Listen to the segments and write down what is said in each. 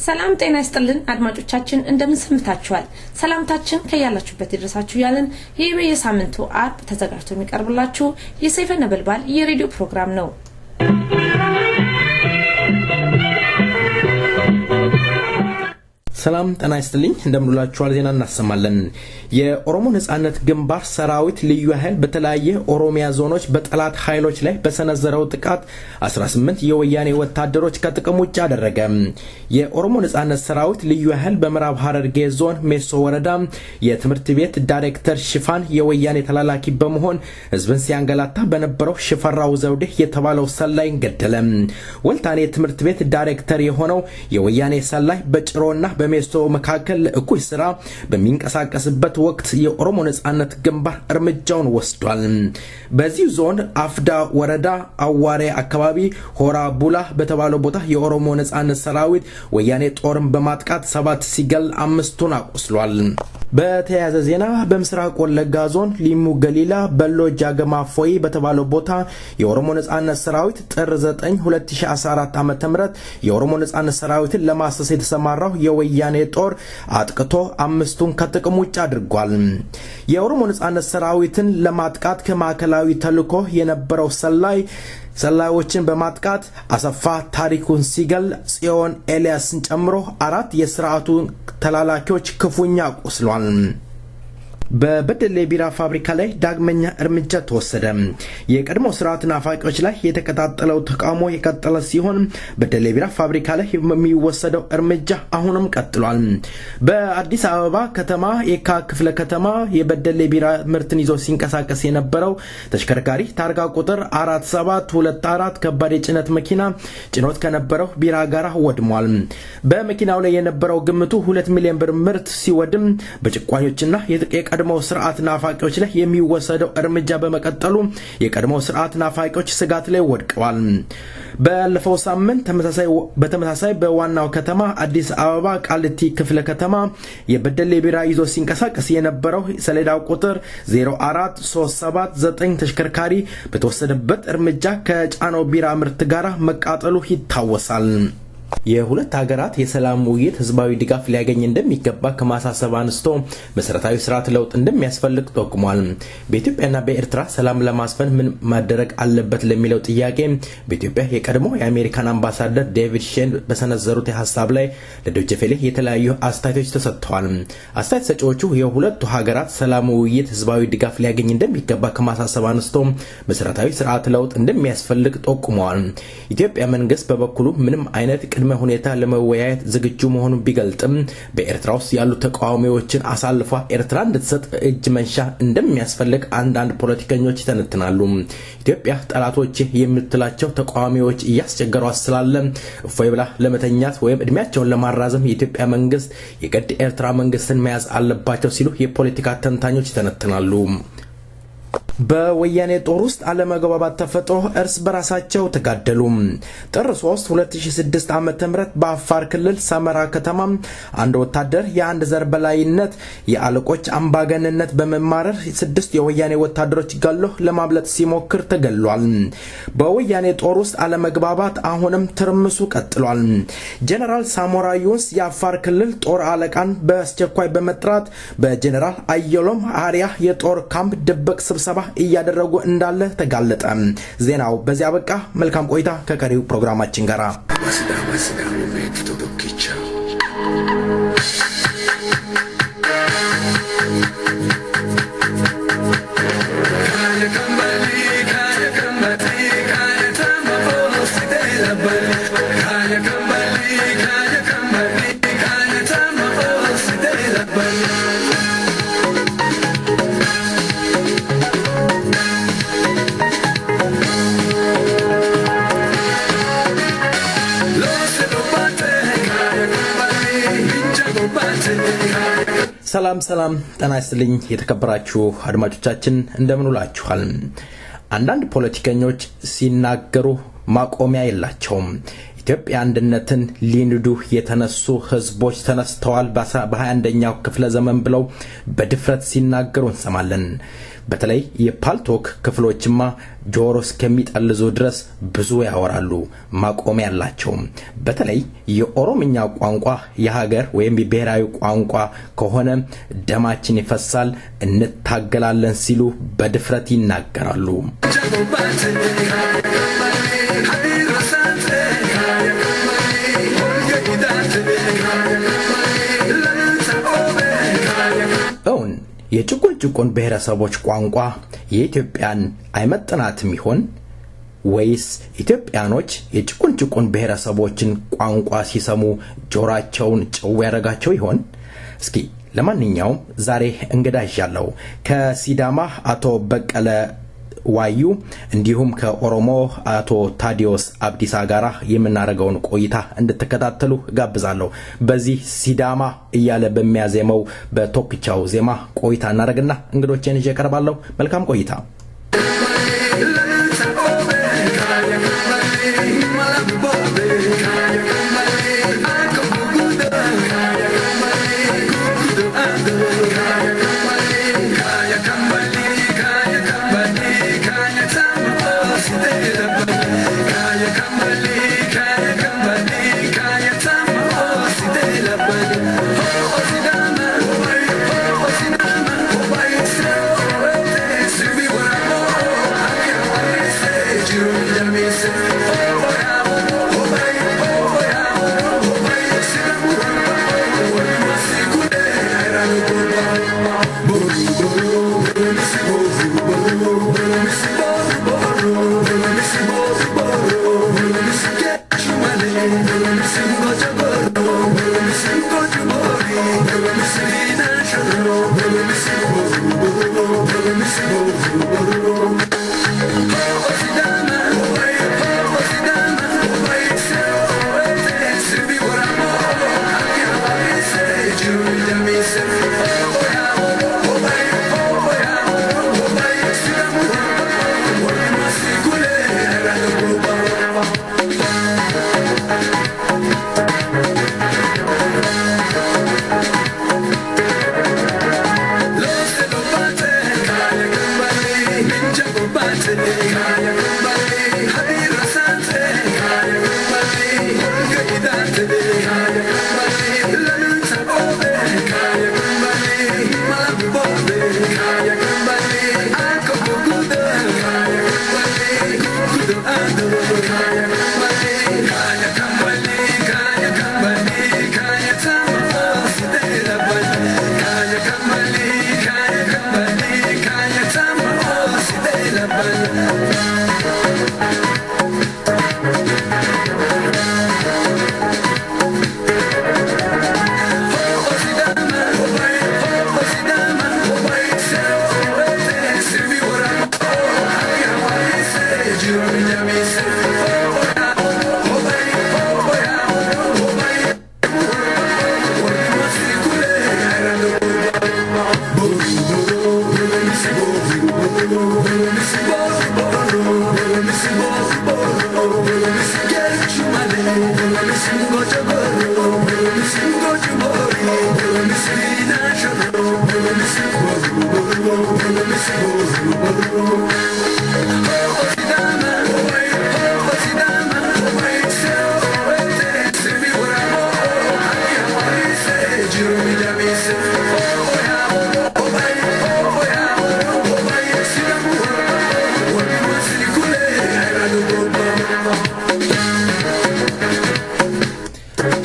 ሰላም ጤና ይስጥልን አድማጮቻችን እንደምን ሰምታችኋል ሰላምታችን ከያላችሁበት ይድረሳችሁ ያለን የሳምንቱ አርብ ተዘጋጅቶ የሚቀርብላችሁ የሰይፈ ነበልባል የሬዲዮ ፕሮግራም ነው ሰላም ጤና ይስጥልኝ እንደምንላችኋል ዜና እናሰማለን የኦሮሞ ነጻነት ግንባር ሰራዊት ልዩ ኃይል በተለያየ ኦሮሚያ ዞኖች በጠላት ኃይሎች ላይ በሰነዘረው ጥቃት 18 የወያኔ ወታደሮች ከጥቅም ውጭ አደረገ የኦሮሞ ነጻነት ሰራዊት ልዩ ኃይል በመራብ ሐረርጌ ዞን ሜሶ ወረዳ የትምህርት ቤት ዳይሬክተር ሽፋን የወያኔ ተላላኪ በመሆን ህዝብን ሲያንገላታ በነበረው ሽፈራው ዘውዴ የተባለው ሰላይ ገደለ ወልታኔ የትምህርት ቤት ዳይሬክተር የሆነው የወያኔ ሰላይ በጭሮና በሜሶ መካከል እኩይ ስራ በሚንቀሳቀስበት ወቅት የኦሮሞ ነጻነት ግንባር እርምጃውን ወስዷል በዚህ ዞን አፍዳ ወረዳ አዋሬ አካባቢ ሆራ ቡላ በተባለው ቦታ የኦሮሞ ነጻነት ሰራዊት ወያኔ ጦርን በማጥቃት 7 ሲገል 5ቱን አቆስሏል በተያያዘ ዜና በምስራቅ ወለጋ ዞን ሊሙ ገሊላ በሎ ጃገማ ፎይ በተባለው ቦታ የኦሮሞ ነጻነት ሰራዊት ጥር 9 2014 ዓ.ም የኦሮሞ ነጻነት ሰራዊትን ለማሰስ የተሰማራው የወያኔ ጦር አጥቅቶ 5ቱን ከጥቅም ውጭ አድርጓል የኦሮሞ ነጻነት ሰራዊትን ለማጥቃት ከማከላዊ ተልኮ የነበረው ሰላዮችን በማጥቃት አሰፋ ታሪኩን ሲገል ጽዮን ኤልያስን ጨምሮ 4 የሥርዓቱ ተላላኪዎች ክፉኛ ቆስለዋል በበደሌ ቢራ ፋብሪካ ላይ ዳግመኛ እርምጃ ተወሰደ የቀድሞ ስርዓት ናፋቂዎች ላይ የተከታተለው ተቃውሞ የቀጠለ ሲሆን በደሌ ቢራ ፋብሪካ ላይ የሚወሰደው እርምጃ አሁንም ቀጥሏል በአዲስ አበባ ከተማ የካ ክፍለ ከተማ የበደሌ ቢራ ምርትን ይዞ ሲንቀሳቀስ የነበረው ተሽከርካሪ ታርጋ ቁጥር 4724 ከባድ የጭነት መኪና ጭኖት ከነበረው ቢራ ጋር ወድሟል በመኪናው ላይ የነበረው ግምቱ 2 ሚሊዮን ብር ምርት ሲወድም በጭቋኞችና የቀድሞ ስርዓት ናፋቂዎች ላይ የሚወሰደው እርምጃ በመቀጠሉ የቀድሞ ስርዓት ናፋቂዎች ስጋት ላይ ወድቀዋል ባለፈው ሳምንት በተመሳሳይ በዋናው ከተማ አዲስ አበባ ቃሊቲ ክፍለ ከተማ የበደሌ ቢራ ይዞ ሲንቀሳቀስ የነበረው ሰሌዳው ቁጥር 04379 ተሽከርካሪ በተወሰደበት እርምጃ ከጫኖ ቢራ ምርት ጋር መቃጠሉ ይታወሳል የሁለት ሀገራት የሰላም ውይይት ህዝባዊ ድጋፍ ሊያገኝ እንደሚገባ ከማሳሰብ አንስቶ መሰረታዊ ስርዓት ለውጥ እንደሚያስፈልግ ተጠቁሟል በኢትዮጵያና በኤርትራ ሰላም ለማስፈን ምን ማድረግ አለበት ለሚለው ጥያቄ በኢትዮጵያ የቀድሞ የአሜሪካን አምባሳደር ዴቪድ ሼን በሰነዘሩት ሐሳብ ላይ ለዶቼቬሌ የተለያዩ አስተያየቶች ተሰጥተዋል አስተያየት ሰጪዎቹ የሁለቱ ሀገራት ሰላም ውይይት ህዝባዊ ድጋፍ ሊያገኝ እንደሚገባ ከማሳሰብ አንስቶ መሰረታዊ ስርዓት ለውጥ እንደሚያስፈልግ ተጠቁመዋል ኢትዮጵያ መንግስት በበኩሉ ምንም አይነት ቅድመ ሁኔታ ለመወያየት ዝግጁ መሆኑን ቢገልጥም በኤርትራ ውስጥ ያሉ ተቃዋሚዎችን አሳልፏ ኤርትራ እንድትሰጥ እጅ መንሻ እንደሚያስፈልግ አንዳንድ ፖለቲከኞች ተነትናሉ ኢትዮጵያ ጠላቶች የምትላቸው ተቃዋሚዎች እያስቸገሯት ስላለ እፎይ ብላ ለመተኛት ወይም እድሜያቸውን ለማራዘም የኢትዮጵያ መንግስት የግድ ኤርትራ መንግስትን መያዝ አለባቸው ሲሉ የፖለቲካ ተንታኞች ተነትናሉ በወያኔ ጦር ውስጥ አለመግባባት ተፈጥሮ እርስ በራሳቸው ተጋደሉ ጥር 3 2006 ዓ.ም በአፋር ክልል ሰመራ ከተማ አንድ ወታደር የአንድ ዘር በላይነት የአለቆች አምባገነንነት በመማረር 6 የወያኔ ወታደሮች ጋሎ ለማብለጥ ሲሞክር ተገሏል በወያኔ ጦር ውስጥ አለመግባባት አሁንም ትርምሱ ቀጥሏል ጀነራል ሳሞራ ዩኑስ የአፋር ክልል ጦር አለቃን በአስቸኳይ በመጥራት በጀነራል አየሎም አሪያ የጦር ካምፕ ድብቅ ስብሰባ እያደረጉ እንዳለ ተጋለጠ ዜናው በዚያ በቃ መልካም ቆይታ ከቀሪው ፕሮግራማችን ጋር ሰላም ጤና ይስጥልኝ የተከበራችሁ አድማጮቻችን እንደምን ውላችኋል አንዳንድ ፖለቲከኞች ሲናገሩ ማቆሚያ የላቸውም ኢትዮጵያ አንድነትን ሊንዱ የተነሱ ህዝቦች ተነስተዋል በ21ኛው ክፍለ ዘመን ብለው በድፍረት ሲናገሩ እንሰማለን በተለይ የፓልቶክ ክፍሎችማ ጆሮ እስከሚጠልዙ ድረስ ብዙ ያወራሉ ማቆሚያ ያላቸው በተለይ የኦሮምኛ ቋንቋ የሀገር ወይም የብሔራዊ ቋንቋ ከሆነ ደማችን ይፈሳል እንታገላለን ሲሉ በድፍረት ይናገራሉ አሁን የጭቁን ብሔረሰቦች ቋንቋ የኢትዮጵያን አይመጥናትም ይሆን ወይስ ኢትዮጵያኖች የጭቁን ብሔረሰቦችን ቋንቋ ሲሰሙ ጆሮአቸውን ጨው ያረጋቸው ይሆን እስኪ ለማንኛውም ዛሬ እንግዳ ይዣለሁ ከሲዳማ አቶ በቀለ ዋዩ እንዲሁም ከኦሮሞ አቶ ታዲዮስ አብዲሳ ጋራ የምናረጋውን ቆይታ እንድትከታተሉ ጋብዛለሁ በዚህ ሲዳማ እያለ በሚያዜመው በቶክቻው ዜማ ቆይታ እናረጋግና እንግዶቼን ይዤ ቀርባለሁ መልካም ቆይታ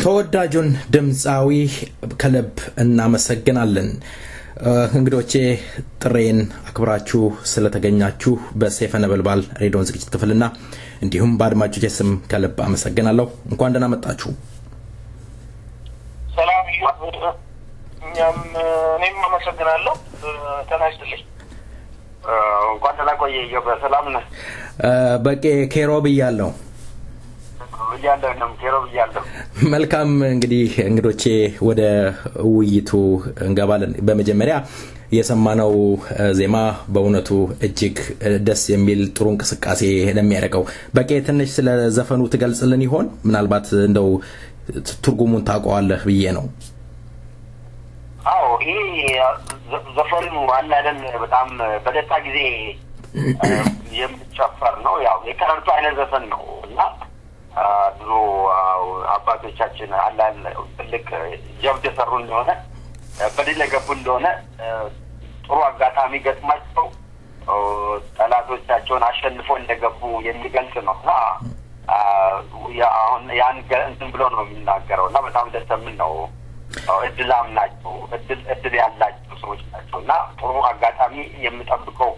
ተወዳጁን ድምጻዊ ከልብ እናመሰግናለን እንግዶቼ ጥሬን አክብራችሁ ስለተገኛችሁ በሰይፈ ነበልባል ሬዲዮ ዝግጅት ክፍልና እንዲሁም በአድማጮቼ ስም ከልብ አመሰግናለሁ እንኳን ደህና መጣችሁ ሰላም እኔም አመሰግናለሁ ተናስተልኝ እንኳን ደህና ቆየህ በሰላም ነህ በቄ ኬሮብ ይያለው መልካም እንግዲህ እንግዶቼ ወደ ውይይቱ እንገባለን በመጀመሪያ የሰማነው ዜማ በእውነቱ እጅግ ደስ የሚል ጥሩ እንቅስቃሴ ለሚያደርገው በቄ ትንሽ ስለ ዘፈኑ ትገልጽልን ይሆን ምናልባት እንደው ትርጉሙን ታውቀዋለህ ብዬ ነው አዎ ይሄ ዘፈኑ አለ አይደል በጣም በደስታ ጊዜ የሚጨፈር ነው ያው የከረንቱ አይነት ዘፈን ነው እና ድሮ አባቶቻችን አላል ትልቅ ጀብድ ሰሩ እንደሆነ በድል ገቡ እንደሆነ ጥሩ አጋጣሚ ገጥማቸው ጠላቶቻቸውን አሸንፎ እንደገቡ የሚገልጽ ነውና አሁን ያን እንትን ብሎ ነው የሚናገረውና በጣም ደስ የሚል ነው እድላም ናቸው እድል ያላቸው ሰዎች ናቸውና ጥሩ አጋጣሚ የሚጠብቀው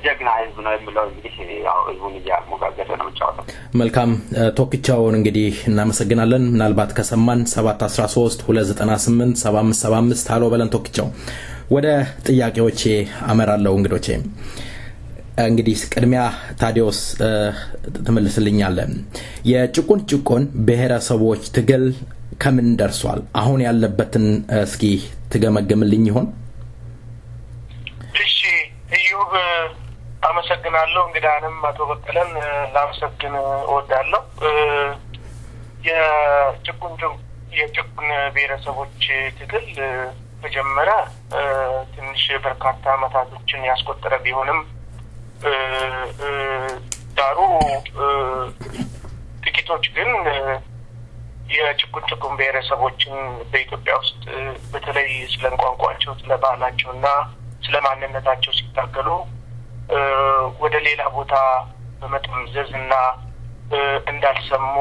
ጀግና ህዝብ ነው የሚለው እንግዲህ ያው ህዝቡን ያሞጋገደ ነው ጫወታ መልካም ቶክቻውን እንግዲህ እናመሰግናለን ምናልባት ከሰማን 713 298 7575 ሃሎ በለን ቶክቻው ወደ ጥያቄዎቼ አመራለሁ እንግዶቼ እንግዲህ ቅድሚያ ታዲዮስ ተመልስልኛል የጭቁን ብሔረሰቦች ትግል ከምን ደርሷል አሁን ያለበትን እስኪ ትገመግምልኝ ይሆን እሺ እዩብ አመሰግናለሁ እንግዳንም አቶ በቀለን ላመሰግን እወዳለሁ የጭቁን ብሔረሰቦች ትግል መጀመሪያ ትንሽ በርካታ አመታቶችን ያስቆጠረ ቢሆንም ዳሩ ጥቂቶች ግን የጭቁን ብሔረሰቦችን በኢትዮጵያ ውስጥ በተለይ ስለ ቋንቋቸው ስለ ባህላቸውና ስለ ማንነታቸው ሲታገሉ ወደ ሌላ ቦታ በመጠምዘዝና እንዳልሰሙ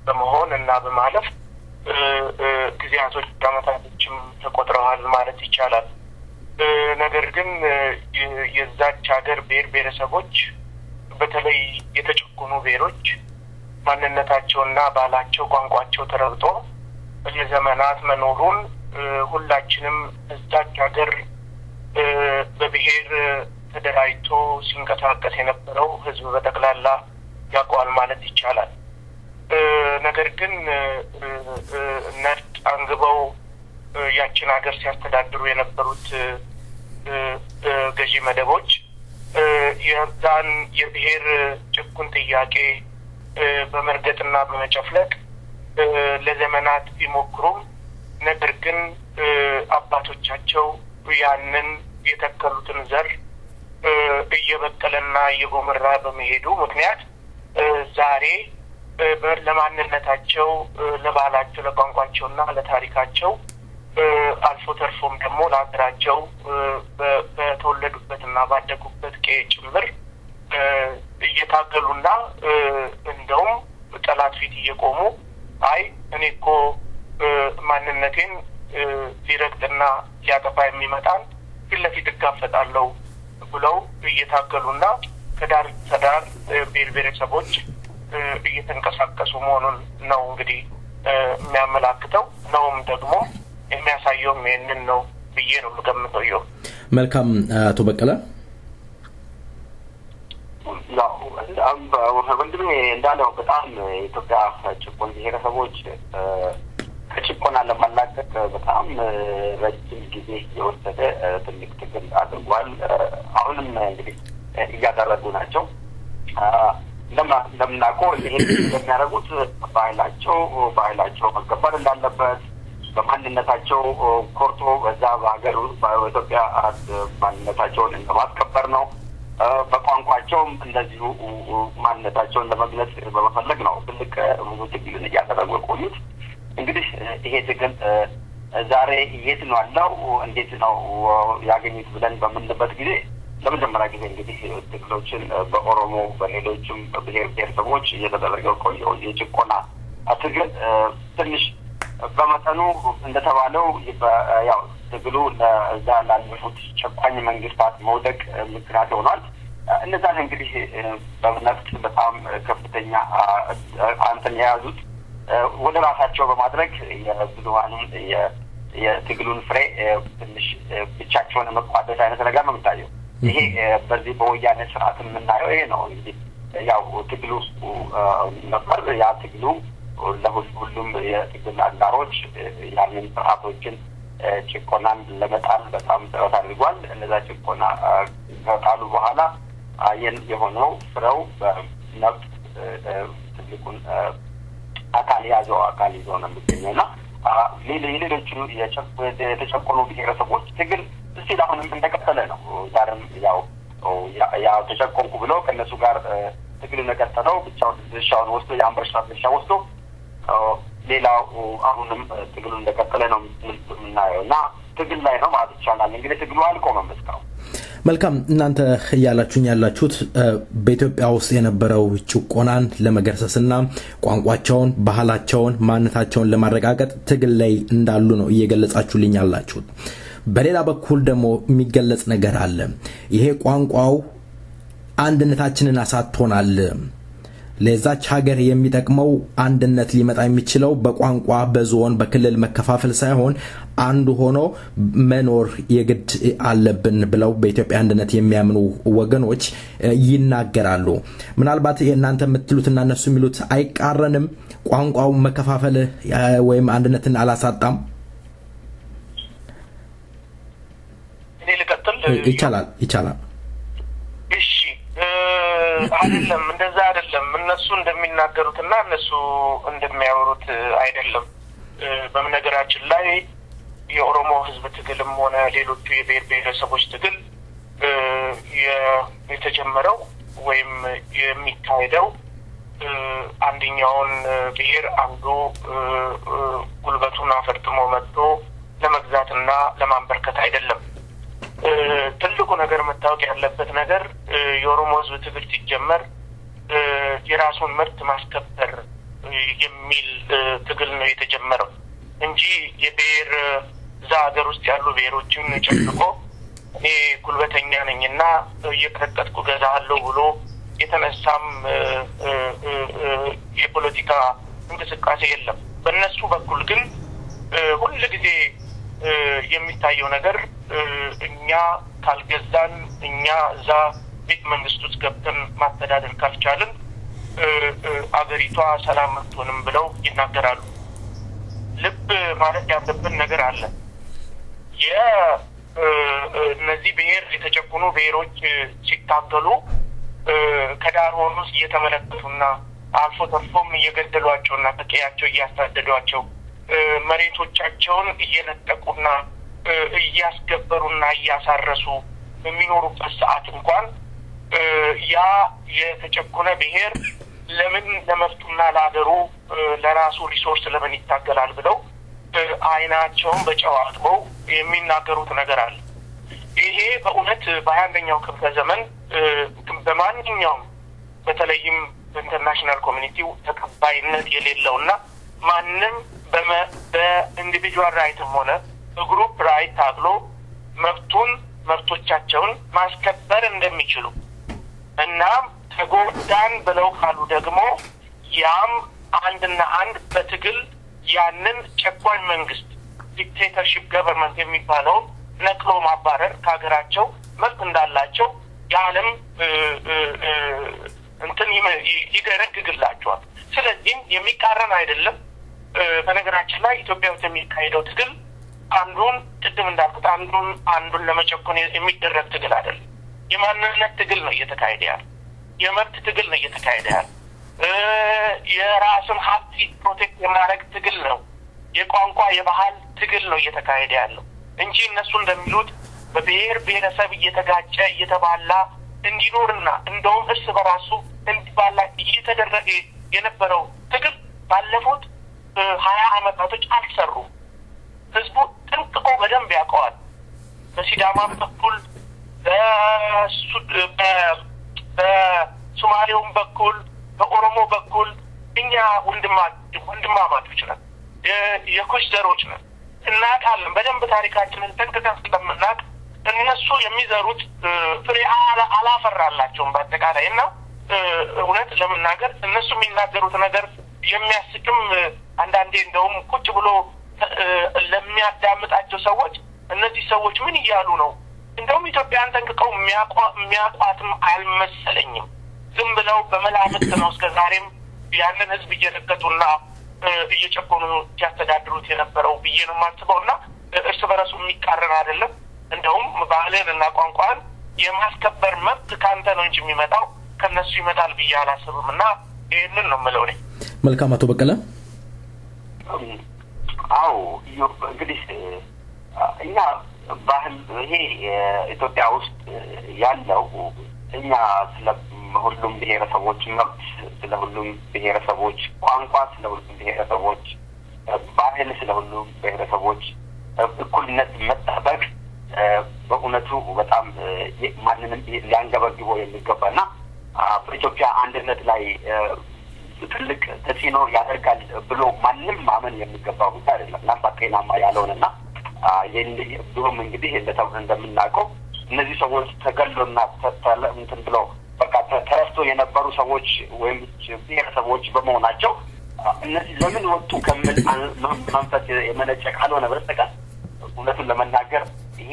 በመሆን እና በማለፍ ጊዜያቶች አመታቶችም ተቆጥረዋል ማለት ይቻላል ነገር ግን የዛች ሀገር ብሔረሰቦች በተለይ የተጨቆኑ ብሔሮች ማንነታቸውና ባህላቸው ቋንቋቸው ተረግጦ ለዘመናት መኖሩን ሁላችንም እዛች ሀገር በብሔር ተደራጅቶ ሲንቀሳቀስ የነበረው ህዝብ በተክላላ ያቋል ማለት ይቻላል ነገር ግን ነፍጥ አንግበው ያችን ሀገር ሲያስተዳድሩ የነበሩት ገዢ መደቦች የዛን የብሔር ጭቁን ጥያቄ በመርገጥና በመጨፍለቅ ለዘመናት ቢሞክሩም ነገር ግን አባቶቻቸው ያንን የተከሉትን ዘር እየበቀለና እየጎመራ በመሄዱ ምክንያት ዛሬ ለማንነታቸው ለባህላቸው ለቋንቋቸውና ለታሪካቸው አልፎ ተርፎም ደግሞ ለሀገራቸው በተወለዱበትና ባደጉበት ጭምር እየታገሉና እንደውም ጠላት ፊት እየቆሙ አይ እኔ እኮ ማንነቴን ሊረግጥና ሊያጠፋ የሚመጣን ፊት እጋፈጣለሁ ብለው እየታገሉና ከዳር ተዳር ብሔረሰቦች እየተንቀሳቀሱ መሆኑን ነው እንግዲህ የሚያመላክተው ነውም ደግሞ የሚያሳየው ይሄንን ነው ብዬ ነው የምገምተው መልካም አቶ በቀለ ወንድሜ እንዳለው በጣም ኢትዮጵያ ጭቁን ብሔረሰቦች ከጭቆና ለማላቀቅ በጣም ረጅም ጊዜ የወሰደ ትልቅ ትግል አድርጓል አሁንም እንግዲህ እያደረጉ ናቸው እንደምናውቀው ይሄን የሚያደርጉት ባህላቸው መከበር እንዳለበት በማንነታቸው ኮርቶ በዛ በሀገር በኢትዮጵያ ማንነታቸውን እንደማስከበር ነው በቋንቋቸውም እንደዚሁ ማንነታቸውን ለመግለጽ በመፈለግ ነው ትልቅ ብዙ ትግልን እያደረጉ ቆዩት እንግዲህ ይሄ ትግል ዛሬ የት ነው ያለው እንዴት ነው ያገኙት ብለን በምንበት ጊዜ ለመጀመሪያ ጊዜ እንግዲህ ትግሎችን በኦሮሞ በሌሎችም ብሔረሰቦች እየተደረገው ቆየው የጭቆና ትግል ትንሽ በመጠኑ እንደተባለው ያው ትግሉ ለዛ ላለፉት ጨቋኝ መንግስታት መውደቅ ምክንያት ሆኗል እነዛን እንግዲህ በነፍጥ በጣም ከፍተኛ አንተን የያዙት ወደ ራሳቸው በማድረግ የብዙሃኑን የትግሉን ፍሬ ትንሽ ብቻቸውን መቋደስ አይነት ነገር ነው የምታየው ይሄ በዚህ በወያኔ ስርዓት የምናየው ይሄ ነው እንግዲህ ያው ትግሉ ነበር ያ ትግሉ ለሁሉም የትግል አጋሮች ያንን ስርዓቶችን ጭቆናን ለመጣል በጣም ጥረት አድርጓል እነዛ ጭቆና ከጣሉ በኋላ የሆነው ፍሬው በነፍጥ ትልቁን አካል ይዞ ነው የሚገኘውና ሌሎቹ የተጨቆኑ ብሔረሰቦች ትግል እስቲል አሁንም እንደቀጠለ ነው። ዛሬም ያው ተጨቆንኩ ብሎ ከእነሱ ጋር ትግል እንደቀጠለው ብቻውን ወስዶ የአንበርሻ ብቻ ወስዶ ሌላው አሁንም ትግሉ እንደቀጠለ ነው የምናየው እና ትግል ላይ ነው ማለት ይቻላል። እንግዲህ ትግሉ አልቆመም እስካሁን። መልካም እናንተ ያላችሁኝ ያላችሁት በኢትዮጵያ ውስጥ የነበረው ጭቆናን ለመገርሰስና ቋንቋቸውን ባህላቸውን ማንነታቸውን ለማረጋገጥ ትግል ላይ እንዳሉ ነው እየገለጻችሁልኝ ያላችሁት። በሌላ በኩል ደግሞ የሚገለጽ ነገር አለ። ይሄ ቋንቋው አንድነታችንን አሳጥቶናል። ለዛች ሀገር የሚጠቅመው አንድነት ሊመጣ የሚችለው በቋንቋ በዞን በክልል መከፋፈል ሳይሆን አንዱ ሆኖ መኖር የግድ አለብን ብለው በኢትዮጵያ አንድነት የሚያምኑ ወገኖች ይናገራሉ። ምናልባት እናንተ የምትሉትና እነሱ የሚሉት አይቃረንም? ቋንቋው መከፋፈል ወይም አንድነትን አላሳጣም? ይቻላል። እሺ አይደለም፣ እንደዛ አይደለም። እነሱ እንደሚናገሩትና እነሱ እንደሚያወሩት አይደለም። በመነገራችን ላይ የኦሮሞ ህዝብ ትግልም ሆነ ሌሎቹ የብሔር ብሔረሰቦች ትግል የተጀመረው ወይም የሚካሄደው አንደኛውን ብሔር አንዱ ጉልበቱን አፈርጥሞ መጥቶ ለመግዛትና ለማንበርከት አይደለም። ትልቁ ነገር መታወቅ ያለበት ነገር የኦሮሞ ህዝብ ትግል ሲጀመር የራሱን መብት ማስከበር የሚል ትግል ነው የተጀመረው እንጂ የብሔር እዛ ሀገር ውስጥ ያሉ ብሔሮችን ጨፍቆ እኔ ጉልበተኛ ነኝና እየቀጠቀጥኩ ገዛለሁ ብሎ የተነሳም የፖለቲካ እንቅስቃሴ የለም። በእነሱ በኩል ግን ሁሉ ጊዜ የሚታየው ነገር እኛ ካልገዛን እኛ እዛ ቤተ መንግስት ውስጥ ገብተን ማስተዳደር ካልቻልን አገሪቷ ሰላም አትሆንም ብለው ይናገራሉ። ልብ ማለት ያለብን ነገር አለ። እነዚህ ብሔር የተጨቆኑ ብሔሮች ሲታገሉ ከዳር ሆኖ እየተመለከቱና አልፎ ተርፎም እየገደሏቸውና ከቀያቸው እያሳደዷቸው መሬቶቻቸውን እየነጠቁና እያስገበሩና እያሳረሱ የሚኖሩበት ሰዓት እንኳን ያ የተጨቆነ ብሔር ለምን ለመፍቱና ለአገሩ ለራሱ ሪሶርስ ለምን ይታገላል ብለው አይናቸውን በጨው አጥበው የሚናገሩት ነገር አለ። ይሄ በእውነት በ21ኛው ክፍለ ዘመን በማንኛውም በተለይም በኢንተርናሽናል ኮሚኒቲው ተቀባይነት የሌለውና ማንም በኢንዲቪጁዋል ራይትም ሆነ በግሩፕ ራይት ታግሎ መብቶቻቸውን ማስከበር እንደሚችሉ እና ተጎዳን ብለው ካሉ ደግሞ ያም አንድና አንድ በትግል ያንን ጨቋኝ መንግስት ዲክቴተርሺፕ ገቨርንመንት የሚባለው ነቅሎ ማባረር ከሀገራቸው መብት እንዳላቸው የዓለም እንትን ይደረግግላቸዋል። ስለዚህ የሚቃረን አይደለም። በነገራችን ላይ ኢትዮጵያ ውስጥ የሚካሄደው ትግል አንዱን ቅድም እንዳልኩት አንዱን ለመጨቆን የሚደረግ ትግል አይደለም። የማንነት ትግል ነው እየተካሄደ ያለው። የመብት ትግል ነው እየተካሄደ ያለው። የራስን ሀብት ፕሮቴክት የማድረግ ትግል ነው። የቋንቋ የባህል ትግል ነው እየተካሄደ ያለው እንጂ እነሱ እንደሚሉት በብሔር ብሔረሰብ እየተጋጨ እየተባላ እንዲኖርና እንደውም እርስ በራሱ እንዲባላ እየተደረገ የነበረው ትግል ባለፉት 20 ዓመታቶች አልሰሩም። ህዝቡ ጥንቅቆ በደንብ ያውቀዋል። በሲዳማም በኩል በሶማሌውም በኩል በኦሮሞ በኩል እኛ ወንድማማቾች ነን፣ የኩሽ ዘሮች ነን፣ እናውቃለን። በደንብ ታሪካችንን ጠንቅቀን ስለምናውቅ እነሱ የሚዘሩት ፍሬ አላፈራላቸውም በአጠቃላይ እና እውነት ለመናገር እነሱ የሚናገሩት ነገር የሚያስቅም አንዳንዴ እንደውም ቁጭ ብሎ ለሚያዳምጣቸው ሰዎች እነዚህ ሰዎች ምን እያሉ ነው? እንደውም ኢትዮጵያን ጠንቅቀው የሚያቋትም አልመሰለኝም። ዝም ብለው በመላምት ነው እስከዛሬም ያንን ህዝብ እየረገጡና እየጨቆኑ ሲያስተዳድሩት የነበረው ብዬ ነው የማስበውና እርስ በራሱ የሚቃረን አይደለም። እንደውም ባህልንና ቋንቋን የማስከበር መብት ካንተ ነው እንጂ የሚመጣው ከነሱ ይመጣል ብዬ አላስብምና ይሄንን ነው የምለው እኔ። መልካም አቶ በቀለ። አዎ እንግዲህ እኛ ባህል ይሄ ኢትዮጵያ ውስጥ ያለው እኛ ስለ ሁሉም ብሔረሰቦች መብት፣ ስለ ሁሉም ብሔረሰቦች ቋንቋ፣ ስለ ሁሉም ብሔረሰቦች ባህል፣ ስለ ሁሉም ብሔረሰቦች እኩልነት መጠበቅ በእውነቱ በጣም ማንንም ሊያንገበግበው የሚገባና በኢትዮጵያ አንድነት ላይ ትልቅ ተጽዕኖ ያደርጋል ብሎ ማንም ማመን የሚገባው ጉዳይ አይደለም። ምናልባት ጤናማ ያልሆነና ብሎም እንግዲህ እንደምናውቀው እነዚህ ሰዎች ተገሎና እንትን ብለው በቃ ተረስቶ የነበሩ ሰዎች ወይም ብሔረሰቦች በመሆናቸው እነዚህ ለምን ወጡ ከምን መንፈስ የመነጨ ካልሆነ በስተቀር እውነቱን ለመናገር ይሄ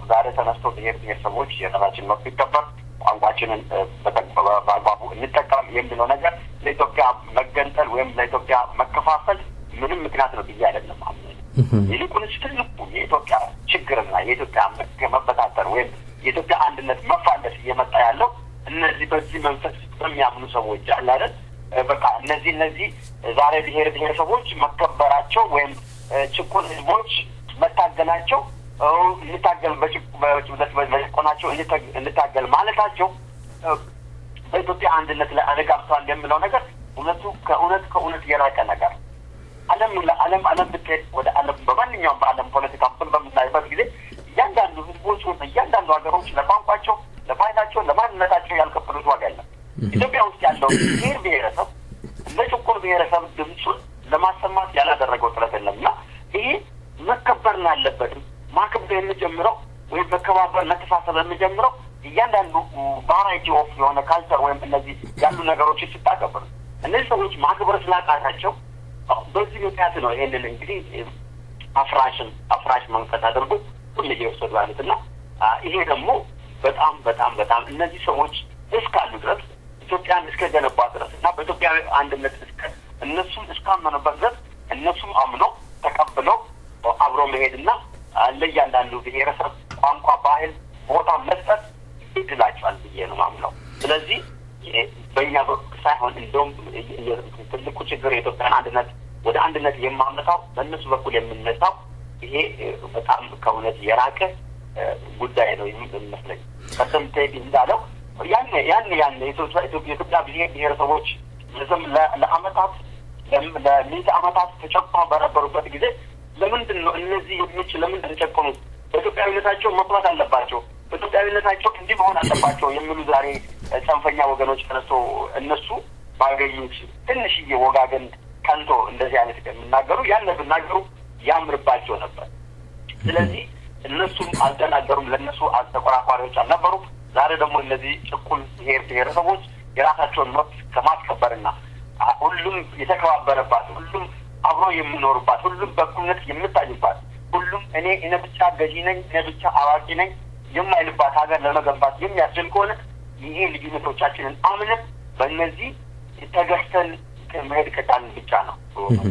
ዛሬ ተነስቶ ብሔረሰቦች የራሳችን መብት ይከበር፣ ቋንቋችንን በአግባቡ እንጠቀም የሚለው ነገር ለኢትዮጵያ መገንጠል ወይም ለኢትዮጵያ መከፋፈል ምንም ምክንያት ነው ብዬ አይደለም። ይልቁንስ ትልቁ የኢትዮጵያ ችግርና የኢትዮጵያ መበታተር ወይም የኢትዮጵያ አንድነት መፋለስ እየመጣ ያለው እነዚህ በዚህ መንፈስ በሚያምኑ ሰዎች አለ አይደል? በቃ እነዚህ ዛሬ ብሔረሰቦች መከበራቸው ወይም ጭቁን ህዝቦች መታገላቸው እንታገል በጭቆናቸው እንታገል ማለታቸው በኢትዮጵያ አንድነት ላይ አደጋ አምጥቷል የሚለው ነገር ከእውነት የራቀ ነገር። ዓለም ብትሄድ ወደ ዓለም በማንኛውም በዓለም ፖለቲካ በምናይበት ጊዜ እያንዳንዱ ህዝቦች ወይም እያንዳንዱ ሀገሮች ለቋንቋቸው፣ ለባህላቸው፣ ለማንነታቸው ያልከፈሉት ዋጋ የለም። ኢትዮጵያ ውስጥ ያለው ብሔረሰብ እንደ ጭቁን ብሔረሰብ ድምፁን ለማሰማት ያላደረገው ጥረት የለምና ይሄ መከበር አለበትም። ማክበር የሚጀምረው ወይም መከባበር መተሳሰብ የሚጀምረው እያንዳንዱ ቫራይቲ ኦፍ የሆነ ካልቸር ወይም እነዚህ ያሉ ነገሮች ሲታከብሩ እነዚህ ሰዎች ማክበር ስላቃታቸው በዚህ ምክንያት ነው ይሄንን እንግዲህ አፍራሽ መንፈስ አድርጎ ሁሉ እየወሰዱ ያሉትና ይሄ ደግሞ በጣም እነዚህ ሰዎች እስካሉ ድረስ ኢትዮጵያን እስከገነባ ድረስ እና በኢትዮጵያ አንድነት እነሱም እስካመኑበት ድረስ እነሱም አምኖ ተቀብለው አብሮ መሄድና ለእያንዳንዱ ብሔረሰብ ቋንቋ፣ ባህል ቦታ መስጠት ይችላቸዋል ብዬ ነው ማምነው። ስለዚህ በእኛ በኩል ሳይሆን እንደውም ትልቁ ችግር የኢትዮጵያን አንድነት ወደ አንድነት የማመጣው በእነሱ በኩል የምነሳው ይሄ በጣም ከእውነት የራቀ ጉዳይ ነው የሚመስለኝ። ከሰምቴ እንዳለው ያን የኢትዮጵያ ብሔረሰቦች ለአመታት ለሚት አመታት ተጨቆኑ በነበሩበት ጊዜ ለምንድን ነው እነዚህ ለምንድን ተጨቆኑት? በኢትዮጵያዊነታቸው መኩራት አለባቸው፣ በኢትዮጵያዊነታቸው እንዲህ መሆን አለባቸው የሚሉ ዛሬ ጽንፈኛ ወገኖች ተነስቶ እነሱ ባገኙት ትንሽዬ ወጋገን ቀንቶ እንደዚህ አይነት የሚናገሩ ብናገሩ ያምርባቸው ነበር። ስለዚህ እነሱም አልተናገሩም፣ ለእነሱ ተቆራቋሪዎች አልነበሩም። ዛሬ ደግሞ እነዚህ ጭቁን ብሔረሰቦች የራሳቸውን መብት ከማስከበርና ሁሉም የተከባበረባት፣ ሁሉም አብሮ የሚኖሩባት፣ ሁሉም በእኩልነት የምታዩባት፣ ሁሉም እኔ ብቻ ገዢ ነኝ፣ እኔ ብቻ አዋቂ ነኝ የማይልባት ሀገር ለመገንባት የሚያስችል ከሆነ ይሄ ልዩነቶቻችንን አምነን በእነዚህ ተገዝተን መሄድ ከቻልን ብቻ ነው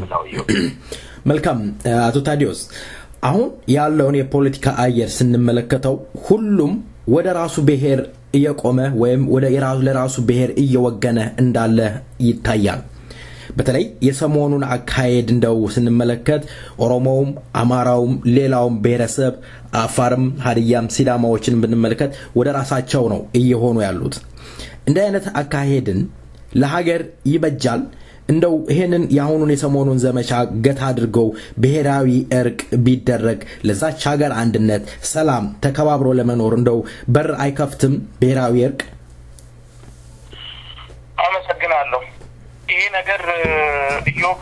ብለው። መልካም አቶ ታዲዮስ፣ አሁን ያለውን የፖለቲካ አየር ስንመለከተው ሁሉም ወደ ራሱ ብሔር እየቆመ ወይም ለራሱ ብሔር እየወገነ እንዳለ ይታያል። በተለይ የሰሞኑን አካሄድ እንደው ስንመለከት ኦሮሞውም፣ አማራውም፣ ሌላውም ብሔረሰብ አፋርም፣ ሀዲያም፣ ሲዳማዎችን ብንመለከት ወደ ራሳቸው ነው እየሆኑ ያሉት። እንደ አይነት አካሄድን ለሀገር ይበጃል? እንደው ይሄንን የአሁኑን የሰሞኑን ዘመቻ ገታ አድርገው ብሔራዊ እርቅ ቢደረግ ለዛች ሀገር አንድነት፣ ሰላም፣ ተከባብሮ ለመኖር እንደው በር አይከፍትም ብሔራዊ እርቅ? አመሰግናለሁ። ይሄ ነገር ኢዮብ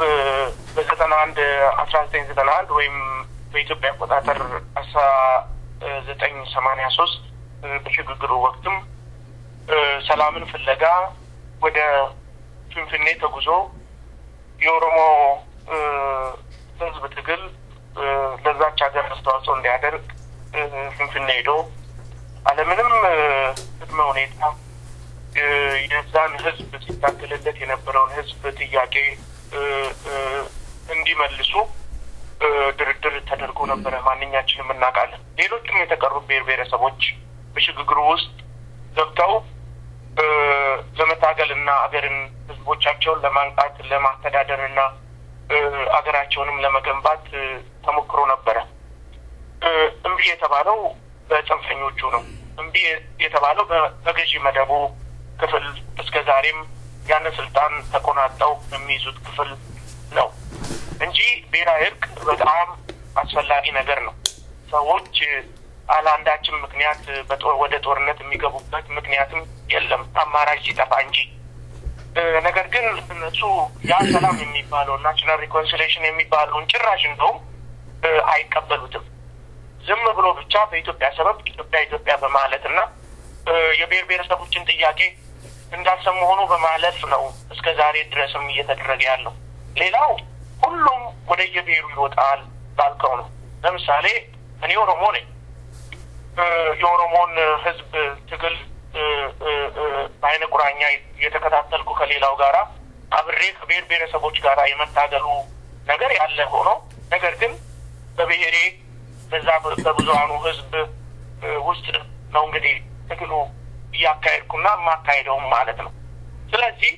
በ1991 ወይም በኢትዮጵያ አቆጣጠር 1983 በሽግግሩ ወቅትም ሰላምን ፍለጋ ወደ ፍንፍኔ ተጉዞ የኦሮሞ ህዝብ ትግል ለዛች ሀገር አስተዋጽኦ እንዲያደርግ ፍንፍኔ ሄዶ አለምንም ቅድመ ሁኔታ የዛን ህዝብ ሲታገልለት የነበረውን ህዝብ ጥያቄ እንዲመልሱ ድርድር ተደርጎ ነበረ። ማንኛችንም እናውቃለን። ሌሎችም የተቀሩ ብሔረሰቦች በሽግግሩ ውስጥ ገብተው ለመታገልና አገርን ህዝቦቻቸውን ለማንቃት ለማስተዳደርና አገራቸውንም ለመገንባት ተሞክሮ ነበር እምቢ የተባለው በጽንፈኞቹ ነው እምቢ የተባለው በገዢ መደቡ ክፍል እስከ ዛሬም ያን ስልጣን ተቆናጣው የሚይዙት ክፍል ነው እንጂ ብሔራዊ እርቅ በጣም አስፈላጊ ነገር ነው ሰዎች አላንዳችም ምክንያት ወደ ጦርነት የሚገቡበት ምክንያትም የለም አማራጭ ሲጠፋ እንጂ ነገር ግን እነሱ ያ ሰላም የሚባለው ናሽናል ሪኮንሲሊየሽን የሚባለው ጭራሽ እንደው አይቀበሉትም ዝም ብሎ ብቻ በኢትዮጵያ ሰበብ ኢትዮጵያ በማለትና የብሔር ብሔረሰቦችን ጥያቄ እንዳልሰሙ ሆኖ በማለፍ ነው እስከ ዛሬ ድረስም እየተደረገ ያለው ሌላው ሁሉም ወደ የብሔሩ ይወጣል ባልከው ነው ለምሳሌ እኔ ኦሮሞ ነኝ የኦሮሞን ህዝብ ትግል ባይነ ቁራኛ የተከታተልኩ ከሌላው ጋራ አብሬ ከብሔር ብሔረሰቦች ጋራ የመታገሉ ነገር ያለ ሆኖ ነገር ግን በብሔሬ በዛ በብዙሃኑ ህዝብ ውስጥ ነው እንግዲህ ትግሉ ያካሄድኩና ማካሄደው ማለት ነው ስለዚህ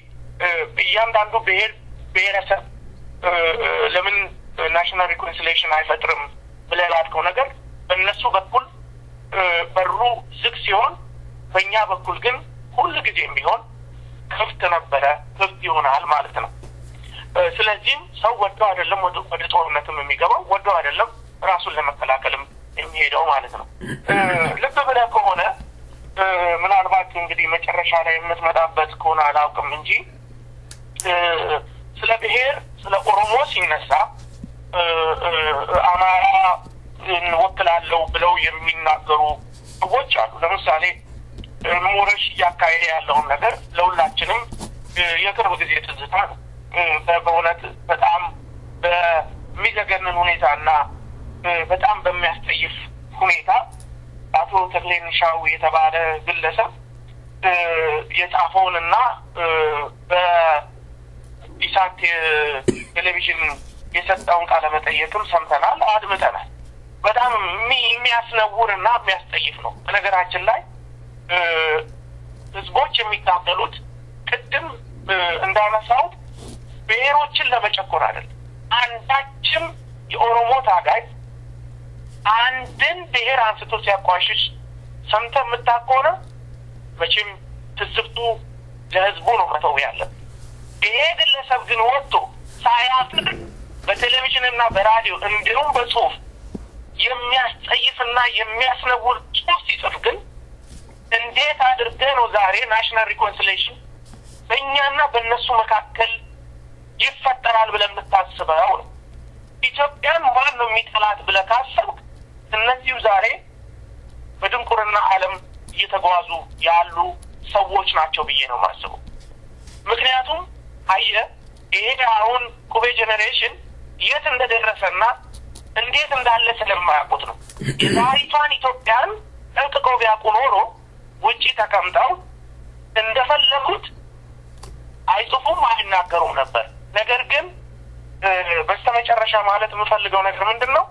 እያንዳንዱ ብሔረሰብ ለምን ናሽናል ሪኮንሲሊየሽን አይፈጥርም ብለላልከው ነገር በእነሱ በኩል በሩ ዝግ ሲሆን በእኛ በኩል ግን ሁሉ ጊዜም ቢሆን ክፍት ነበረ ክፍት ይሆናል ማለት ነው ስለዚህም ሰው ወዶ አይደለም ወደ ጦርነትም የሚገባው ወዶ አይደለም ራሱን ለመከላከልም የሚሄደው ማለት ነው ልብ ብለህ ከሆነ ምናልባት እንግዲህ መጨረሻ ላይ የምትመጣበት ከሆነ አላውቅም እንጂ ስለ ብሔር ስለ ኦሮሞ ሲነሳ አማራ እንወክላለሁ ብለው የሚናገሩ ሰዎች አሉ ለምሳሌ ሞረሽ ያካሄደ ያለውን ነገር ለሁላችንም የቅርብ ጊዜ ትዝታ ነው በእውነት በጣም በሚዘገንን ሁኔታና በጣም በሚያስጠይፍ ሁኔታ አቶ ተክሌንሻው የተባለ ግለሰብ የጻፈውንና በኢሳት ቴሌቪዥን የሰጠውን ቃለ መጠይቅም ሰምተናል አድምጠናል በጣም የሚያስነውርና የሚያስጠይፍ ነው በነገራችን ላይ ህዝቦች የሚታገሉት ቅድም እንዳነሳሁት ብሔሮችን ለመጨቆን አይደለም አንዳችም የኦሮሞ ታጋይ አንድን ብሔር አንስቶ ሲያቋሽሽ ሰምተህ የምታውቀው መቼም ትዝብቱ ለህዝቡ ነው መተው ያለው ይሄ ግለሰብ ግን ወጥቶ ሳያፍር በቴሌቪዥንና በራዲዮ እንዲሁም በጽሁፍ የሚያስጠይፍና የሚያስነውር ጽሁፍ ሲጽፍ ግን እንዴት አድርገህ ነው ዛሬ ናሽናል ሪኮንሲሊየሽን በእኛና በእነሱ መካከል ይፈጠራል ብለን የምታስበው ኢትዮጵያን ማን ነው የሚጠላት ብለህ ካሰብክ እነዚሁ ዛሬ በድንቁርና ዓለም እየተጓዙ ያሉ ሰዎች ናቸው ብዬ ነው የማስበው ምክንያቱም አየህ ይሄ አሁን ኩቤ ጄኔሬሽን የት እንደደረሰና እንዴት እንዳለ ስለማያውቁት ነው የዛሬቷን ኢትዮጵያን ጠንቅቀው ቢያውቁ ኖሮ ውጪ ተቀምጠው እንደፈለጉት አይጽፉም አይናገሩም ነበር ነገር ግን በስተመጨረሻ ማለት የምፈልገው ነገር ምንድነው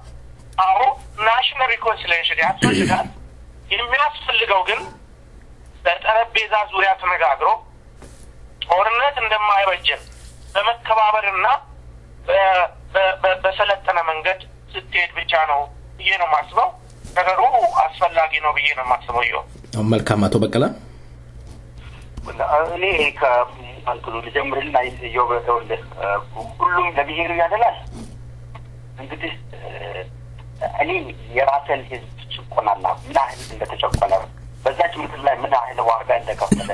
አሁን ናሽናል ሪኮንሲሊየሽን ያስፈልጋል የሚያስፈልገው ግን በጠረጴዛ ዙሪያ ተነጋግሮ ጦርነት እንደማይበጀን በመከባበርና በሰለጠነ መንገድ ስትሄድ ብቻ ነው ይሄ ነው ማስበው ነገሩ አስፈላጊ ነው ብዬ ነው ማስበው ይው መልካም አቶ በቀለ እኔ ከአንተሉ ለጀምርልና ይየው በተወለ ሁሉም ለብሔሩ ያደላል እንግዲህ እኔ የራሴን ህዝብ ጭቆናና ምን ያህል እንደተጨቆነ በዛች ምድር ላይ ምን ያህል ዋጋ እንደከፈለ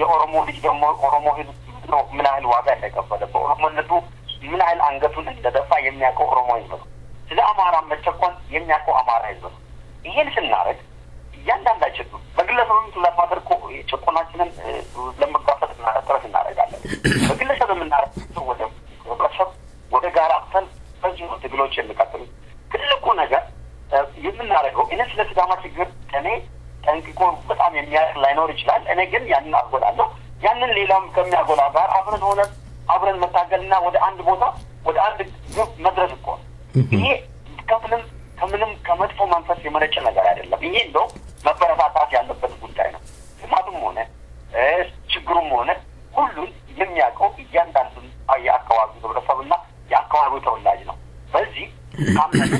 የኦሮሞ ልጅ ደግሞ ኦሮሞ ህዝብ ነው ምን ያህል ዋጋ እንደከፈለ በኦሮሞነቱ ምን ያህል አንገቱን እንደደፋ የሚያውቀው ኦሮሞ ህዝብ ነው ስለ አማራ መጨቆን የሚያውቀው አማራ ህዝብ ነው ይሄን ስናረግ እያንዳንዳችን በግለሰብም ስለማደርኩ ጭቆናችንን ለመጋፈጥና ጥረት እናደርጋለን በግለሰብ የምናደርገው ወደ ጋራ አፍተን በዚህ ነው ትግሎች የሚቀጥሉ ትልቁ ነገር የምናደርገው እኔ ስለ ሲዳማ ችግር እኔ ጠንቅቆ በጣም የሚያውቅ ላይኖር ይችላል እኔ ግን ያንን አጎላለሁ ያንን ሌላም ከሚያጎላ ጋር አብረን መታገልና ወደ አንድ ቦታ ወደ አንድ ግብ መድረስ እኮ ይሄ ከምንም ከመጥፎ መንፈስ የመነጨ ነገር አይደለም ይሄ እንደው መበረታታት ያለበት ጉዳይ ነው ልማቱም ሆነ ችግሩም ሆነ ሁሉን የሚያውቀው እያንዳንዱን የአካባቢ ህብረተሰብና የአካባቢው ተወላጅ ነው። በዚህ ካመን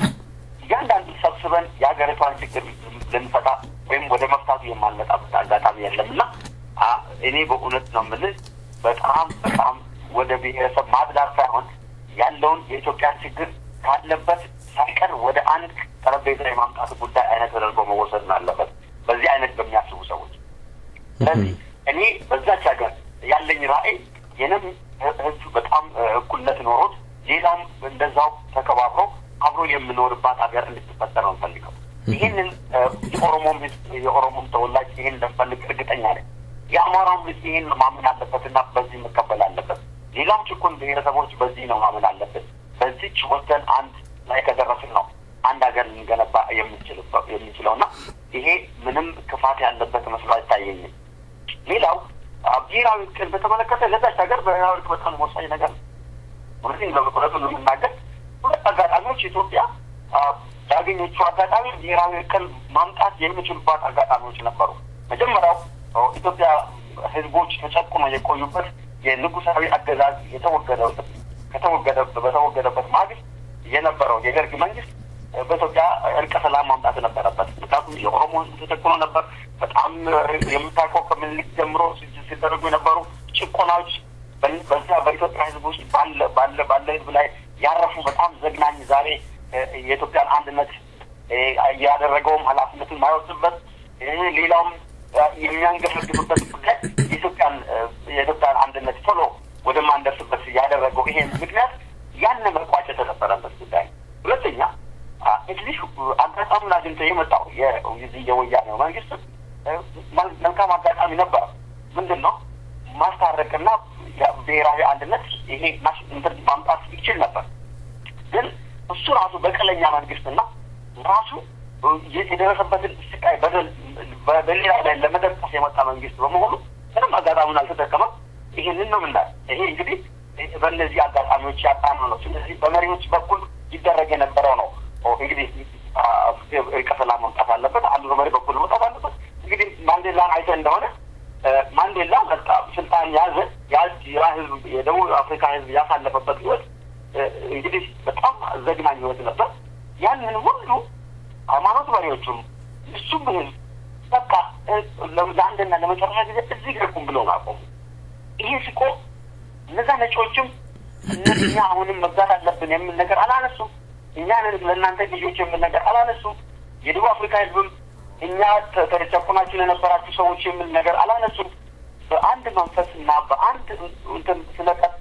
እያንዳንዱ ሰብስበን የሀገሪቷን ችግር ልንፈታ ወይም ወደ መፍታቱ የማንመጣበት አጋጣሚ የለምና እኔ በእውነት ነው የምልህ በጣም ወደ ብሔረሰብ ማድላት ሳይሆን ያለውን የኢትዮጵያ ችግር ካለበት ሳይቀር ወደ አንድ ጠረጴዛ የማምጣት ጉዳይ አይነት ተደርጎ መወሰድ አለበት በዚህ አይነት በሚያስቡ ሰዎች። ስለዚህ እኔ በዛች ሀገር ያለኝ ራዕይ የነም ህዝብ በጣም እኩልነት ኖሮት ሌላም እንደዛው ተከባብሮ አብሮ የሚኖርባት ሀገር እንድትፈጠር ነው ፈልገው። ይህንን የኦሮሞም ተወላጅ ይህን እንደፈልግ እርግጠኛ ነኝ። የአማራም ህዝብ ይህን ማመን አለበትና በዚህ መቀበል አለበት። ሌላም ጭቁን ብሔረሰቦች በዚህ ነው ማመን አለበት። በዚህች ወሰን አንድ ላይ ከደረስን ነው አንድ ሀገር ልንገነባ የምንችለውና ይሄ ምንም ክፋት ያለበት መስሎ አይታየኝም። ሌላው ብሔራዊ እርቅን በተመለከተ ለዛች ሀገር ብሔራዊ እርቅ በጣም ወሳኝ ነገር ነው። ወደዚህ ለመቆረጡ ለምናገር ሁለት አጋጣሚዎች ኢትዮጵያ ያገኘችው አጋጣሚ ብሔራዊ እርቅን ማምጣት የሚችሉባት አጋጣሚዎች ነበሩ። መጀመሪያው ኢትዮጵያ ህዝቦች ተጨቁነው የቆዩበት የንጉሳዊ አገዛዝ በተወገደበት ማግስት የነበረው የደርግ መንግስት በኢትዮጵያ እርቀ ሰላም ማምጣት ነበረበት። ምክንያቱም የኦሮሞ ህዝብ ተጨቁኖ ነበር። በጣም የምታውቀው ከምኒልክ ጀምሮ ሲደረጉ የነበሩ ጭቆናዎች በዛ በኢትዮጵያ ህዝብ ውስጥ ባለ ህዝብ ላይ ያረፉ በጣም ዘግናኝ ዛሬ የኢትዮጵያን አንድነት ያደረገውም ኃላፊነቱን ማይወስድበት ሌላውም የሚያንገፈግፍበት ጉዳይ የኢትዮጵያን አንድነት ቶሎ ወደማንደርስበት ያደረገው ይሄ ምክንያት ያን መቋጨት የተነበረበት ጉዳይ። ሁለተኛ እንግዲህ አጋጣሚውን አግኝቶ የመጣው የወያኔው መንግስት መልካም አጋጣሚ ነበር። ምንድን ነው ማስታረቅና ብሔራዊ አንድነት ይሄ እንትን ማምጣት ይችል ነበር። ግን እሱ ራሱ በቀለኛ መንግስትና ራሱ የደረሰበትን ስቃይ በሌላ ላይ ለመደምሰስ የመጣ መንግስት በመሆኑ ምንም አጋጣሚውን አልተጠቀመም። ይሄንን ነው ምንላል። ይሄ እንግዲህ በእነዚህ አጋጣሚዎች ያጣነው ነው። ስለዚህ በመሪዎች በኩል ይደረግ የነበረው ነው። እንግዲህ እርቀ ሰላም መምጣት አለበት፣ አንዱ በመሪ በኩል መምጣት አለበት። እንግዲህ ማንዴላን አይተህ እንደሆነ ማንዴላ መጣ፣ ስልጣን ያዘ። ህዝብ የደቡብ አፍሪካ ህዝብ ያሳለፈበት ህይወት እንግዲህ በጣም ዘግናኝ ህይወት ነበር። ያንን ሁሉ ሃይማኖት መሪዎቹም እሱም ህዝብ በቃ ለአንድና ለመጨረሻ ጊዜ እዚህ ገርኩም ብለው አቆሙ። ይሄ ሲቆም እነዛ ነጮችም እኛ አሁንም መግዛት አለብን የሚል ነገር አላነሱም። እኛ ለእናንተ ልጆች የሚል ነገር አላነሱም። የደቡብ አፍሪካ ህዝብም እኛ ተጨቁናችሁ ለነበራችሁ ሰዎች የሚል ነገር አላነሱም። በአንድ መንፈስና በአንድ እንትን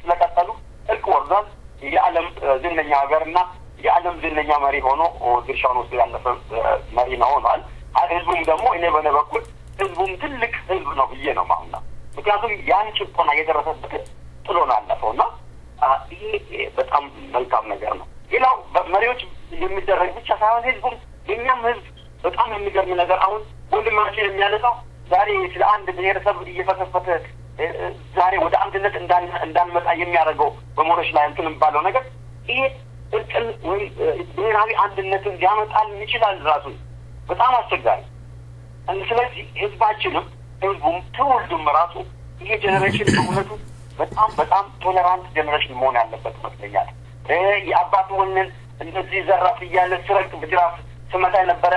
ስለቀጠሉ እርቅ ወርዷል። የዓለም ዝነኛ ሀገርና የዓለም ዝነኛ መሪ ሆኖ ድርሻውን ወስዶ ያለፈ መሪ ነው ሆኗል። ህዝቡም ደግሞ እኔ በኔ በኩል ህዝቡም ትልቅ ህዝብ ነው ብዬ ነው ማምና። ምክንያቱም ያን ጭቆና የደረሰበት ጥሎ ነው ያለፈውና ይሄ በጣም መልካም ነገር ነው። ሌላው መሪዎች የሚደረግ ብቻ ሳይሆን ህዝቡም የኛም ህዝብ በጣም የሚገርም ነገር አሁን ወንድማችን የሚያነሳው ዛሬ ስለ አንድ ብሔረሰብ እየፈሰፈተ ዛሬ ወደ አንድነት እንዳንመጣ የሚያደርገው በሞሮች ላይ እንትን ባለው ነገር ይሄ እርቅን ወይ ብሔራዊ አንድነትን ሊያመጣል ይችላል ራሱ በጣም አስቸጋሪ። ስለዚህ ህዝባችንም ህዝቡም ትውልዱም ራሱ ይሄ ጀነሬሽን በእውነቱ በጣም ቶለራንት ጀነሬሽን መሆን ያለበት ይመስለኛል። የአባት ወንን እንደዚህ ዘራፍ እያለ ስረቅ ብጅራፍ ስመታ የነበረ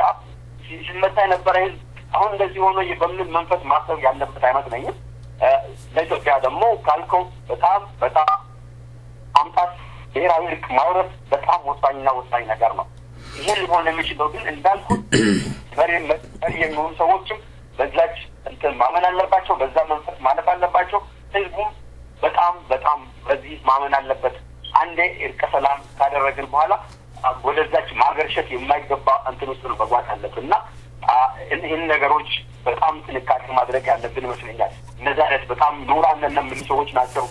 ህዝብ አሁን እንደዚህ ሆኖ በምን መንፈስ ማሰብ ያለበት አይመስለኝም። ለኢትዮጵያ ደግሞ ካልከው በጣም አምጣት ብሔራዊ እርቅ ማውረድ በጣም ወሳኝ ነገር ነው። ይሄን ሊሆን የሚችለው ግን እንዳልኩት መሪ የሚሆኑ ሰዎችም በዛች እንትን ማመን አለባቸው፣ በዛ መንፈስ ማለፍ አለባቸው። ህዝቡም በጣም በዚህ ማመን አለበት። አንዴ እርቀ ሰላም ካደረግን በኋላ ወደዛች ማገርሸት የማይገባ እንትን ውስጥ ነው መግባት አለብን እና ይህን ነገሮች በጣም ጥንቃቄ ማድረግ ያለብን ይመስለኛል። እነዚህ አይነት በጣም ኑራንን የሚሉ ሰዎች ናቸው፣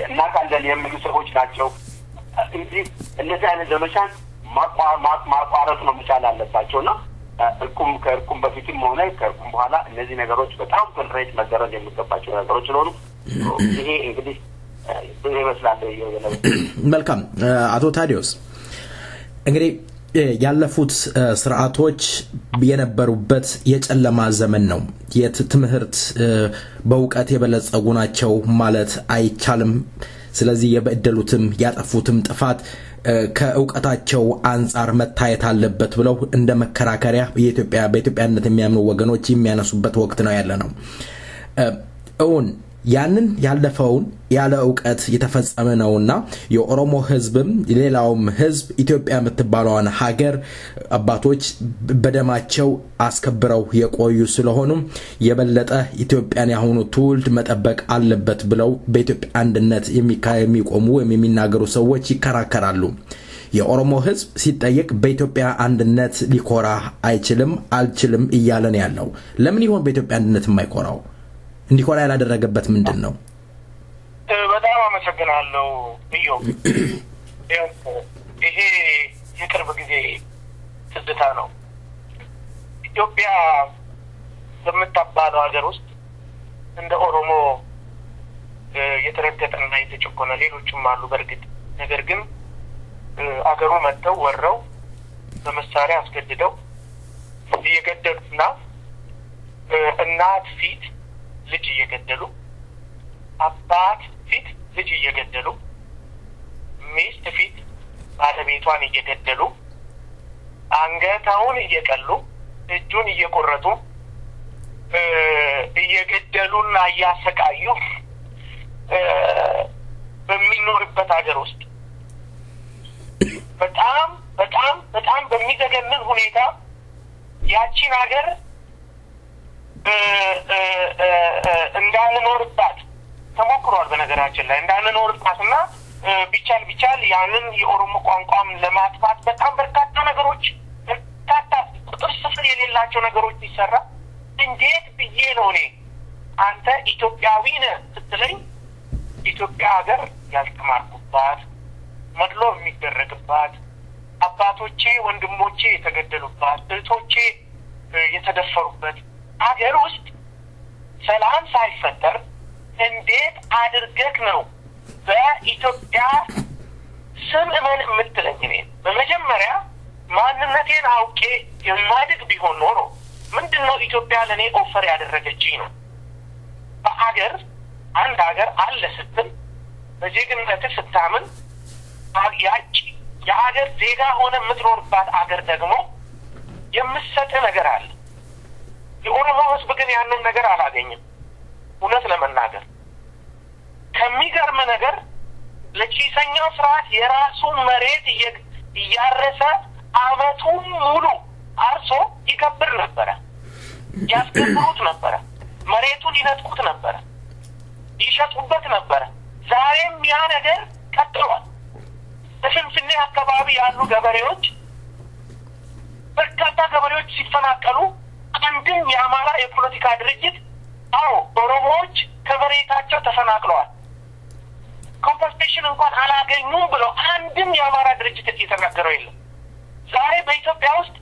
እናውቃለን የሚሉ ሰዎች ናቸው። እንግዲህ እነዚህ አይነት ዘመቻን ማቋረጥ ነው መቻል አለባቸው እና ከእርቁም በፊትም ሆነ ከእርቁም በኋላ እነዚህ ነገሮች በጣም ኮንትሬት መደረግ የሚገባቸው ነገሮች ስለሆኑ ይሄ እንግዲህ ይመስላል። መልካም አቶ ታዲዮስ እንግዲህ ያለፉት ስርዓቶች የነበሩበት የጨለማ ዘመን ነው። የትምህርት በእውቀት የበለጸጉ ናቸው ማለት አይቻልም። ስለዚህ የበደሉትም ያጠፉትም ጥፋት ከእውቀታቸው አንፃር መታየት አለበት ብለው እንደ መከራከሪያ በኢትዮጵያነት የሚያምኑ ወገኖች የሚያነሱበት ወቅት ነው ያለነው እውን ያንን ያለፈውን ያለ ዕውቀት የተፈጸመ ነውና የኦሮሞ ህዝብም ሌላውም ህዝብ ኢትዮጵያ የምትባለዋን ሀገር አባቶች በደማቸው አስከብረው የቆዩ ስለሆኑ የበለጠ ኢትዮጵያን ያሁኑ ትውልድ መጠበቅ አለበት ብለው በኢትዮጵያ አንድነት የሚቆሙ የሚናገሩ ሰዎች ይከራከራሉ የኦሮሞ ህዝብ ሲጠየቅ በኢትዮጵያ አንድነት ሊኮራ አይችልም አልችልም እያለን ያለው ለምን ይሆን በኢትዮጵያ አንድነት የማይኮራው እንዲኮራ ያላደረገበት ምንድነው በጣም አመሰግናለሁ ብዮ ይሄ የቅርብ ጊዜ ትዝታ ነው ኢትዮጵያ በምትባለው ሀገር ውስጥ እንደ ኦሮሞ የተረገጠና የተጨቆነ ሌሎችም አሉ በርግጥ ነገር ግን አገሩ መተው ወረው በመሳሪያ አስገድደው እየገደሉና እናት ፊት ልጅ እየገደሉ አባት ፊት ልጅ እየገደሉ ሚስት ፊት ባለቤቷን እየገደሉ አንገታውን እየቀሉ እጁን እየቆረጡ እየገደሉና እያሰቃዩ በሚኖርበት ሀገር ውስጥ በጣም በጣም በጣም በሚዘገንን ሁኔታ ያቺን ሀገር እንዳንኖርባት ተሞክሯል በነገራችን ላይ እንዳንኖርባትና ቢቻል ያንን የኦሮሞ ቋንቋም ለማጥፋት በጣም በርካታ ነገሮች በርካታ ቁጥር ስፍር የሌላቸው ነገሮች ይሰራ እንዴት ብዬ ነው እኔ አንተ ኢትዮጵያዊ ነህ ስትለኝ ኢትዮጵያ ሀገር ያልተማርኩባት መድሎ የሚደረግባት አባቶቼ ወንድሞቼ የተገደሉባት እህቶቼ የተደፈሩበት ሀገር ውስጥ ሰላም ሳይፈጠር እንዴት አድርገህ ነው በኢትዮጵያ ስም እመን የምትለኝ እኔ በመጀመሪያ ማንነቴን አውቄ የማድግ ቢሆን ኖሮ ምንድነው ኢትዮጵያ ለኔ ኦፈር ያደረገችኝ ነው በአገር አንድ ሀገር አለ ስትል በዜግነት ስታምን ያቺ የሀገር ዜጋ ሆነ የምትኖርባት አገር ደግሞ የምትሰጥ ነገር አለ የኦሮሞ ህዝብ ግን ያንን ነገር አላገኘም እውነት ለመናገር ከሚገርም ነገር ለኪሰኛው ስርዓት የራሱ መሬት እያረሰ አመቱን ሙሉ አርሶ ይከብር ነበር ያስከብሩት ነበር መሬቱን ይነጥቁት ነበር ይሸጡበት ነበር ዛሬም ያ ነገር ቀጥሏል በፍንፍኔ አካባቢ ያሉ ገበሬዎች በርካታ ገበሬዎች ሲፈናቀሉ አንድም የአማራ የፖለቲካ ድርጅት ኦሮሞዎች ከመሬታቸው ተፈናቅለዋል ኮምፐንሴሽን እንኳን አላገኙም ብሎ አንድም የአማራ ድርጅት እየተናገረው የለም ዛሬ በኢትዮጵያ ውስጥ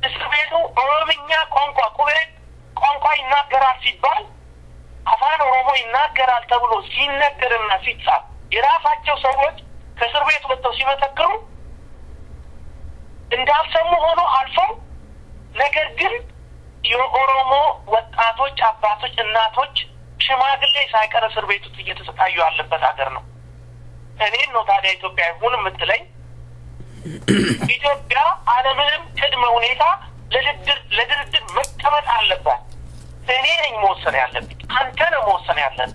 እስር ቤቱ ኦሮምኛ ቋንቋ ይናገራል ሲባል አፋን ኦሮሞ ይናገራል ተብሎ ሲነገርና ሲጻፍ የራሳቸው ሰዎች ከእስር ቤት ወጥተው ሲመሰክሩ እንዳልሰሙ ሆኖ አልፈው ነገር ግን የኦሮሞ ወጣቶች አባቶች እናቶች ሽማግሌ ሳይቀር እስር ቤት ውስጥ እየተሰቃዩ ያለበት ሀገር ነው እኔን ነው ታዲያ ኢትዮጵያ ይሁን የምትለኝ ኢትዮጵያ ዓለምንም ቅድመ ሁኔታ ለድርድር መቀመጥ አለባት እኔ ነኝ መወሰን ያለብኝ አንተ ነው መወሰን ያለን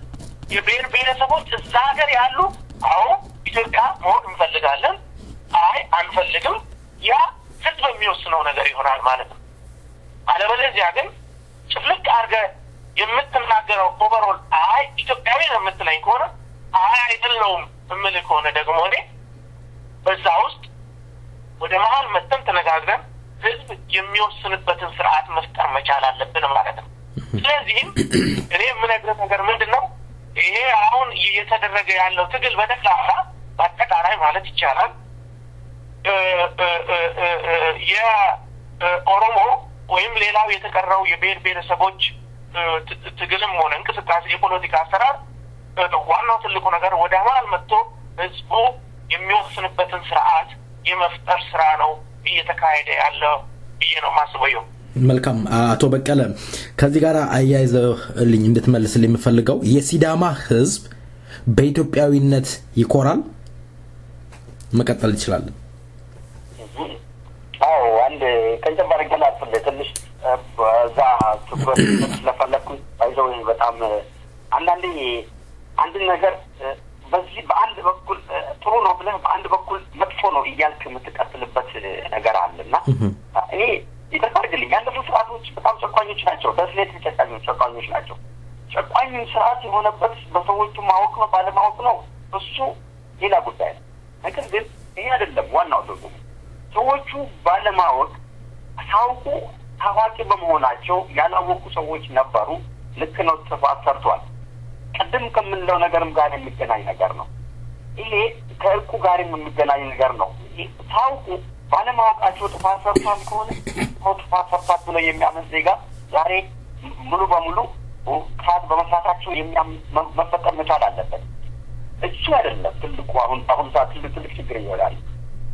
የብሔር ብሔረሰቦች እዛ ሀገር ያሉ ኢትዮጵያ መሆን እንፈልጋለን አንፈልግም ያ ህዝብ የሚወስነው ነገር ይሆናል ማለት ነው አለበለዚያ ግን ጭፍልቅ አድርገህ የምትናገረው ኦቨርኦል ኢትዮጵያዊ ነው የምትለኝ ከሆነ አይደለውም እምልህ ከሆነ ደግሞ እኔ በዛ ውስጥ ወደ መሀል መተን ተነጋግረን ህዝብ የሚወስንበትን ስርዓት መፍጠር መቻል አለብን ማለት ነው ስለዚህም እኔ የምነግርህ ነገር ምንድነው ይሄ አሁን እየተደረገ ያለው ትግል በጠቅላላ በአጠቃላይ ማለት ይቻላል የኦሮሞ ወይም ሌላው የተቀረው የብሔር ብሔረሰቦች ትግልም ሆነ እንቅስቃሴ የፖለቲካ አሰራር ዋናው ትልቁ ነገር ወደ መሀል መጥቶ ህዝቡ የሚወስንበትን ስርዓት የመፍጠር ስራ ነው እየተካሄደ ያለው ብዬ ነው ማስበው መልካም አቶ በቀለ ከዚህ ጋር አያይዘልኝ እንድትመልስልኝ የምፈልገው የሲዳማ ህዝብ በኢትዮጵያዊነት ይኮራል? መቀጠል ይችላል? አዎ አንድ ከንጨባር ገላፍ ለትንሽ ዛ ትኩረት ስለፈለኩ አይዞህ በጣም አንድ ነገር በዚህ በአንድ በኩል ጥሩ ነው ብለህ በአንድ በኩል መጥፎ ነው እያልክ የምትቀጥልበት ነገር አለና እኔ ይተካርግልኝ ያለፉ ስርዓቶች በጣም ጨቋኞች ናቸው። በስሌት ጨቋኞች ናቸው። ጨቋኝ ስርዓት የሆነበት በሰዎቹ ማወቅ ነው ባለማወቅ ነው እሱ ሌላ ጉዳይ ነው። ነገር ግን ይሄ አይደለም ዋናው ደግሞ ሰዎቹ ባለማወቅ ሳውቁ ታዋቂ በመሆናቸው ያላወቁ ሰዎች ነበሩ። ልክ ነው ጥፋት ሰርቷል። ቀደም ከምንለው ነገርም ጋር የሚገናኝ ነገር ነው። ይሄ ከእርቁ ጋር የሚገናኝ ነገር ነው። ሳውቁ ባለማወቃቸው ጥፋት ሰርቷል ከሆነ ጥፋት ሰርቷል ብሎ የሚያምን ዜጋ ዛሬ ሙሉ በሙሉ ጥፋት በመስራታቸው መፈጠር መቻል አለበት። እሱ አይደለም ትልቁ አሁን ሰዓት ትልቅ ችግር ይሆናል።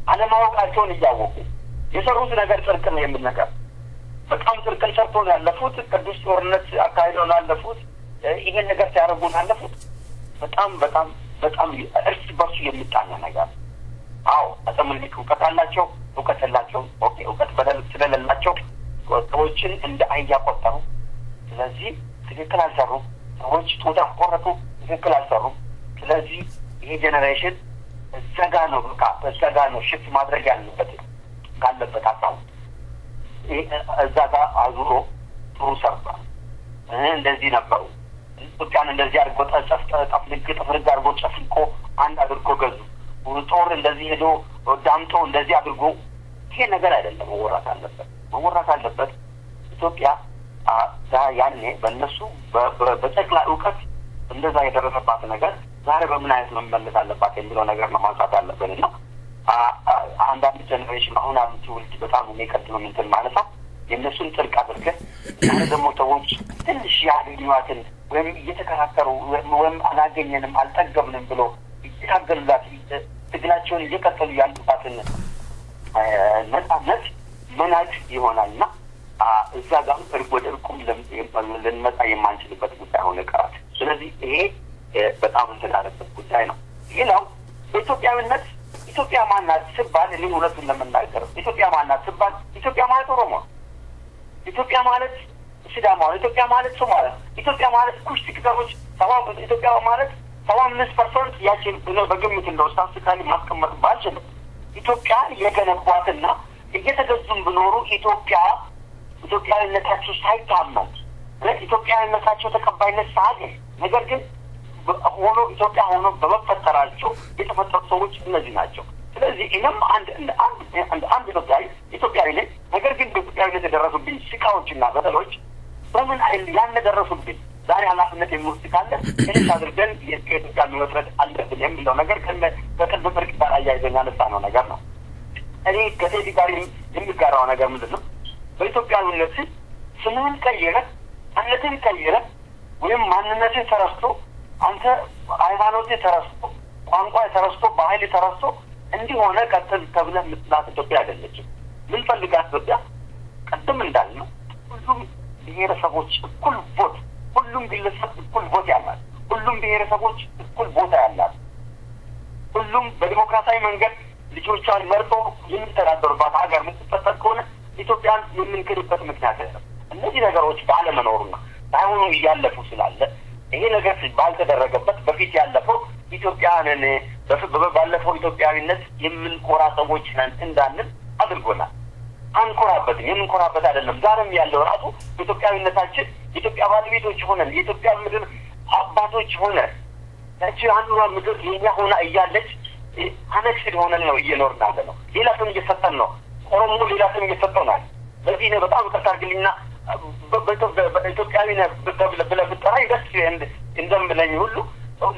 አለማወቃቸውን እያወቁ የሰሩት ነገር ጽድቅ ነው የሚል ነገር በጣም ጽድቅን ሰርቶ ነው ያለፉት። ቅዱስ ጦርነት አካሂደው ነው ያለፉት። ይሄን ነገር ሲያደርጉ ነው ያለፉት። በጣም እርስ በርሱ የሚጣላ ነገር። አዎ አጠምልክ እውቀት አላቸው፣ እውቀት የላቸው። ኦኬ እውቀት ስለሌላቸው ሰዎችን እንደ አህያ ቆጠሩ። ስለዚህ ትክክል አልሰሩም። ሰዎች ጡት ቆረጡ፣ ትክክል አልሰሩም። ስለዚህ ይሄ ጄኔሬሽን እዛጋ ነው ሽፍት ማድረግ ካለበት ሀሳቡ እዛጋ አዙሮ ጥሩ ሰርቷል። እንደዚህ ነበሩ። ኢትዮጵያን እንደዚህ አድርጎ ጥፍርግ አድርጎ ጨፍልቆ አንድ አድርጎ ገዙ። ጦር እንደዚህ ሄዶ ዳምጦ እንደዚህ አድርጎ ይሄ ነገር አይደለም መወራት አለበት። ኢትዮጵያ ያኔ በእነሱ በጨቅላ እውቀት እንደዛ የደረሰባት ነገር ዛሬ በምን አይነት መመለስ አለባት የሚለው ነገር ነው ማንሳት አለብንና አንዳንድ ጀነሬሽን አሁን አንዱ ትውልድ በጣም የሚቀጥለው እንትን ማለት ነው የእነሱን ጥልቅ አድርገን ዛሬ ደግሞ ሰዎች ትንሽ ያገኟትን ወይም እየተከራከሩ ወይም አላገኘንም አልጠገብንም ብሎ እየታገሉላት ትግላቸውን እየቀጠሉ ያሉባትን ነጻነት መናቅ ይሆናልና እዛ ጋር ወደ እርቁም ልንመጣ የማንችልበት ጉዳይ ሆነ ቀራት። ስለዚህ ይሄ በጣም እንተላለበት ጉዳይ ነው። ሌላው በኢትዮጵያዊነት ኢትዮጵያ ማናት ሲባል እኔ ሁለቱን ለመናገር ኢትዮጵያ ማናት ሲባል ኢትዮጵያ ማለት ኦሮሞ፣ ኢትዮጵያ ማለት ሲዳማ፣ ኢትዮጵያ ማለት ሶማሌ፣ ኢትዮጵያ ማለት ኩሽ ትግሮች ኢትዮጵያ ማለት 75% ያችን በግምት እንደው ስታስቲካሊ ማስቀመጥ ባልችልም ኢትዮጵያ የገነቧትና እየተገዙም ብኖሩ ኢትዮጵያዊነታቸው ሳይታመን ኢትዮጵያዊነታቸው ተቀባይነት ሳያገኝ ነገር ግን ሆኖ ኢትዮጵያ ሆኖ በመፈጠራቸው የተፈጠሩ ሰዎች እነዚህ ናቸው። ስለዚህ እኔም አንድ ኢትዮጵያዊ ነኝ። ነገር ግን በኢትዮጵያዊነት የደረሱብኝ ስቃዎችና በደሎች በምን አይል ያን ደረሱብኝ ዛሬ ኃላፊነት የሚወስድ ካለ እኔ አድርገን የኢትዮጵያ መመስረት አለብን የሚለው ነገር ከቅድም ፍርቅ ጋር አያይዘን ያነሳነው ነገር ነው። እኔ ከቴዲ ጋር የሚጋራው ነገር ምንድን ነው? በኢትዮጵያዊነት ስምህን ቀይረህ ማንነትን ቀይረህ ወይም ማንነትን ተረስቶ አንተ ሃይማኖትህ ተረስቶ ቋንቋ ተረስቶ ባህል ተረስቶ እንዲሆነ ቀጥል ተብለህ የምትላት ኢትዮጵያ አይደለችም። ምን ፈልጋት ኢትዮጵያ ቀደም እንዳልነው ሁሉም ብሔረሰቦች እኩል ቮት፣ ሁሉም ግለሰብ እኩል ቮት ያላት፣ ሁሉም ብሔረሰቦች እኩል ቦታ ያላት፣ ሁሉም በዲሞክራሲያዊ መንገድ ልጆቿን መርጦ የሚተዳደሩባት ሀገር የምትፈጠር ከሆነ ኢትዮጵያን የምንክድበት ምክንያት የለም። እነዚህ ነገሮች ባለመኖሩና ሳይሆኑ እያለፉ ስላለ ይሄ ነገር ባልተደረገበት በፊት ያለፈው ኢትዮጵያንን ባለፈው ኢትዮጵያዊነት የምንኮራ ሰዎች ነን እንዳንል አድርጎናል። አንኮራበትም፣ የምንኮራበት አይደለም። ዛሬም ያለው ራሱ ኢትዮጵያዊነታችን ኢትዮጵያ ባለቤቶች ሆነን የኢትዮጵያ ምድር አባቶች ሆነን እቺ አንዷ ምድር የኛ ሆና እያለች አነክስድ ሆነን ነው እየኖርን ያለነው። ሌላ ስም እየሰጠን ነው። ኦሮሞ ሌላ ስም እየሰጠው ነው። በዚህ ነው በጣም ከታርግልኝና በኢትዮጵያዊ ብለህ ብትጠራኝ ደስ እንደምለኝ ሁሉ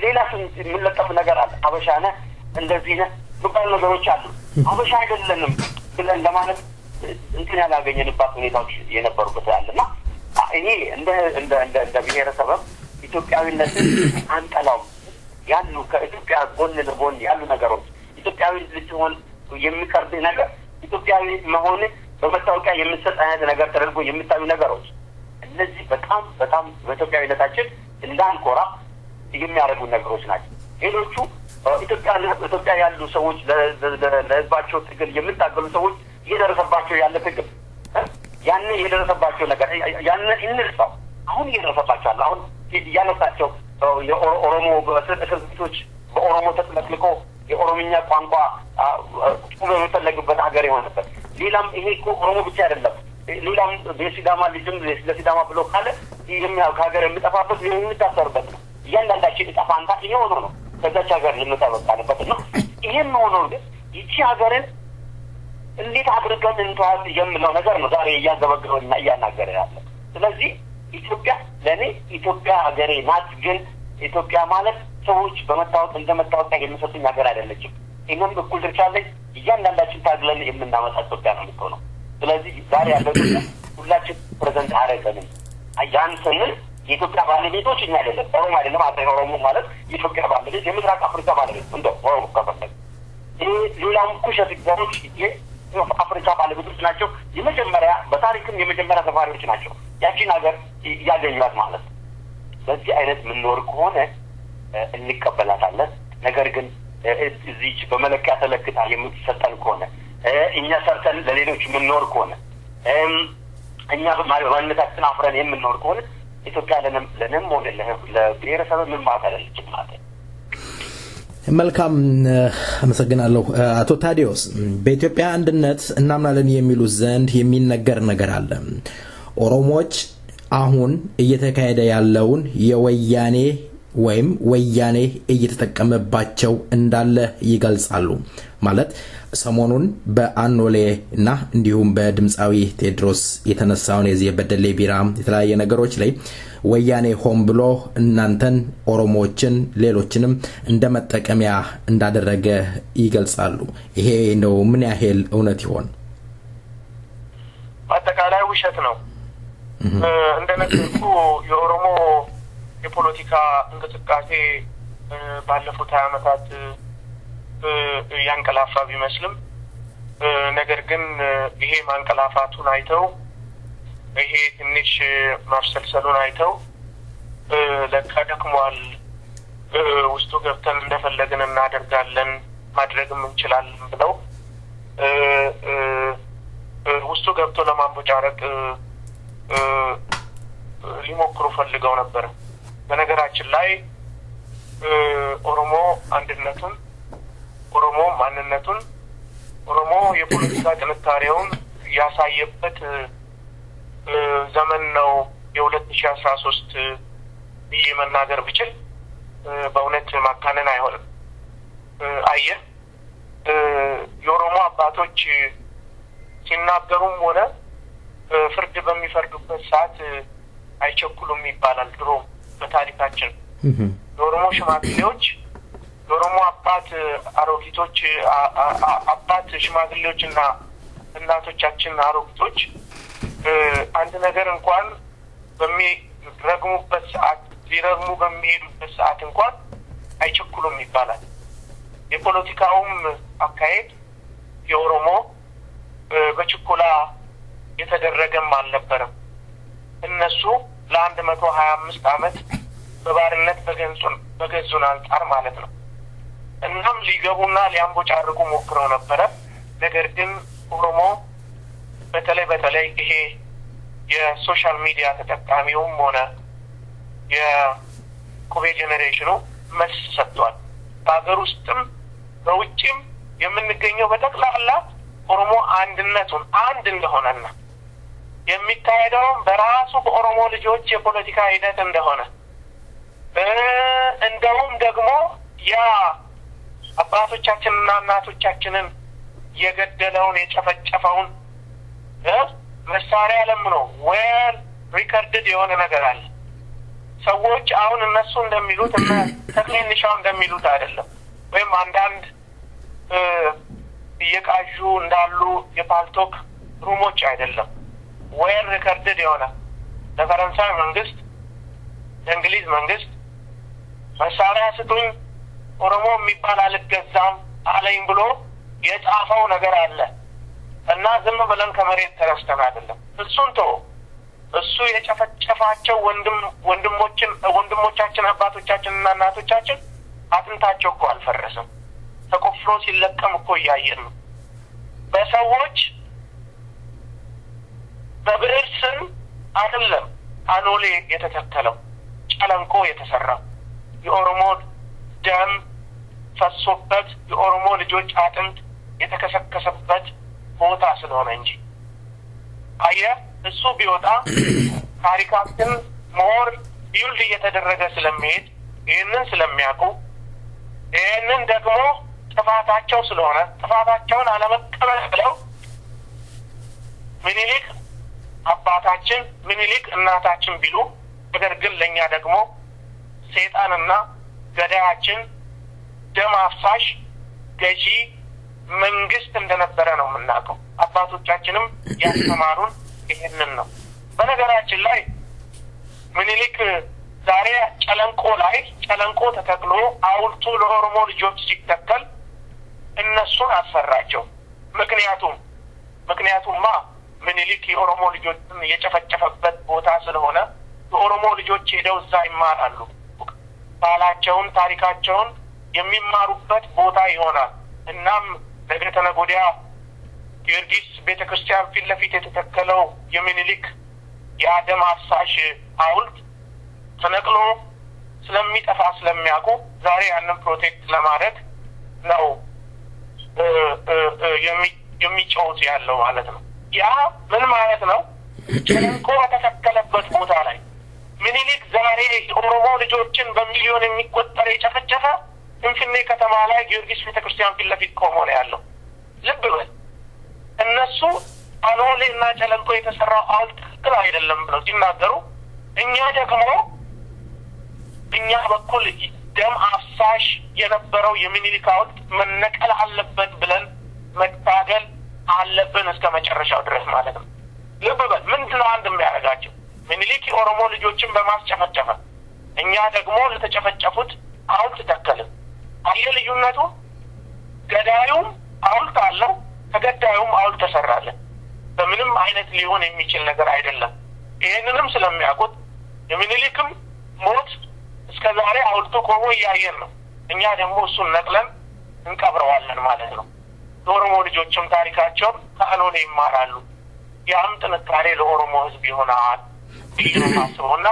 ሌላ ስም የምንለጠፍ ነገር አለ። ሀበሻ ነህ እንደዚህ ነህ የሚባሉ ነገሮች አሉ። ሀበሻ አይደለንም ብለን ለማለት እንትን ያላገኘንባት ሁኔታዎች የነበሩበት ያለና እኔ እንደ ብሔረሰብም ኢትዮጵያዊነትን አንጠላውም። ያሉ ከኢትዮጵያ ጎን ለጎን ያሉ ነገሮች ኢትዮጵያዊ ልትሆን የሚቀርብህ ነገር ኢትዮጵያዊ መሆን በመታወቂያ የምትሰጥ አይነት ነገር ተደርጎ የሚታዩ ነገሮች እነዚህ በጣም በኢትዮጵያዊነታችን እንዳንኮራ የሚያደርጉ ነገሮች ናቸው። ሌሎቹ ኢትዮጵያ ያሉ ሰዎች ለህዝባቸው ትግል የሚታገሉ ሰዎች እየደረሰባቸው ያለ ትግል ያን የደረሰባቸው ነገር ያን እንርሳው። አሁን እየደረሰባቸው አለ። አሁን ያነሳቸው የኦሮሞ በስደቶች በኦሮሞ ተጥለቅልቆ የኦሮምኛ ቋንቋ ቁም የሚፈለግበት ሀገር የሆነበት ሌላም ይሄ እኮ ኦሮሞ ብቻ አይደለም። ሌላም የሲዳማ ልጅም ለሲዳማ ብሎ ካለ ይሄኛው ሀገር የሚጠፋበት የሚታሰርበት ነው። እያንዳንዳችን ጠፋንታ ይሄው ነው ከዛች ሀገር ልንተበቃለበት ነው። ይሄም ሆኖ ግን ይቺ ሀገርን እንዴት አድርገን እንተዋት የምለው ነገር ነው ዛሬ እያገበገበና እያናገረ ያለ። ስለዚህ ኢትዮጵያ ለኔ ኢትዮጵያ ሀገሬ ናት። ግን ኢትዮጵያ ማለት ሰዎች በመታወቅ እንደመታወቅ የሚሰጡኝ ሀገር አይደለችም። እኛም እኩል ድርሻ አለኝ። እያንዳንዳችን ታግለን የምናመጣ ኢትዮጵያ ነው የምትሆነው። ስለዚህ ዛሬ ያለው ሁላችን ፕሬዘንት አደረገን ያን ስንል የኢትዮጵያ ባለቤቶች እኛ አይደለም። ኦሮሞ አይደለም። ኦሮሞ ማለት የኢትዮጵያ ባለቤት የምስራቅ አፍሪካ ባለቤት እንደ ኦሮሞ ከፈለግ ሌላም ኩሸት ግዛቶች አፍሪካ ባለቤቶች ናቸው። የመጀመሪያ በታሪክም የመጀመሪያ ተማሪዎች ናቸው ያቺን ሀገር ያገኟት ማለት ነው። በዚህ አይነት የምንኖር ከሆነ እንቀበላታለን። ነገር ግን እዚች በመለኪያ ተለክታ የምትሰጠን ከሆነ እኛ ሰርተን ለሌሎች የምንኖር ከሆነ እኛ በማንነታችን አፍረን የምንኖር ከሆነ ኢትዮጵያ ለንም ሆነ ለብሔረሰብ ምን ማለት አይደለችም ማለት ነው። መልካም አመሰግናለሁ። አቶ ታዲዮስ በኢትዮጵያ አንድነት እናምናለን የሚሉ ዘንድ የሚነገር ነገር አለ። ኦሮሞዎች አሁን እየተካሄደ ያለውን የወያኔ ወይም ወያኔ እየተጠቀመባቸው እንዳለ ይገልጻሉ። ማለት ሰሞኑን በአኖሌና እንዲሁም በድምጻዊ ቴድሮስ የተነሳውን የዚህ በደሌ ቢራ የተለያየ ነገሮች ላይ ወያኔ ሆን ብሎ እናንተን ኦሮሞዎችን ሌሎችንም እንደመጠቀሚያ እንዳደረገ ይገልጻሉ። ይሄ ነው ምን ያህል እውነት ይሆን? አጠቃላይ ውሸት ነው። እንደነገርኩ የኦሮሞ የፖለቲካ እንቅስቃሴ ባለፉት 20 ዓመታት ያንቀላፋ ቢመስልም ነገር ግን ይሄ ማንቀላፋቱን አይተው ይሄ ትንሽ ማርሰልሰሉን አይተው ለካደክሟል ውስጡ ገብተን እንደፈለግን እናደርጋለን ማድረግም እንችላለን ብለው ውስጡ ገብቶ ለማንቦጫረቅ ሊሞክሩ ፈልገው ነበር። በነገራችን ላይ ኦሮሞ አንድነቱን ኦሮሞ ማንነቱን ኦሮሞ የፖለቲካ ጥንካሬውን ያሳየበት ዘመን ነው የ2013 መናገር ብችል በእውነት ማካነን አይሆንም። አየህ የኦሮሞ አባቶች ሲናገሩም ሆነ ፍርድ በሚፈርዱበት ሰዓት አይቸኩሉም ይባላል ድሮ በታሪካችን። የኦሮሞ ሽማግሌዎች የኦሮሞ አባት አሮጊቶች አባት ሽማግሌዎችና እናቶቻችን አሮጊቶች አንድ ነገር እንኳን በሚረግሙበት ሰዓት ሊረግሙ በሚሄዱበት ሰዓት እንኳን አይቸኩሉም ይባላል። የፖለቲካውም አካሄድ የኦሮሞ በችኮላ የተደረገም አልነበረም። እነሱ ለ125 ዓመት በባርነት በገዙን አንጻር ማለት ነው። እናም ሊገቡና ሊያንቦጫርቁ ሞክረው ነበረ። ነገር ግን ኦሮሞ በተለይ ይሄ የሶሻል ሚዲያ ተጠቃሚውም ሆነ የኮቪ ጄኔሬሽኑ መልስ ሰጥቷል። በአገር ውስጥም በውጭም የምንገኘው በጠቅላላ ኦሮሞ አንድነቱን አንድ እንደሆነና የሚካሄደው በራሱ በኦሮሞ ልጆች የፖለቲካ ሂደት እንደሆነ እንደውም ደግሞ ያ አባቶቻችንና እናቶቻችንን የገደለውን የጨፈጨፈውን መሳሪያ ለምኖ ዌል ሪከርድድ የሆነ ነገር አለ። ሰዎች አሁን እነሱ እንደሚሉት እና ተክሌንሻው እንደሚሉት አይደለም፣ ወይም አንዳንድ እየቃዡ እንዳሉ የፓልቶክ ሩሞች አይደለም። ዌል ሪከርድድ የሆነ ለፈረንሳይ መንግስት ለእንግሊዝ መንግስት መሳሪያ ስጡኝ ኦሮሞ የሚባል አልገዛም አለኝ ብሎ የጻፈው ነገር አለ እና ዝም ብለን ከመሬት ተነስተን አይደለም። እሱን ተው። እሱ የጨፈጨፋቸው ወንድሞቻችን አባቶቻችንና እናቶቻችን አጥንታቸው እኮ አልፈረሰም። ተቆፍሮ ሲለቀም እኮ እያየን ነው። በሰዎች በብዕር ስም አይደለም አኖሌ የተተከለው ጨለንቆ የተሰራው የኦሮሞ ደም ፈሶበት የኦሮሞ ልጆች አጥንት የተከሰከሰበት ቦታ ስለሆነ እንጂ አየህ እሱ ቢወጣ ታሪካችን ሞር ቢውልድ እየተደረገ ስለሚሄድ ይህንን ስለሚያውቁ ይህንን ደግሞ ጥፋታቸው ስለሆነ ጥፋታቸውን አለመቀበል ብለው ምኒልክ አባታችን ምኒልክ እናታችን ቢሉ ነገር ግን ለኛ ደግሞ ሰይጣንና ገዳያችን ደም አፍሳሽ ገዢ መንግስት እንደነበረ ነው የምናውቀው። አባቶቻችንም ያስተማሩን ይሄንን ነው። በነገራችን ላይ ምኒልክ ዛሬ ጨለንቆ ተተክሎ ሐውልቱ ለኦሮሞ ልጆች ሲተከል እነሱን አሰራቸው። ምክንያቱማ ምኒልክ የኦሮሞ ልጆችን የጨፈጨፈበት ቦታ ስለሆነ የኦሮሞ ልጆች ሄደው እዛ ይማራሉ። ባህላቸውን ታሪካቸውን የሚማሩበት ቦታ ይሆናል። እናም ነገ ተነገ ወዲያ ጊዮርጊስ ቤተክርስቲያን ፊት ለፊት የተተከለው የምኒልክ የአደም አፍሳሽ ሐውልት ተነቅሎ ስለሚጠፋ ስለሚያውቁ ዛሬ ያንን ፕሮቴክት ለማድረግ ነው የሚጮሁት ያለው ማለት ነው። ያ ምን ማለት ነው? ጨለንቆ በተተከለበት ቦታ ላይ ምኒልክ ዛሬ የኦሮሞ ልጆችን በሚሊዮን የሚቆጠር የጨፈጨፈ ፍንፍኔ ከተማ ላይ ጊዮርጊስ ቤተክርስቲያን ፊት ለፊት ቆሞ ነው ያለው። ልብ በል እነሱ አኖሌ እና ጨለንቆ የተሰራው ሐውልት ትክክል አይደለም ብለው ሲናገሩ እኛ በኩል ደም አፍሳሽ የነበረው የሚኒሊክ ሐውልት መነቀል አለበት ብለን መታገል አለብን እስከ መጨረሻው ድረስ ማለት ነው። ልብ በል ምንድነው አንድ የሚያደርጋቸው ሚኒሊክ የኦሮሞ ልጆችን በማስጨፈጨፈ እኛ ደግሞ ለተጨፈጨፉት ሐውልት ተከልን። አየ ልዩነቱ? ገዳዩም ሐውልት አለው፣ ተገዳዩም ሐውልት ተሰራለን። በምንም አይነት ሊሆን የሚችል ነገር አይደለም። ይሄንንም ስለሚያውቁት የሚኒሊክም ሞት እስከዛሬ ሐውልቱ ቆሞ እያየን ነው። እኛ ደግሞ እሱን ነቅለን እንቀብረዋለን ማለት ነው። የኦሮሞ ልጆችም ታሪካቸውን ከአኖሌ ይማራሉ። ያም ጥንካሬ ለኦሮሞ ሕዝብ ይሆናል ብዬ ነው የማስበውና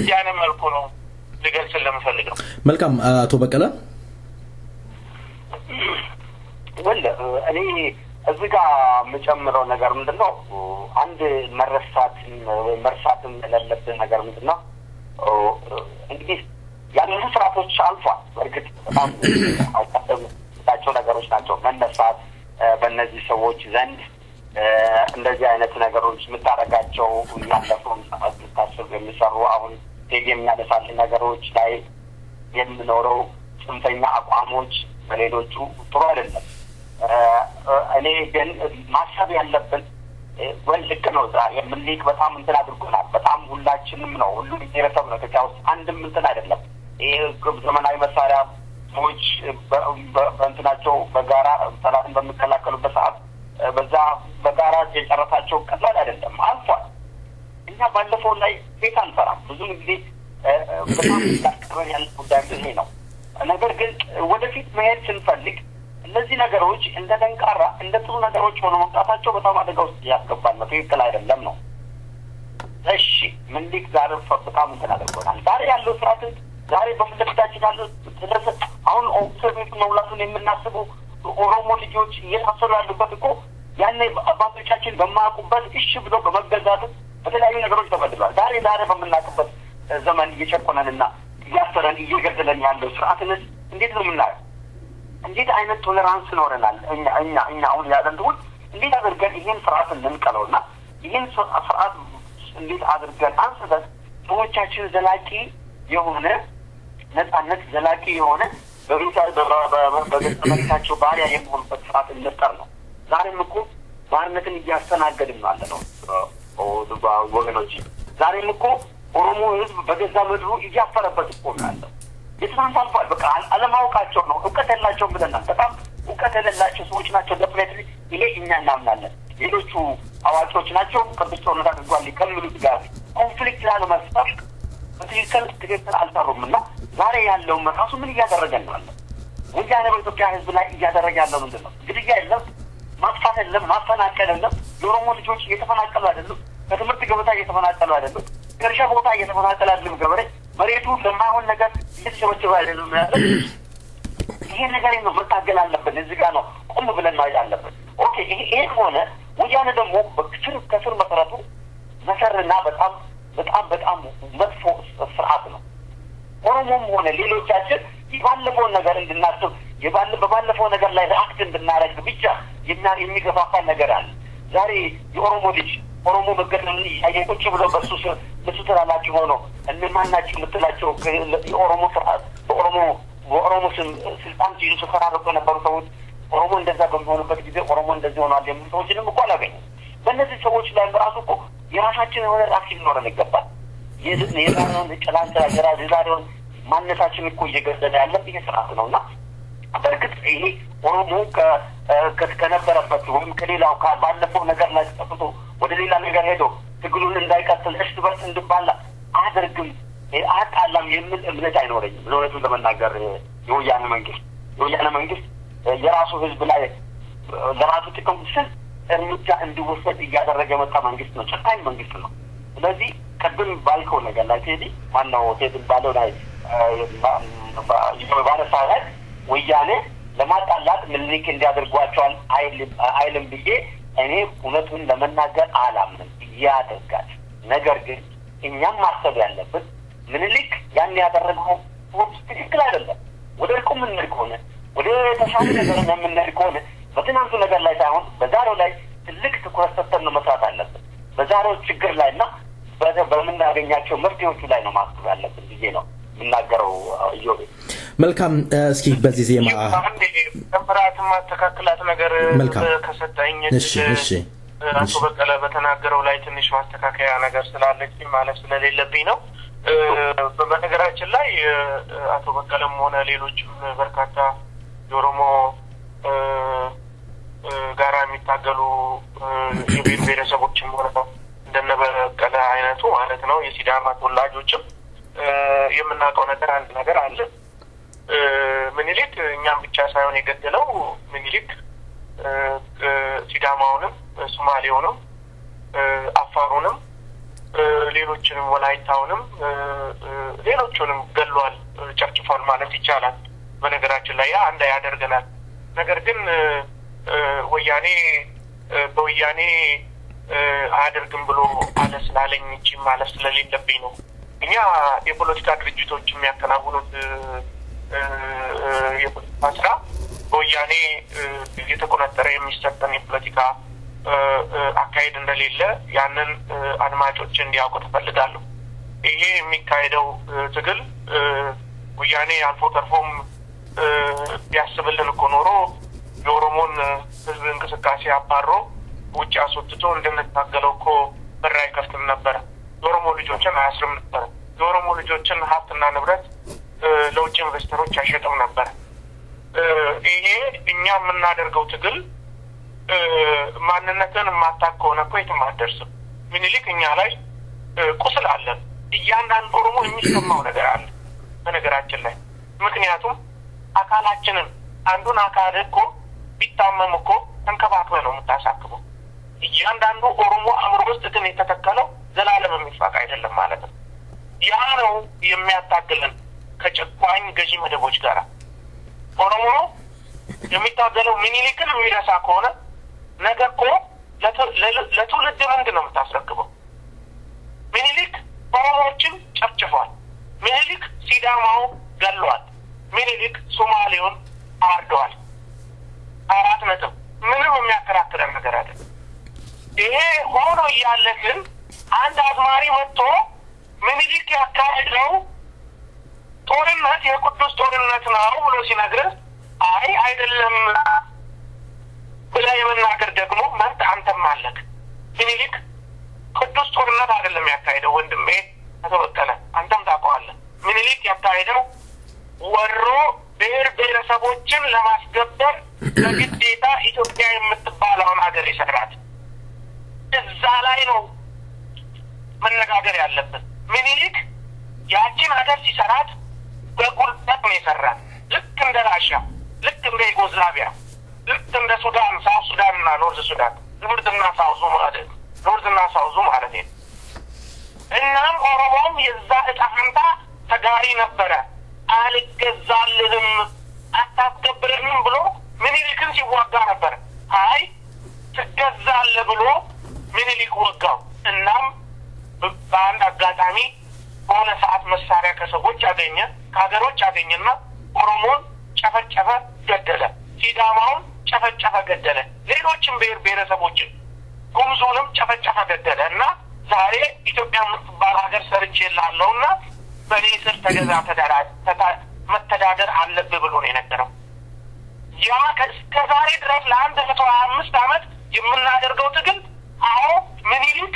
ያንን መልኩ ነው ልገልጽ ለምፈልገው። መልካም አቶ በቀለ እኔ እዚህ ጋር የምጨምረው ነገር ምንድነው አንድ መርሳትም የሌለብን ነገር ምንድነው እንግዲህ ያንን ስርዓቶች አልፏል። በእርግጥ በጣም አውቃቸው ነገሮች ናቸው መነሳት በእነዚህ ሰዎች ዘንድ እንደዚህ አይነት ነገሮች የምታደርጋቸው ያለፈውን ሰዓት ልታስብ የሚሰሩ አሁን የሚያነሳልን ነገሮች ላይ የምኖረው ጽንፈኛ አቋሞች በሌሎቹ ጥሩ አይደለም። እኔ ግን ማሰብ ያለብን ልክ ነው። ምኒልክ በጣም እንትን አድርጎናል። በጣም ሁላችንም ነው ሁሉም ብሔረሰብ ነው ኢትዮጵያ ውስጥ አንድም እንትን አይደለም። ይሄ ዘመናዊ መሳሪያዎች በእንትናቸው በጋራ ጠላትን በሚከላከሉበት ሰዓት በዛ በጋራ የጨረሳቸው ቀላል አይደለም፣ አልፏል። እኛ ባለፈው ላይ ቤት አንሰራም። ብዙም ጊዜ በጣም ያስቀረን ያለ ጉዳይ ይሄ ነው። ነገር ግን ወደፊት መሄድ ስንፈልግ እነዚህ ነገሮች እንደ ደንቃራ እንደ ጥሩ ነገሮች ሆኖ መምጣታቸው በጣም አደጋ ውስጥ ያስገባል ነው። ትክክል አይደለም ነው። እሺ ምኒልክ ዛሬ በጣም እንትን አድርጎናል። ዛሬ ያለው ስርዓት ዛሬ በፍለታችን ያለው አሁን ኦክሰር ቤት መውላቱን የምናስቡ ኦሮሞ ልጆች እየታሰሩ ያሉበት እኮ ያኔ አባቶቻችን በማያውቁበት እሺ ብሎ በመገዛቱ በተለያዩ ነገሮች ተበድሏል። ዛሬ በምናውቅበት ዘመን እየጨቆነንና እያሰረን እየገደለን ያለው ስርዓትንስ እንዴት ነው የምናየው? እንዴት አይነት ቶለራንስ ኖረናል? እኛ አሁን ያደንዱት እንዴት አድርገን ይሄን ስርዓት እንንቀለውና ይሄን ስርዓት እንዴት አድርገን አንስተን ሰዎቻችን ዘላቂ የሆነ ነፃነት ዘላቂ የሆነ በመሬታቸው ባሪያ የሚሆኑበት ስርዓት እንፍጠር ነው። ዛሬም እኮ ባርነትን እያስተናገድን አለ ነው ወገኖች። ዛሬም እኮ ኦሮሞ ህዝብ በገዛ ምድሩ እያፈረበት እኮ ነው ያለው። የትናንት አልፏል። በቃ አለማወቃቸው ነው። እውቀት የላቸውም ብለናል። በጣም እውቀት የሌላቸው ሰዎች ናቸው። ደፍኔትሊ ይሄ እኛ እናምናለን። ሌሎቹ አዋቂዎች ናቸው። ቅዱስ ጦርነት አድርጓል ከሚሉት ጋር ኮንፍሊክት ላለመፍጠር በትክክል አልሰሩም እና ዛሬ ያለው መራሱ ምን እያደረገ ነው አለ ወያኔ በኢትዮጵያ ህዝብ ላይ እያደረገ ያለው ምንድነው ግድያ የለም ማጥፋት የለም ማፈናቀል የለም የኦሮሞ ልጆች እየተፈናቀሉ አይደሉም ከትምህርት ገበታ እየተፈናቀሉ አይደሉም ከእርሻ ቦታ እየተፈናቀሉ አይደሉም ገበሬ መሬቱ ለማይሆን ነገር እየተሸበሸበ አይደሉም ያለ ይሄ ነገር ነው መታገል አለበት እዚህ ጋር ነው ቆም ብለን ማየት አለበት ኦኬ ይሄ ሆነ ወያኔ ደግሞ ከስር መሰረቱ መሰርና በጣም መጥፎ ስርዓት ነው ኦሮሞም ሆነ ሌሎቻችን ባለፈው ነገር እንድናስብ በባለፈው ነገር ላይ ሪአክት እንድናረግ ብቻ የሚገፋፋ ነገር አለ ዛሬ የኦሮሞ ልጅ ኦሮሞ መገደልን ያየቆች ብሎ በሱ ተላላኪ ሆኖ እነማናቸው ምትላቸው የኦሮሞ ስርዓት በኦሮሞ ስልጣን ይዞ ተፈራርቆ የነበሩ ሰዎች ኦሮሞ እንደዛ በሚሆኑበት ጊዜ ኦሮሞ እንደዚህ ሆኗል የሚሉ ሰዎችንም እኮ አላገኘም በእነዚህ ሰዎች ላይ ራሱ እኮ የራሳችን የሆነ ሪአክሽን ሊኖረን ይገባል የዛሬውን ጭላንጭላ የዛሬውን ማንነታችን እኮ እየገደለ ያለን ይሄ ስርዓት ነውና በእርግጥ ይሄ ኦሮሞ ከነበረበት ወይም ከሌላው ባለፈው ነገር ላይ ተጠፍቶ ወደ ሌላ ነገር ሄዶ ትግሉን እንዳይቀጥል እርስ በርስ እንድባላ አያደርግም አያጣላም የሚል እምነት አይኖረኝም ለእውነቱን ለመናገር የወያኔ መንግስት የራሱ ህዝብ ላይ ለራሱ ጥቅም ስል እርምጃ እንዲወሰድ እያደረገ የመጣ መንግስት ነው ጨካኝ መንግስት ነው ስለዚህ ቅድም ባልከው ነገር ላይ ማነው ባለው ላይ ባለሳ ላይ ወያኔ ለማጣላት ምልክ እንዲያደርጓቸዋል አይልም ብዬ እኔ እውነቱን ለመናገር አላምንም ያደርጋል ነገር ግን እኛም ማሰብ ያለበት ምንልክ ያን ያደረገው ትክክል አይደለም ወደ ቁም እንድር ከሆነ ወደ ተሻለ ነገር የምንሄድ ከሆነ በትናንቱ ነገር ላይ ሳይሆን በዛሬው ላይ ትልቅ ትኩረት ሰጥተን ነው መስራት አለብን በዛሬው ችግር ላይና በምናገኛቸው መፍትሄዎቹ ላይ ነው ማሰብ ያለብን ብዬ ነው የምናገረው ኢዮቤ መልካም እስኪ በዚህ ዜማ ተምራት ማስተካከላት ነገር ከሰጠኝ እሺ አቶ በቀለ በተናገረው ላይ ትንሽ ማስተካከያ ነገር ስላለች ማለት ስለሌለብኝ ነው በነገራችን ላይ አቶ በቀለም ሆነ ሌሎች በርካታ የኦሮሞ ጋራ የሚታገሉ የብሔር ብሔረሰቦችም ሆነ እንደነበቀለ አይነቱ ማለት ነው የሲዳማ ተወላጆችም የምናውቀው ነገር አንድ ነገር አለ ምኒልክ እኛም ብቻ ሳይሆን የገደለው ምኒልክ ሲዳማውንም ሶማሌውንም አፋሩንም ሌሎችንም ወላይታውንም ሌሎችንም ገሏል ጨፍጭፏል ማለት ይቻላል በነገራችን ላይ አንድ ያደርገናል ነገር ግን ወያኔ አያደርግም ብሎ አለ ስላለኝ እንጂ ማለት ስለሌለብኝ ነው እኛ የፖለቲካ ድርጅቶች የሚያከናውኑት የፖለቲካ ስራ ወያኔ የተቆነጠረ የሚሰጠን የፖለቲካ አካሄድ እንደሌለ ያንን አድማጮች እንዲያውቁ ተፈልጋለሁ ይሄ የሚካሄደው ትግል ወያኔ አልፎ ተርፎም ቢያስብልን እኮ ኖሮ የኦሮሞን ህዝብ እንቅስቃሴ አባሮ ውጭ አስወጥቶ እንደምታገለው እኮ በር አይከፍትም ነበር የኦሮሞ ልጆችን አያስርም ነበር የኦሮሞ ልጆችን ሀብትና ንብረት ለውጭ ኢንቨስተሮች ያሸጠው ነበር ይሄ እኛ የምናደርገው ትግል ማንነትን ማታከውና ኮይተም አደርስም ምኒልክ እኛ ላይ ቁስል አለ እያንዳንዱ ኦሮሞ የሚሰማው ነገር አለ በነገራችን ላይ ምክንያቱም አካላችንን አንዱን አካል እኮ ቢታመም እኮ ተንከባክበህ ነው የምታሳክመው እያንዳንዱ ኦሮሞ አእምሮ ውስጥ ግን የተተከለው ዘላለም የሚፋቅ አይደለም ማለት ነው ያ ነው የሚያታግለን ከጨቋኝ ገዢ መደቦች ጋር ኦሮሞ የሚታገለው ምኒልክን የሚረሳ ከሆነ ነገ እኮ ለትውልድ ምንድን ነው የምታስረክበው ምኒልክ ኦሮሞዎችን ጨፍጭፏል ምኒልክ ሲዳማው ገሏል ምኒልክ ሶማሌውን አርደዋል 4 ነጥብ ምንም የሚያከራክረን ነገር አይደለም ይሄ ሆኖ እያለ ግን አንድ አዝማሪ መጥቶ ምኒልክ ያካሄደው ጦርነት የቅዱስ ጦርነት ነው ብሎ ሲነግረን አይ አይደለም ብለህ የመናገር ደግሞ መብት አንተም አለክ ምኒልክ ቅዱስ ጦርነት አይደለም ያካሄደው ወንድሜ ተበቀለ አንተም ታውቀዋለህ ምኒልክ ያካሄደው ወሮ ብሔር ብሔረሰቦችን ለማስገበር ለግዴታ ኢትዮጵያ የምትባለውን ሀገር ይሰራል እዛ ላይ ነው መነጋገር ያለበት ምኒልክ ያቺን ሀገር ሲሰራት በጉልበት ነው የሰራን። ልክ እንደ ራሽያ፣ ልክ እንደ ዩጎዝላቪያ፣ ልክ እንደ ሱዳን፣ ሳውዝ ሱዳን እና ኖርዝ ሱዳን፣ ኖርዝና ሳውዙ ማለት ነው። እናም ኦሮሞም የዛ ዕጣ ፈንታ ተጋሪ ነበረ። አልገዛልህም አታስገብረንም ብሎ ምኒልክን ሲዋጋ ነበር። አይ ትገዛለህ ብሎ ምኒልክ ወጋው። እናም በአንድ አጋጣሚ በሆነ ሰዓት መሳሪያ ከሰዎች አገኘ፣ ከሀገሮች አገኘና ኦሮሞን ጨፈጨፈ፣ ገደለ። ሲዳማውን ጨፈጨፈ፣ ገደለ። ሌሎችም ብሔረሰቦችን ጉምዙንም ጨፈጨፈ፣ ገደለ። እና ዛሬ ኢትዮጵያ የምትባል ሀገር ሰርቼልሃለሁና በኔ ስር ተገዛ መተዳደር አለብህ ብሎ ነው የነገረው። ያ ከዛሬ ድረስ ለ125 ዓመት የምናደርገው ትግል አሁን ምኒልክ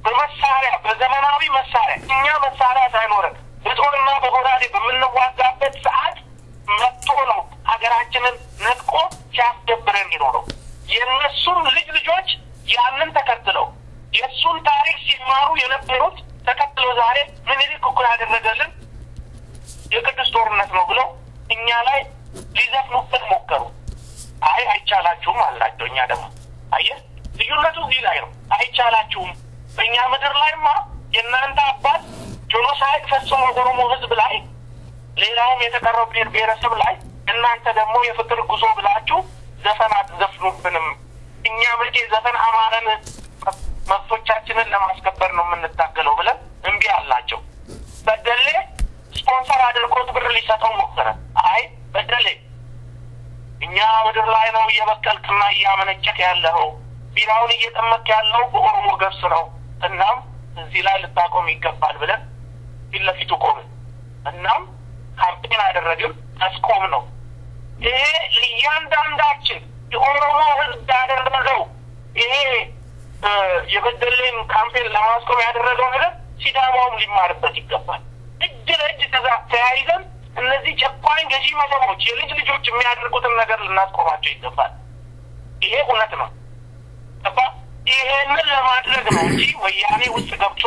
በመሳሪያ በዘመናዊ መሳሪያ እኛ መሳሪያ ሳይኖረን በጦርና በጎራዴ በምንዋጋበት ሰዓት መጥቶ ነው ሀገራችንን ነጥቆ ሲያስደብረን ይኖረው። የእነሱም ልጆች ያንን ተከትለው የእሱን ታሪክ ሲማሩ የነበሩት ተከትለው ዛሬ ምኒልክ እኮ ያደረገልን የቅዱስ ጦርነት ነው ብለው እኛ ላይ ሊዘፍኑበት ሞከሩ። አይ አይቻላችሁም አላቸው። እኛ ደግሞ አየህ ልዩነቱ እዚህ ላይ ነው። አይቻላችሁም በእኛ ምድር ላይማ የእናንተ አባት ጄኖሳይድ ፈጽሞ ኦሮሞ ህዝብ ላይ ሌላውም የተቀረው ብሔረሰብ ላይ እናንተ ደግሞ የፍቅር ጉዞ ብላችሁ ዘፈን አትዘፍኑብንም። እኛ መቼ ዘፈን አማረን መብቶቻችንን ለማስከበር ነው የምንታገለው ብለን እምቢ አላቸው። በደሌ ስፖንሰር አድርጎት ብር ሊሰጠው ሞከረ። አይ በደሌ እኛ ምድር ላይ ነው እየበቀልክና እያመነጨክ ያለው፣ ቢራውን እየጠመቅ ያለው በኦሮሞ ገብስ ነው። እናም እዚህ ላይ ልታቆም ይገባል ብለን ፊት ለፊቱ ቆምን። እናም ካምፔን አደረግን፣ አስቆም ነው። ይሄ እያንዳንዳችን የኦሮሞ ህዝብ ያደረገው ይሄ የበደሌን ካምፔን ለማስቆም ያደረገው ነገር ሲዳማውም ሊማርበት ይገባል። እጅ ለእጅ ተያይዘን እነዚህ ጨቋኝ ገዢ መደቦች የልጅ ልጆች የሚያደርጉትን ነገር ልናስቆማቸው ይገባል። ይሄ እውነት ነው። ይሄንን ለማድረግ ነው እንጂ ወያኔ ውስጥ ገብቶ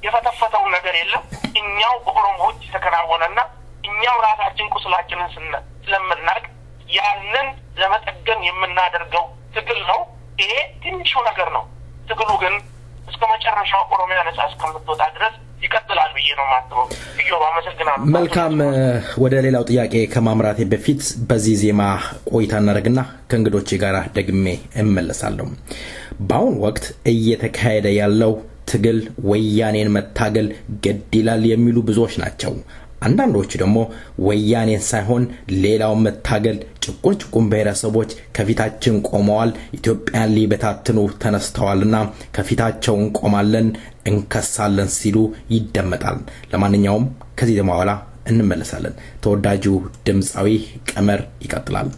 የፈተፈተው ነገር የለም። እኛው በኦሮሞዎች የተከናወነና እኛው ራሳችን ቁስላችንን ስለምናቅ ያንን ለመጠገን የምናደርገው ትግል ነው። ይሄ ትንሹ ነገር ነው። ትግሉ ግን እስከ መጨረሻው ኦሮሚያ ነጻ እስከምትወጣ ድረስ ይቀጥላል ብዬ ነው ማስበው። ይሄው አመሰግናለሁ። መልካም። ወደ ሌላው ጥያቄ ከማምራቴ በፊት በዚህ ዜማ ቆይታ እናደርግና ከእንግዶቼ ጋር ደግሜ እመለሳለሁ። በአሁን ወቅት እየተካሄደ ያለው ትግል ወያኔን መታገል ግድ ይላል የሚሉ ብዙዎች ናቸው። አንዳንዶች ደግሞ ወያኔን ሳይሆን ሌላው መታገል ጭቁን ብሔረሰቦች ከፊታችን ቆመዋል፣ ኢትዮጵያን ሊበታትኑ ተነስተዋልና ከፊታቸው እንቆማለን፣ እንከሳለን ሲሉ ይደመጣል። ለማንኛውም ከዚህ በኋላ እንመለሳለን። ተወዳጁ ድምጻዊ ቀመር ይቀጥላል።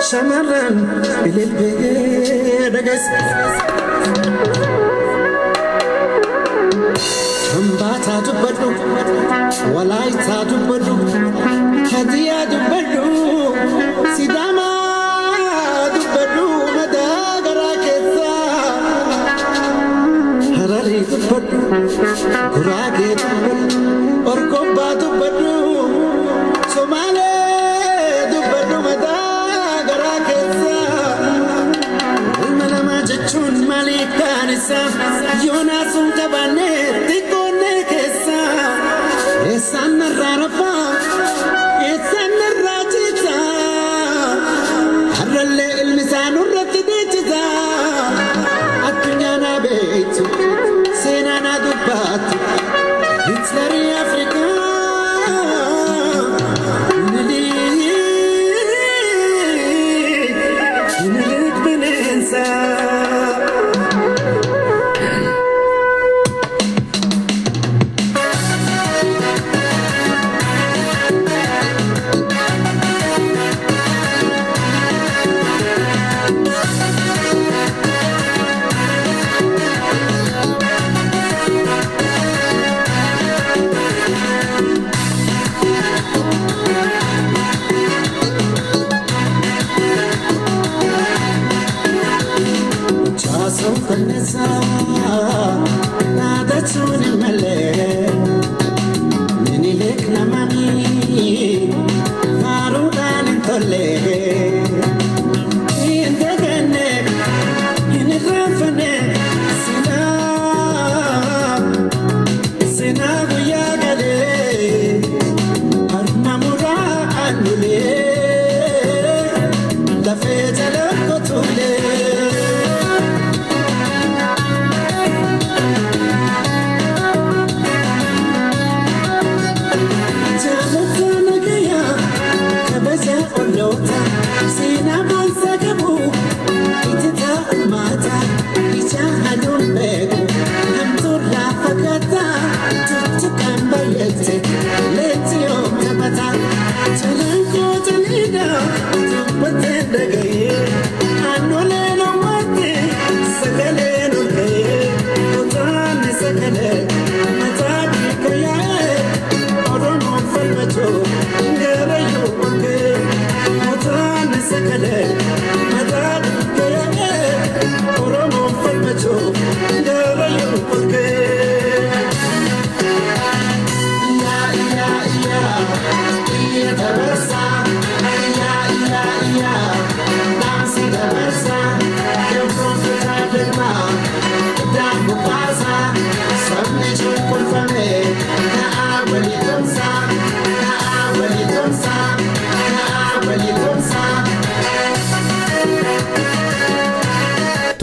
Shamaran ililbe dagas Ambata dubadu walaita dubadu hadiya dubadu sidama dubadu madagara kesa harari dubadu gurage dubadu orkomba dubadu somale dubadu madagara kesa malama jechun malikanisa yonasun tabane tikone kesa esana rarafa kanisa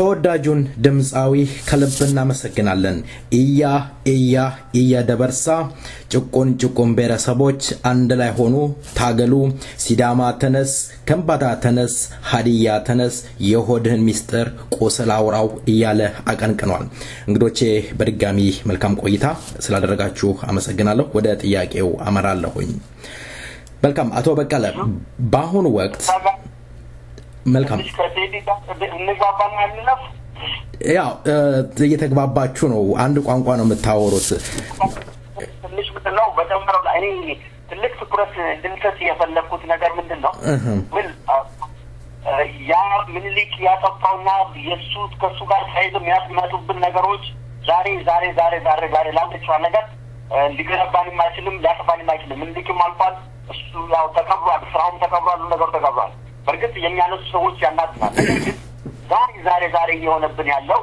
ተወዳጁን ድምጻዊ ከልብና መሰግናለን ኢያ ደበርሳ ጭቁን ብሔረሰቦች አንድ ላይ ሆኑ ታገሉ ሲዳማ ተነስ ከምባታ ተነስ ሀዲያ ተነስ የሆድህን ሚስጥር ቆሰል አውራው እያለ አቀንቅኗል እንግዶቼ በድጋሚ መልካም ቆይታ ስላደረጋችሁ አመሰግናለሁ ወደ ጥያቄው አመራለሁኝ መልካም አቶ በቀለ ባሁን ወቅት መልካም ያው እየተግባባችሁ ነው አንድ ቋንቋ ነው የምታወሩት ትንሽ ምንድነው በተመረው ላይ ትልቅ ትኩረት እንድንሰጥ የፈለኩት ነገር ምንድነው ምን ያ ምንልክ ያጠፋውና የሱ ከሱ ጋር ሳይዝ የሚያስመጡብን ነገሮች ዛሬ ላንተቻው ነገር ሊገነባን የማይችልም ሊያጠፋን የማይችልም ምንልክም አልፏል እሱ ያው ተከብሯል ስራውም ተከብሯል ነገር ተከብሯል በርግጥ የሚያነሱ ሰዎች ያናድናል ዛሬ እየሆነብን ያለው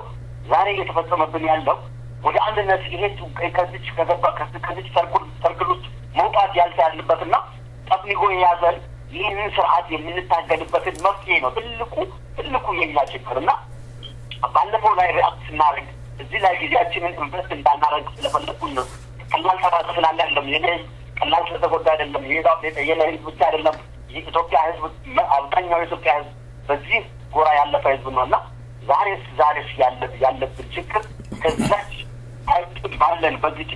ዛሬ እየተፈጸመብን ያለው ወደ አንድነት ይሄት ከዚህ ሰርክል ውስጥ መውጣት ያልቻልንበትና ጠፍንጎ የያዘን ይህንን ስርዓት የምንታገልበትን መፍትሄ ነው ትልቁ የኛ ችግርና ባለፈው ላይ ሪአክት ስናደርግ እዚህ ላይ ጊዜያችንን ኢንቨስት እንዳናደርግ ስለፈለኩኝ ነው ቀላል ተራራ ስላለ አይደለም ቀላል ስለተጎዳ አይደለም የለህል ብቻ አይደለም የኢትዮጵያ ህዝብ አብዛኛው የኢትዮጵያ ህዝብ በዚህ ጎራ ያለፈ ህዝብ ነውና ዛሬስ ያለብን ችግር ከዛች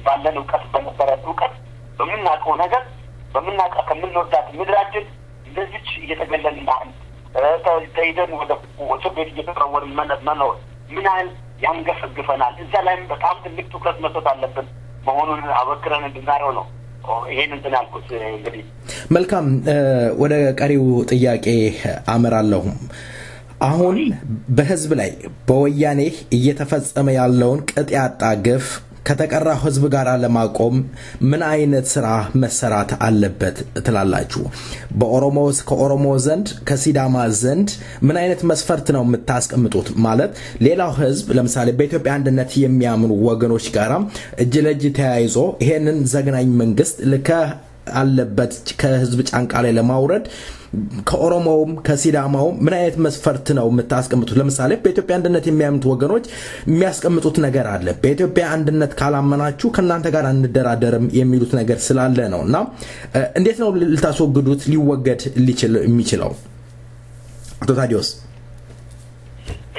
ባለን እውቀት በነበረን እውቀት በምናውቀው ነገር ከምንወዳት ምድራችን እንደዚች እየተገለልን ተይዘን ወደ እስር ቤት እየተጠረወርን መኖር ምን ያህል ያንገፈግፈናል እዛ ላይም በጣም ትልቅ ትኩረት መስጠት አለብን መሆኑን አበክረን እንድናየው ነው ይሄን እንትን ያልኩት እንግዲህ መልካም ወደ ቀሪው ጥያቄ አመራለሁ አሁን በህዝብ ላይ በወያኔ እየተፈጸመ ያለውን ቅጥ ያጣ ግፍ ከተቀራው ህዝብ ጋር ለማቆም ምን አይነት ስራ መሰራት አለበት ትላላችሁ በኦሮሞስ ከኦሮሞ ዘንድ ከሲዳማ ዘንድ ምን አይነት መስፈርት ነው የምታስቀምጡት ማለት ሌላው ህዝብ ለምሳሌ በኢትዮጵያ አንድነት የሚያምኑ ወገኖች ጋራ እጅ ለእጅ ተያይዞ ይሄንን ዘግናኝ መንግስት አለበት ከህዝብ ጫንቃ ላይ ለማውረድ ከኦሮሞውም ከሲዳማውም ምን አይነት መስፈርት ነው የምታስቀምጡት ለምሳሌ በኢትዮጵያ አንድነት የሚያምኑት ወገኖች የሚያስቀምጡት ነገር አለ በኢትዮጵያ አንድነት ካላመናችሁ ከናንተ ጋር እንደራደርም የሚሉት ነገር ስላለ ነውና እንዴት ነው ልታስወግዱት ሊወገድ የሚችለው አቶ ታዲዮስ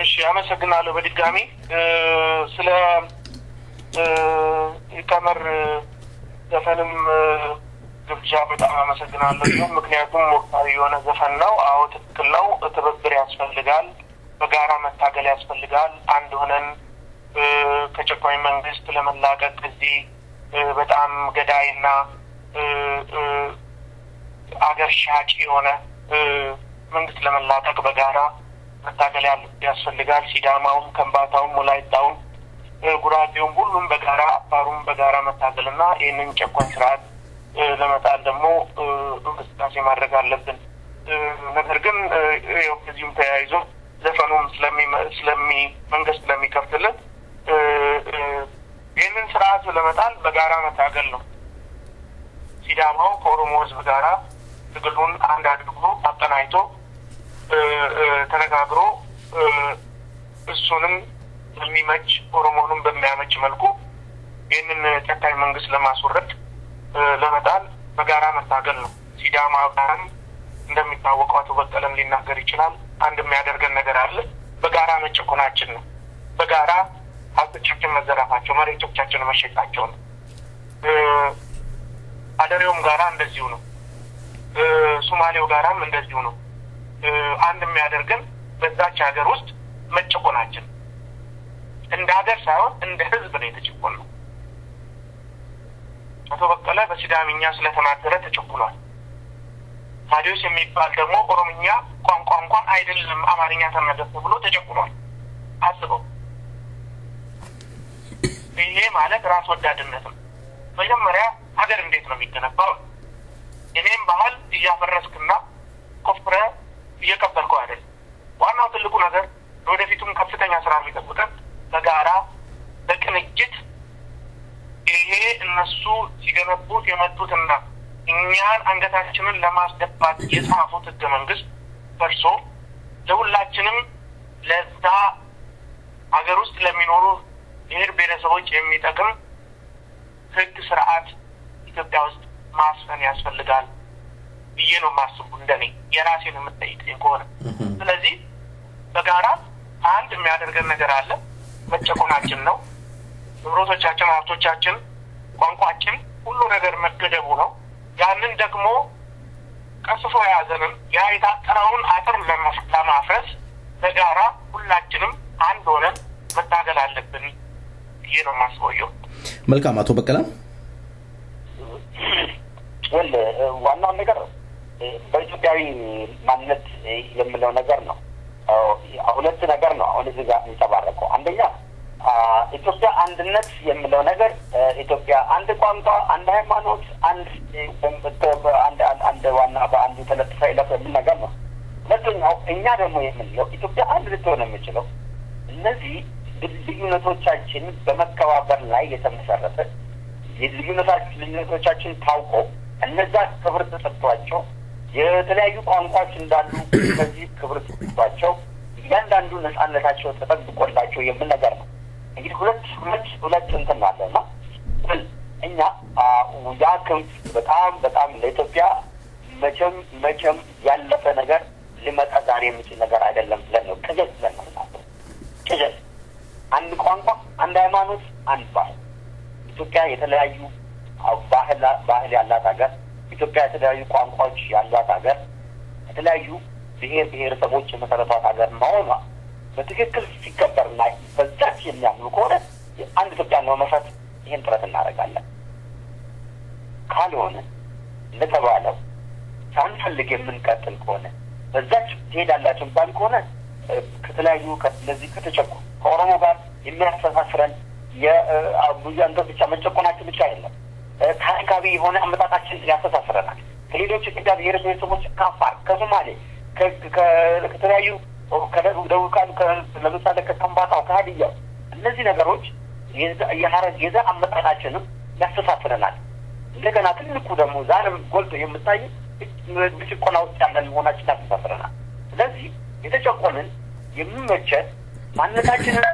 እሺ አመሰግናለሁ በድጋሚ ስለ የቀመር ዘፈንም ግብዣ በጣም አመሰግናለሁ። ምክንያቱም ወቅታዊ የሆነ ዘፈን ነው። አዎ ትክክል ነው። ትብብር ያስፈልጋል፣ በጋራ መታገል ያስፈልጋል። አንድ ሆነን ከጨቋኝ መንግስት ለመላቀቅ እዚህ በጣም ገዳይና አገር ሻጭ የሆነ መንግስት ለመላቀቅ በጋራ መታገል ያስፈልጋል። ሲዳማውም፣ ከምባታውም፣ ወላይታውም፣ ጉራጌውም ሁሉም በጋራ አፋሩም በጋራ መታገልና ይህንን ጨቋኝ ስርዓት ለመጣል ደግሞ እንቅስቃሴ ማድረግ አለብን። ነገር ግን ከዚህም ተያይዞ ዘፈኑም መንግስት ስለሚከፍትልን ይህንን ስርዓት ለመጣል በጋራ መታገል ነው። ሲዳማው ከኦሮሞ ህዝብ ጋራ ትግሉን አንድ አድርጎ አጠናይቶ ተነጋግሮ እሱንም በሚመች ኦሮሞንም በሚያመች መልኩ ይህንን ጨካኝ መንግስት ለማስወረድ ለመጣል በጋራ መታገል ነው። ሲዳማ ጋርም እንደሚታወቀው አቶ በቀለም ሊናገር ይችላል። አንድ የሚያደርገን ነገር አለ። በጋራ መጨቆናችን ነው። በጋራ ሀብቶቻችን መዘረፋቸው፣ መሬቶቻችን መሸጣቸው ነው። አደሬውም ጋራ እንደዚሁ ነው። ሶማሌው ጋራም እንደዚሁ ነው። አንድ የሚያደርገን በዛች ሀገር ውስጥ መጨቆናችን እንደ ሀገር ሳይሆን እንደ ህዝብ ነው የተጨቆነው። አቶ በቀለ በሲዳምኛ ስለተናገረ ተጨቁኗል። ታዲዮስ የሚባል ደግሞ ኦሮምኛ ቋንቋ እንኳን አይደለም አማርኛ ተናገረ ብሎ ተጨቁኗል። አስበው። ይሄ ማለት ራስ ወዳድነት ነው። መጀመሪያ ሀገር እንዴት ነው የሚገነባው? እኔም ባህል እያፈረስክና ኮፍረ እየቀበልከው አይደል? ዋናው ትልቁ ነገር ወደፊቱም ከፍተኛ ስራ የሚጠብቀን በጋራ በቅንጅት ይሄ እነሱ ሲገነቡት የመጡትና እኛን አንገታችንን ለማስደፋት የጻፉት ህገ መንግስት ፈርሶ ለሁላችንም ለዛ ሀገር ውስጥ ለሚኖሩ ብሔር ብሔረሰቦች የሚጠቅም ህግ ስርዓት ኢትዮጵያ ውስጥ ማስፈን ያስፈልጋል ብዬ ነው የማስቡ። እንደኔ የራሴን የምጠይቀኝ ከሆነ ስለዚህ በጋራ አንድ የሚያደርገን ነገር አለ። መጨቆናችን ነው። ንብረቶቻችን፣ ሀብቶቻችን፣ ቋንቋችን፣ ሁሉ ነገር መገደቡ ነው። ያንን ደግሞ ቀስፎ የያዘንን ያ የታጠረውን አጥር ለማፍረስ በጋራ ሁላችንም አንድ ሆነን መታገል አለብን ብዬ ነው የማስበው። መልካም አቶ በቀለ ዋናው ነገር በኢትዮጵያዊ ማንነት የምለው ነገር ነው። ሁለት ነገር ነው አሁን እዚህ ጋር የሚንጸባረቀው። አንደኛ ኢትዮጵያ አንድነት የምለው ነገር ኢትዮጵያ አንድ ቋንቋ፣ አንድ ሃይማኖት፣ አንድ ዋና በአንዱ ተለጥፈ ይለፍ የሚል ነገር ነው። ሁለተኛው እኛ ደግሞ የምንለው ኢትዮጵያ አንድ ልትሆን የምችለው እነዚህ ልዩነቶቻችን በመከባበር ላይ የተመሰረተ ልዩነቶቻችን ታውቆ እነዛ ክብር ተሰጥቷቸው የተለያዩ ቋንቋዎች እንዳሉ ከዚህ ክብር ተሰጥቷቸው እያንዳንዱ ነጻነታቸው ተጠብቆላቸው የምን ነገር ነው። እንግዲህ ሁለት እንትን አለና እኛ ያ ክንፍ በጣም ለኢትዮጵያ መቼም ያለፈ ነገር ሊመጣ ዛሬ የሚችል ነገር አይደለም ብለን ነው ቅዠት ብለን ነው ቅዠት። አንድ ቋንቋ፣ አንድ ሃይማኖት፣ አንድ ባህል። ኢትዮጵያ የተለያዩ ባህል ያላት ሀገር፣ ኢትዮጵያ የተለያዩ ቋንቋዎች ያሏት ሀገር፣ የተለያዩ ብሔር ብሔረሰቦች የመሰረቷት ሀገር መሆኗ በትክክል ሲከበርና በዛች የሚያምኑ ከሆነ አንድ ኢትዮጵያ ለመመስረት ይህን ጥረት እናደርጋለን። ካልሆነ እንደተባለው ሳንፈልግ የምንቀጥል ከሆነ በዛች ትሄዳላችሁ ባል ከሆነ ከተለያዩ ከነዚህ ከተጨቆ ከኦሮሞ ጋር የሚያስተሳስረን የአቡጃንቶ ብቻ መጨቆናችን ብቻ አይደለም። ታሪካዊ የሆነ አመጣጣችን ያስተሳስረናል። ከሌሎች ኢትዮጵያ ብሔር ብሔረሰቦች ከአፋር፣ ከሶማሌ፣ ከተለያዩ ከደቡብ ካሉ ለምሳሌ ከከምባታው፣ ከሀዲያው እነዚህ ነገሮች የዛ አመጣጣችንም ያስተሳስረናል። እንደገና ትልቁ ደግሞ ዛሬም ጎልቶ የምታይ በጭቆና ውስጥ ያለን መሆናችን ያስተሳስረናል። ስለዚህ የተጨቆንን የሚመቸን ማንነታችንን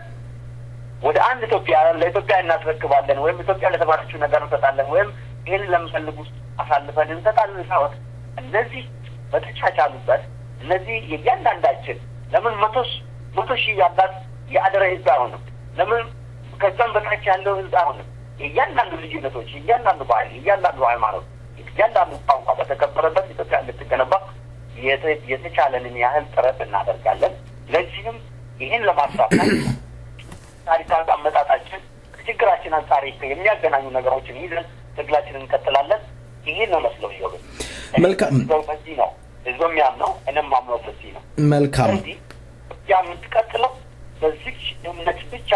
ወደ አንድ ኢትዮጵያ ለኢትዮጵያ እናስረክባለን ወይም ኢትዮጵያ ለተባለችው ነገር እንሰጣለን ወይም ይህን ለምፈልግ ውስጥ አሳልፈን እንሰጣለን ሳይሆን እነዚህ በተቻቻሉበት እነዚህ የእያንዳንዳችን ለምን መቶ ሺህ ያላት የአደረ ህዝብ አይሆንም። ለምን ከዛም በታች ያለው ህዝብ አይሆንም። እያንዳንዱ ልዩነቶች፣ እያንዳንዱ ባህል፣ እያንዳንዱ ሃይማኖት፣ እያንዳንዱ ቋንቋ በተከበረበት ኢትዮጵያ እንድትገነባ የተቻለንን ያህል ጥረት እናደርጋለን። ለዚህም ይህን ለማሳካት ታሪካዊ አመጣጣችን ከችግራችን አንጻር የሚያገናኙ ነገሮችን ይዘን ትግላችንን እንቀጥላለን። ይህን ነው መስለው ይሆን። መልካም በዚህ ነው ህዝብ የሚያምነው፣ እኔም ማምነው በዚህ ነው። መልካም ያ የምትቀጥለው በዚህ እምነት ብቻ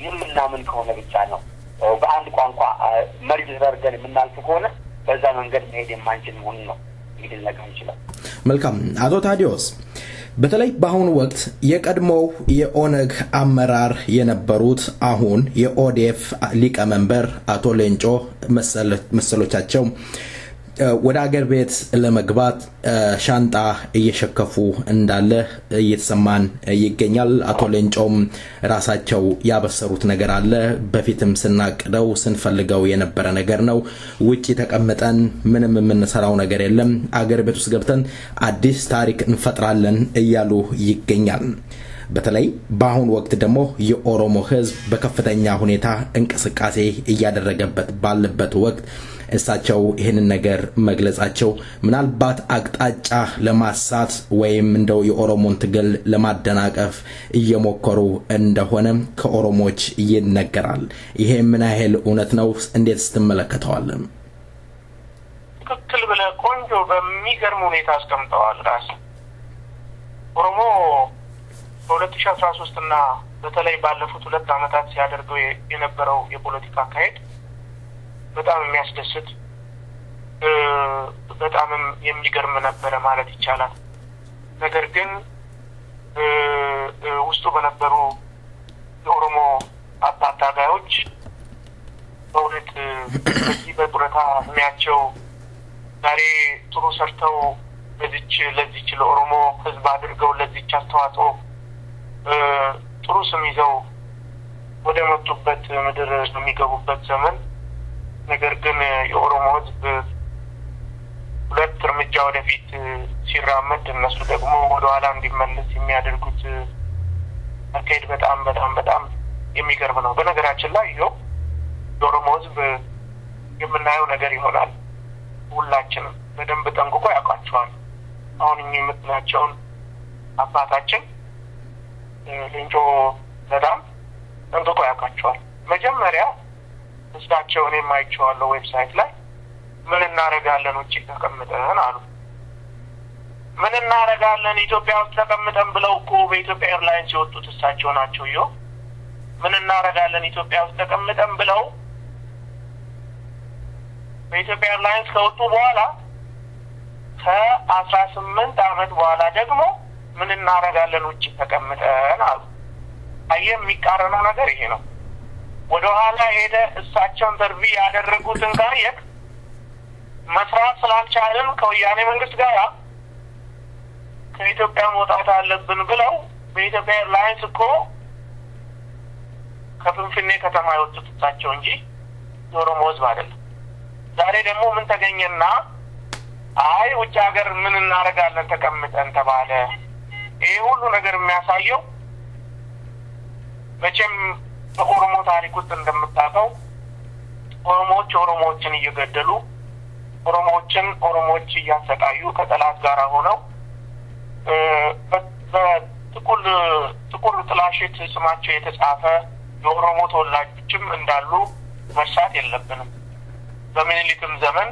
የምናምን ከሆነ ብቻ ነው። በአንድ ቋንቋ መርጅ ዘርገን የምናልፍ ከሆነ በዛ መንገድ መሄድ የማንችል መሆኑን ነው እንግዲህ ልነግርህ ይችላል። መልካም አቶ ታዲዮስ፣ በተለይ በአሁኑ ወቅት የቀድሞው የኦነግ አመራር የነበሩት አሁን የኦዴፍ ሊቀመንበር አቶ ሌንጮ መሰሎቻቸው ወደ አገር ቤት ለመግባት ሻንጣ እየሸከፉ እንዳለ እየተሰማን ይገኛል። አቶ ሌንጮም ራሳቸው ያበሰሩት ነገር አለ። በፊትም ስናቅደው ስንፈልገው የነበረ ነገር ነው። ውጪ ተቀምጠን ምንም የምንሰራው ነገር የለም፣ አገር ቤት ውስጥ ገብተን አዲስ ታሪክ እንፈጥራለን እያሉ ይገኛል። በተለይ በአሁን ወቅት ደግሞ የኦሮሞ ህዝብ በከፍተኛ ሁኔታ እንቅስቃሴ እያደረገበት ባለበት ወቅት እሳቸው ይህንን ነገር መግለጻቸው ምናልባት አቅጣጫ ለማሳት ወይም እንደው የኦሮሞን ትግል ለማደናቀፍ እየሞከሩ እንደሆነ ከኦሮሞዎች ይነገራል። ይሄ ምን ያህል እውነት ነው? እንዴት ስትመለከተዋል? ትክክል ብለህ ቆንጆ በሚገርም ሁኔታ አስቀምጠዋል። ራስ ኦሮሞ በ2013 እና በተለይ ባለፉት 2 አመታት ሲያደርገው የነበረው የፖለቲካ አካሄድ በጣም የሚያስደስት በጣም የሚገርም ነበረ ማለት ይቻላል። ነገር ግን ውስጡ በነበሩ የኦሮሞ አባት ታጋዮች በእውነት በዚህ በጡረታ እድሜያቸው ዛሬ ጥሩ ሰርተው ለዚች ለኦሮሞ ህዝብ አድርገው ለዚች አስተዋጽኦ ጥሩ ስም ይዘው ወደ መጡበት ምድር የሚገቡበት ዘመን ነገር ግን የኦሮሞ ህዝብ 2 እርምጃ ወደፊት ሲራመድ እነሱ ደግሞ ወደ ኋላ እንዲመለስ የሚያደርጉት አካሄድ በጣም በጣም በጣም የሚገርም ነው። በነገራችን ላይ የኦሮሞ ህዝብ የምናየው ነገር ይሆናል። ሁላችንም በደንብ ጠንቅቆ ያውቃቸዋል። አሁን የምትናቸውን አባታችን ሌንጮ በጣም ጠንቅቆ ያውቃቸዋል። መጀመሪያ እሳቸውን የማይቸዋለው ዌብሳይት ላይ ምን እናረጋለን ውጪ ተቀምጠን አሉ። ምን እናረጋለን ኢትዮጵያ ውስጥ ተቀምጠን ብለው እኮ በኢትዮጵያ ኤርላይንስ የወጡት እሳቸው ናቸው። ምን እናረጋለን ኢትዮጵያ ውስጥ ተቀምጠን ብለው በኢትዮጵያ ኤርላይንስ ከወጡ በኋላ ከ18 አመት በኋላ ደግሞ ምን እናረጋለን ውጪ ተቀምጠን አሉ። አየህ የሚቃረነው ነገር ይሄ ነው። ወደ ኋላ ሄደ እሳቸው ኢንተርቪው ያደረጉትን ጋር መስራት ስላልቻለን ከወያኔ መንግስት ጋር ከኢትዮጵያ መውጣት አለብን ብለው በኢትዮጵያ ኤርላይንስ እኮ ከፍንፍኔ ከተማ የወጡት እሳቸው እንጂ የኦሮሞ ህዝብ አይደለም። ዛሬ ደግሞ ምን ተገኘና አይ ውጭ ሀገር ምን እናረጋለን ተቀምጠን ተባለ። ይሄ ሁሉ ነገር የሚያሳየው መቼም በኦሮሞ ታሪክ ውስጥ እንደምታውቀው ኦሮሞዎችን እየገደሉ ኦሮሞዎች እያሰቃዩ ከጠላት ጋር ሆነው በጥቁር ጥላሸት ስማቸው የተጻፈ የኦሮሞ ተወላጆችም እንዳሉ መርሳት የለብንም። በምኒልክም ዘመን፣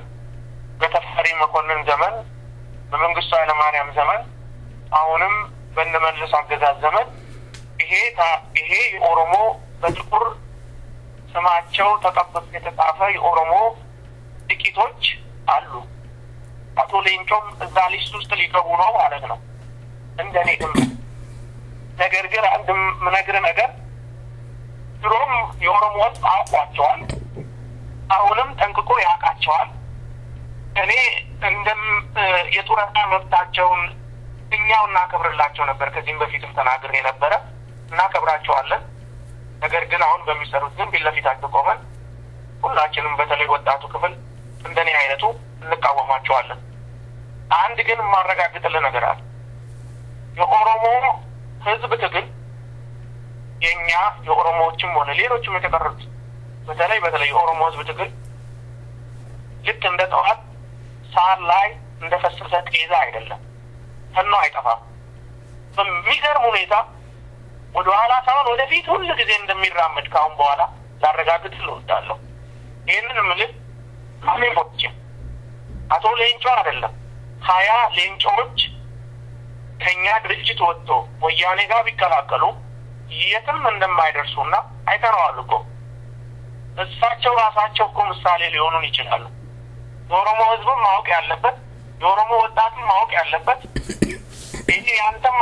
በተፈሪ መኮንን ዘመን፣ በመንግስቱ ኃይለማርያም ዘመን፣ አሁንም በእነመለስ አገዛዝ ዘመን ይሄ የኦሮሞ በጥቁር ስማቸው ተቀብቶ የተጻፈ የኦሮሞ ጥቂቶች አሉ። አቶ ሌንጮም እዛ ሊስት ውስጥ ሊገቡ ነው ማለት ነው እንደኔ ግምት። ነገር ግን አንድ ምነግርህ ነገር ድሮም የኦሮሞ ህዝብ አውቋቸዋል፣ አሁንም ጠንቅቆ ያውቃቸዋል። እኔ የጡረታ መብታቸውን እኛው እናከብርላቸው ነበር። ከዚህም በፊትም ተናግሬ ነበረ። እናከብራቸዋለን። ነገር ግን አሁን በሚሰሩት ግን ፊት ለፊታቸው ቆመን ሁላችንም በተለይ ወጣቱ ክፍል እንደኔ አይነቱ እንቃወማቸዋለን። አንድ ግን ማረጋግጥልህ ነገር አለ። የኦሮሞ ህዝብ ትግል የኦሮሞዎችም ሆነ ሌሎችም የተቀሩት በተለይ የኦሮሞ ህዝብ ትግል ልክ እንደ ጠዋት ሳር ላይ እንደፈሰሰ ጤዛ አይደለም ተኖ አይጠፋም በሚገርም ሁኔታ ወደ ኋላ ሳይሆን ወደፊት ሁሉ ጊዜ እንደሚራመድ ካሁን በኋላ ላረጋግጥ እወዳለሁ ይሄንን ምልክት አሜፎች አቶ ሌንጮ አይደለም 20 ሌንጮች ከኛ ድርጅት ወጥቶ ወያኔ ጋር ቢቀላቀሉ የትም እንደማይደርሱና አይተናል እኮ እሳቸው ራሳቸው እኮ ምሳሌ ሊሆኑን ይችላሉ የኦሮሞ ህዝብ ማወቅ ያለበት የኦሮሞ ወጣትም ማወቅ ያለበት እዚህ አንተማ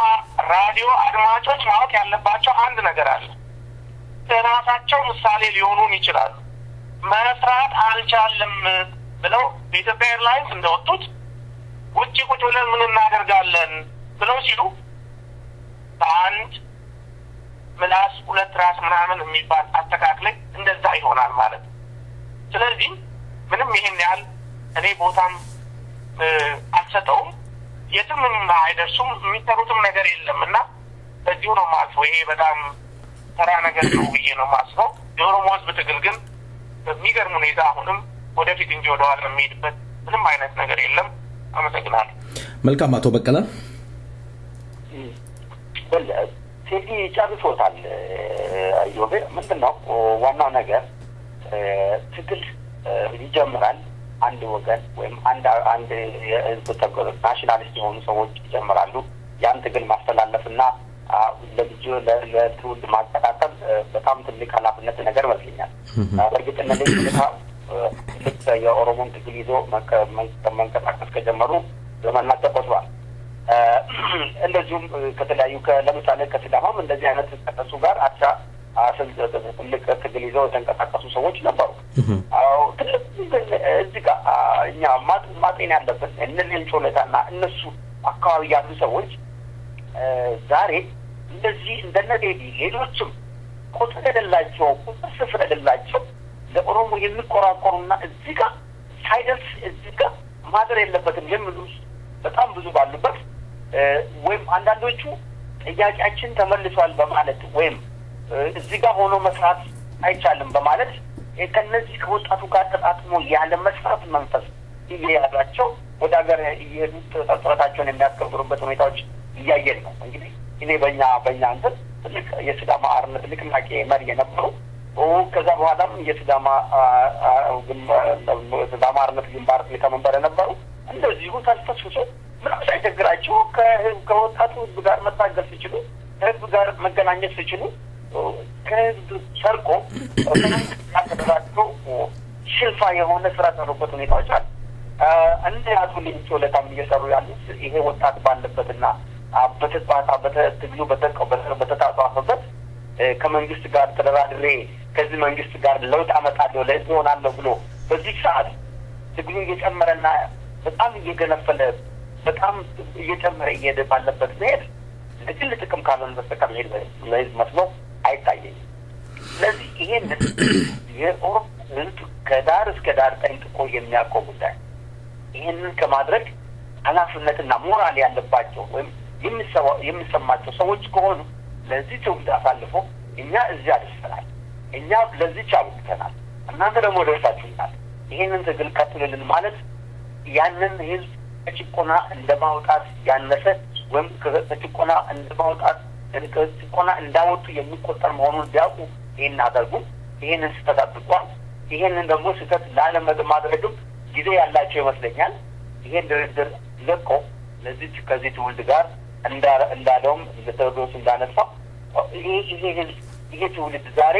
ራዲዮ አድማጮች ማወቅ ያለባቸው አንድ ነገር አለ ራሳቸው ምሳሌ ሊሆኑን ይችላሉ መስራት አልቻለም ብለው በኢትዮጵያ ኤርላይንስ እንደወጡት ውጪ ቁጭ ብለን ምን እናደርጋለን ብለው ሲሉ አንድ ምላስ ሁለት ራስ ምናምን የሚባል አስተካክለ እንደዛ ይሆናል ማለት ስለዚህ ምንም ይሄን ያህል እኔ ቦታም አልሰጠውም የትም አይደርሱም የሚተሩትም ነገር የለምና በዚሁ ነው ማስበው ይሄ በጣም ተራ ነገር ነው ብዬ ነው ማስበው የኦሮሞ ህዝብ ትግል ግን በሚገርም ሁኔታ አሁንም ወደፊት እንጂ ወደ ኋላ የሚሄድበት ምንም አይነት ነገር የለም አመሰግናለሁ መልካም አቶ በቀለ ቴዲ ጨርሶታል ዮቤ ምንድነው ዋናው ነገር ትግል ይጀምራል አንድ ወገን ወይም አንድ የህዝብ ተገር ናሽናሊስት የሆኑ ሰዎች ይጀምራሉ ያን ትግል ማስተላለፍና ለትውልድ ማስተካከል በጣም ትልቅ ኃላፊነት ነገር መስለኛል በእርግጥ እነዚህ ልክ የኦሮሞን ትግል ይዞ መንቀሳቀስ ከጀመሩ ዘመናት ተቆጥሯል እንደዚሁም ከተለያዩ ለምሳሌ ከሲዳማም እንደዚህ አይነት ተቀሱ ጋር ትልቅ ትግል ይዘው የተንቀሳቀሱ ሰዎች ነበሩ ትልቅ እዚህ ጋር እኛ ማጤን ያለብን እነዚህን ጮለታና እነሱ አካባቢ ያሉ ሰዎች ዛሬ እንደዚህ እንደነዴዲ ሌሎችም ቁጥር የሌላቸው ቁጥር ስፍር የሌላቸው ለኦሮሞ የሚቆራቆሩና እዚህ ጋር ሳይደርስ እዚህ ጋር ማደር የለበትም የሚሉ በጣም ብዙ ባሉበት ወይም አንዳንዶቹ ጥያቄያችን ተመልሷል በማለት ወይም እዚህ ጋር ሆኖ መስራት አይቻልም በማለት ከነዚህ ከወጣቱ ጋር ተጣጥሞ ያለ መስራት መንፈስ እየያዛቸው ወደ ሀገር እየሄዱ ጥረታቸውን የሚያስከብሩበት ሁኔታዎች እያየን ነው እንግዲህ እኔ በእኛ እንትን ትልቅ የሲዳማ አርነት ንቅናቄ መሪ የነበሩ ከዛ በኋላም የሲዳማ አርነት ግንባር ሊቀመንበር የነበሩ እንደዚሁ ተስፈስፍሶ ምንም ሳይቸግራቸው ከወጣቱ ህዝብ ጋር መታገል ሲችሉ ከህዝብ ጋር መገናኘት ሲችሉ ከህዝብ ሰርቆ ተደራጅቶ ሽልፋ የሆነ ስራ ሰሩበት ሁኔታዎች አሉ እንደ አቶ ሌንጮ ለታም እየሰሩ ያሉት ይሄ ወጣት ባለበትና በትግሉ በተጣጣፈበት ከመንግስት ጋር ተደራድሬ ከዚህ መንግስት ጋር ለውጥ አመጣለሁ ለህዝብ ሆናለሁ ብሎ በዚህ ሰዓት ትግሉ እየጨመረና በጣም እየገነፈለ በጣም እየጨመረ እየሄደ ባለበት መሄድ ለግል ጥቅም ካልሆነ በስተቀር ለህዝብ መስሎ አይታየኝም ስለዚህ ይሄንን የኦሮሞ ህዝብ ከዳር እስከ ዳር ጠንቅቆ የሚያውቀው ጉዳይ ይሄንን ከማድረግ ኃላፊነትና ሞራል ያለባቸው ወይም የሚሰማቸው ሰዎች ከሆኑ ለዚህ ትውልድ አሳልፎ እኛ እዚህ አድርሰናል እኛ ለዚህ ቻብተናል እናንተ ደግሞ ደርሳችሁናል ይሄንን ትግል ቀጥሉልን ማለት ያንን ህዝብ ከጭቆና እንደማውጣት ያነሰ ወይም ከጭቆና እንዳወጡ የሚቆጠር መሆኑን ቢያውቁ ይሄን አደርጉ ይሄንን ስተታጥቋል ይሄንን ደግሞ ስህተት ላለማድረግም ጊዜ ያላቸው ይመስለኛል ይሄን ድርድር ለቆ ለዚህ ከዚህ ትውልድ ጋር እንዳለውም ለተወዶስ እንዳነሳው ይሄ ትውልድ ዛሬ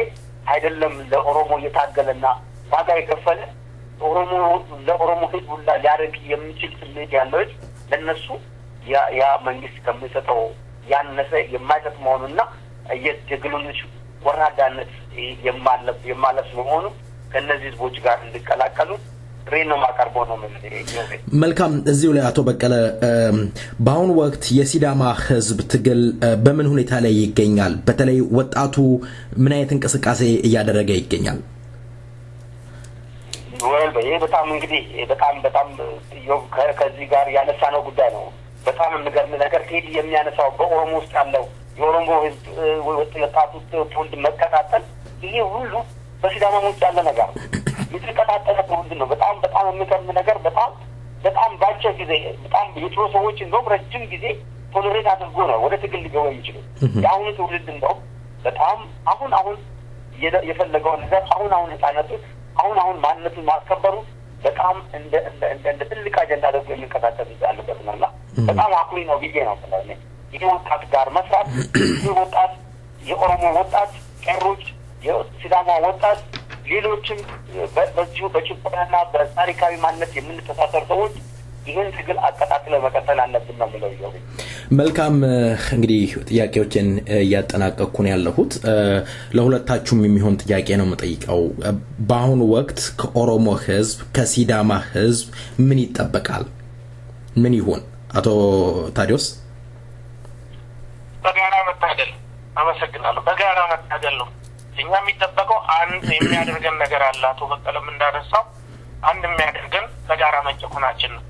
አይደለም ለኦሮሞ የታገለና ዋጋ የከፈለ ለኦሮሞ ህዝብ ሁላ ሊያደርግ የሚችል ስሜት ያለው ለነሱ ያ መንግስት ከሚሰጠው ያነሰ የማይሰጥ መሆኑና የትግሉን ወራዳነት የማለፍ መሆኑ ከነዚህ ህዝቦች ጋር እንዲቀላቀሉ ሬኖ ማቀርቦ ነው ማለት መልካም እዚሁ ላይ አቶ በቀለ በአሁኑ ወቅት የሲዳማ ህዝብ ትግል በምን ሁኔታ ላይ ይገኛል በተለይ ወጣቱ ምን አይነት እንቅስቃሴ እያደረገ ይገኛል ይሄ በጣም እንግዲህ በጣም ከዚህ ጋር ያነሳነው ጉዳይ ነው በጣም የሚገርም ነገር ቴዲ የሚያነሳው በኦሮሞ ውስጥ ያለው የኦሮሞ ህዝብ ወጣቱ ትውልድ መከታተል ይሄ ሁሉ በሲዳማ ውስጥ ያለ ነገር ነው። የተከታተለ ትውልድ ነው። በጣም በጣም የሚገርም ነገር በጣም ባጭር ጊዜ በጣም የጥሩ ሰዎች እንደውም ረጅም ጊዜ ቶለሬት አድርጎ ነው ወደ ትግል ሊገቡ የሚችሉት። የአሁኑ ትውልድ እንደውም በጣም አሁን የፈለገው ነገር አሁን ነፃነቱ አሁን ማንነቱን ማስከበሩ በጣም እንደ ትልቅ አጀንዳ አድርጎ የሚከታተል ያለበት ነውና በጣም አኩሪ ነው ብዬ ነው ስለዚህ ይሄ ወጣት ጋር መስራት ይሄ ወጣት የኦሮሞ ወጣት ቀሮች የሲዳማ ወጣት ሌሎችም በዚሁ በጭቆናና በታሪካዊ ማንነት የምንተሳሰር ሰዎች ይህን ትግል አቀጣጥለ መቀጠል አለብን ነው ብለው ይወሩ። መልካም እንግዲህ ጥያቄዎችን ያጠናቀቅኩ ነው ያለሁት። ለሁለታችሁም የሚሆን ጥያቄ ነው የምጠይቀው። በአሁኑ ወቅት ከኦሮሞ ህዝብ ከሲዳማ ህዝብ ምን ይጠበቃል? ምን ይሆን? አቶ ታዲዮስ። በጋራ መታገል። አመሰግናለሁ። በጋራ መታገል ነው እኛ የሚጠበቀው። አንድ የሚያደርገን ነገር አለ። አቶ በቀለም እንዳነሳው አንድ የሚያደርገን በጋራ መጨቆናችን ነው።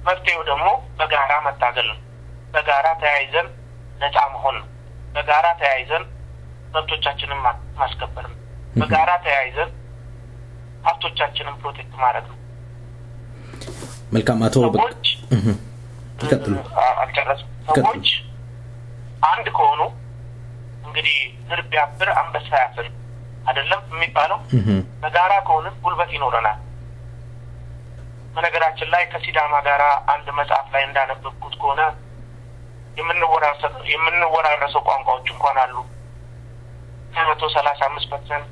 መፍትሄው ደግሞ በጋራ መታገል ነው። በጋራ ተያይዘን ነፃ መሆን ነው። በጋራ ተያይዘን መብቶቻችንን ማስከበር ነው። በጋራ ተያይዘን ሀብቶቻችንን ፕሮቴክት ማድረግ ነው። መልካም አቶ ሰዎች ሰዎች አንድ ከሆኑ እንግዲህ ድር ቢያብር አንበሳ ያስር አይደለም የሚባለው። በጋራ ከሆነ ጉልበት ይኖረናል። በነገራችን ላይ ከሲዳማ ጋራ አንድ መጽሐፍ ላይ እንዳነበብኩት ከሆነ የምንወራረሰው ቋንቋዎች እንኳን አሉ። 135%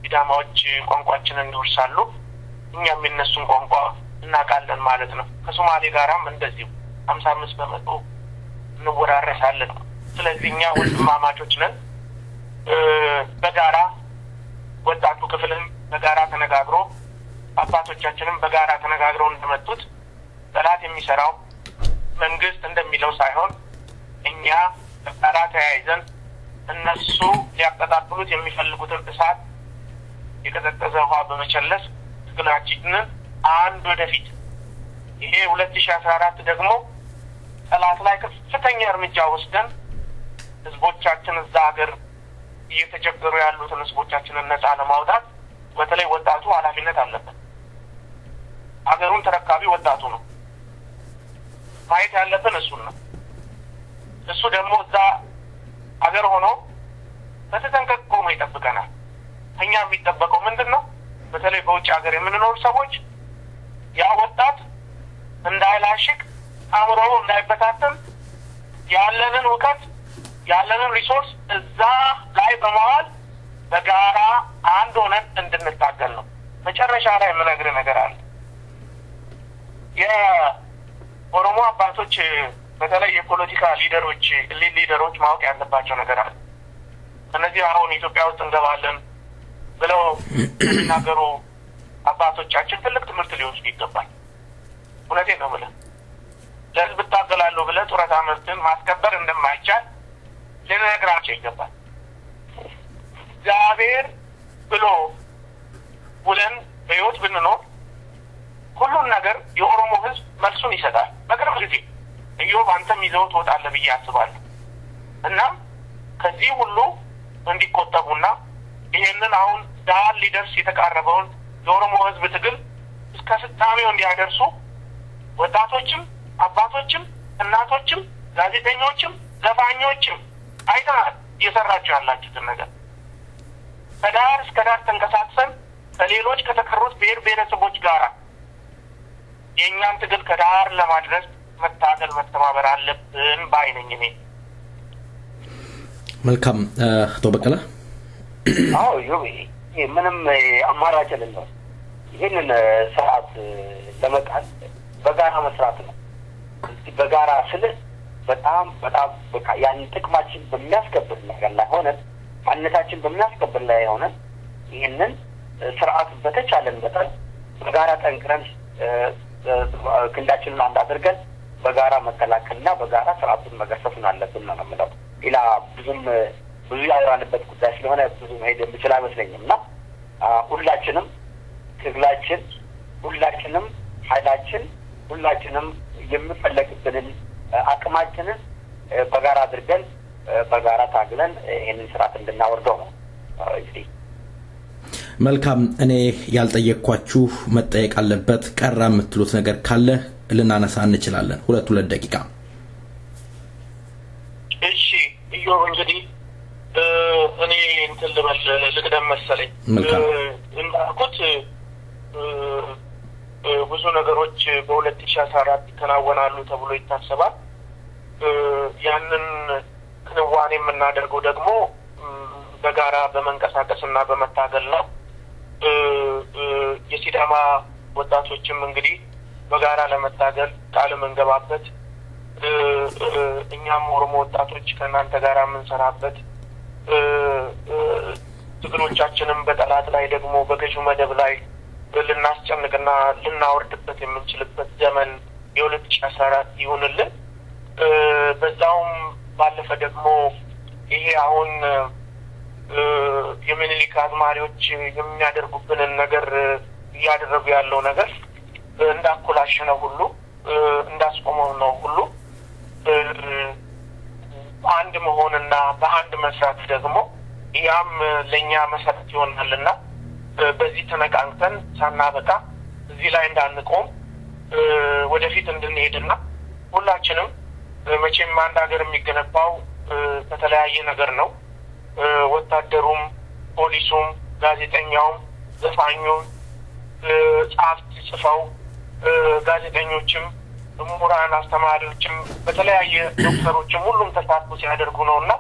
ሲዳማዎች ቋንቋችንን ይወርሳሉ። እኛም የነሱን ቋንቋ እናውቃለን ማለት ነው። ከሶማሌ ጋራም እንደዚሁ 55% እንወራረሳለን። ስለዚህ እኛ ወንድማማቾች ነን። በጋራ ወጣቱ ክፍልም በጋራ ተነጋግሮ አባቶቻችንም በጋራ ተነጋግረው እንደመጡት ጠላት የሚሰራው መንግስት እንደሚለው ሳይሆን እኛ በጋራ ተያይዘን እነሱ ሊያቀጣጥሉት የሚፈልጉትን እሳት የቀዘቀዘ ውሃ በመቸለስ ትግላችንን አንድ ወደፊት ይሄ 2014 ደግሞ ጠላት ላይ ከፍተኛ እርምጃ ወስደን ህዝቦቻችን እዛ ሀገር እየተቸገሩ ያሉትን ህዝቦቻችንን ነፃ ለማውጣት በተለይ ወጣቱ ኃላፊነት አለበት። ሀገሩን ተረካቢ ወጣቱ ነው። ማየት ያለብን እሱን ነው። እሱ ደግሞ እዛ ሀገር ሆኖ በተጠንቀቅ ቆሞ ይጠብቀናል። እኛ የሚጠበቀው ምንድን ነው? በተለይ በውጭ ሀገር የምንኖር ሰዎች ያ ወጣት እንዳይላሽቅ አእምሮው እንዳይበታተን ያለንን እውቀት ያለንን ሪሶርስ እዛ ላይ በመዋል በጋራ አንድ ሆነን እንድንታገል ነው። መጨረሻ ላይ የምነግር ነገር አለ። የኦሮሞ አባቶች በተለይ የፖለቲካ ሊደሮች ማወቅ ያለባቸው ነገር አለ። እነዚህ አሁን ኢትዮጵያ ውስጥ እንገባለን ብለው የሚናገሩ አባቶቻችን ትልቅ ትምህርት ሊወስዱ ይገባል። እውነቴን ነው ብለህ ለህዝብ እታገላለሁ ብለህ ጡረታ መብትን ማስከበር እንደማይቻል ልንነግራቸው ይገባል። እግዚአብሔር ብሎ ውለን በህይወት ብንኖር ሁሉን ነገር የኦሮሞ ህዝብ መልሱን ይሰጣል። በቅርብ ጊዜ ኢዮብ አንተም ይዘው ትወጣለህ ብዬ አስባለሁ። እና ከዚህ ሁሉ እንዲቆጠቡና ይሄንን አሁን ዳር ሊደርስ የተቃረበውን የኦሮሞ ህዝብ ትግል እስከ ፍጻሜው እንዲያደርሱ ወጣቶችም አባቶችም እናቶችም ጋዜጠኞችም ዘፋኞችም አይተናል እየሰራችሁ ያላችሁትን ነገር። ከዳር እስከ ዳር ተንቀሳቅሰን ከሌሎች ከተቀሩት ብሔር ብሔረሰቦች ጋር የእኛን ትግል ከዳር ለማድረስ መታገል መተባበር አለብን ባይ ነኝ እኔ። መልካም አቶ በቀለ። አዎ ይሄ ምንም አማራጭ የለም። ይሄንን ሰዓት ለመቃል በጋራ መስራት ነው። በጋራ ስለ በጣም በቃ ያን ጥቅማችን በሚያስከብር ነገር ላይ ሆነን ማንነታችን በሚያስከብር ላይ ሆነን ይሄንን ስርዓት በተቻለን መጠን በጋራ ጠንክረን ክንዳችንን አንድ አድርገን በጋራ መከላከልና በጋራ ስርዓቱን መገርሰስ አለብን ነው የምለው። ሌላ ብዙ ያወራንበት ጉዳይ ስለሆነ ብዙ መሄድ የምችል አይመስለኝምና ሁላችንም ትግላችን ሁላችንም ኃይላችን ሁላችንም የምንፈልግብንን አቅማችንን በጋራ አድርገን በጋራ ታግለን ይሄንን ስርዓት እንድናወርደው ነው። እንግዲህ መልካም እኔ ያልጠየቅኳችሁ መጠየቅ አለበት ቀራ የምትሉት ነገር ካለ ልናነሳ እንችላለን 2 ደቂቃ እሺ ይኸው እንግዲህ እኔ እንትን ልቅደም መሰለኝ እንዳልኩት ብዙ ነገሮች በ2014 ይከናወናሉ ተብሎ ይታሰባል ያንን ክንዋኔ የምናደርገው ደግሞ በጋራ በመንቀሳቀስና በመታገል ነው የሲዳማ ወጣቶችም እንግዲህ በጋራ ለመታገል ቃል መንገባበት እኛም ኦሮሞ ወጣቶች ከናንተ ጋራ የምንሰራበት ትግሎቻችንም በጠላት ላይ ደግሞ በገዢው መደብ ላይ ልናስጨንቅና ልናወርድበት የምንችልበት ዘመን የ2014 ይሁንልን በዛውም ባለፈ ደግሞ ይሄ አሁን የምኒልክ አዝማሪዎች የሚያደርጉብንን ነገር እያደረጉ ያለው ነገር እንዳኮላሽነው ሁሉ እንዳስቆመው ነው ሁሉ አንድ መሆንና በአንድ መስራት ደግሞ ያም ለኛ መሰረት ይሆናልና በዚህ ተነቃንተን ሳናበቃ እዚህ ላይ እንዳንቆም ወደፊት እንድንሄድና ሁላችንም መቼም አንድ ሀገር የሚገነባው በተለያየ ነገር ነው ወታደሩም ፖሊሱም ጋዜጠኛውም ዘፋኙም ጻፍት ጽፈው ጋዜጠኞችም ምሁራን አስተማሪዎችም በተለያየ ዶክተሮችም ሁሉም ተሳትፎ ሲያደርጉ ነውና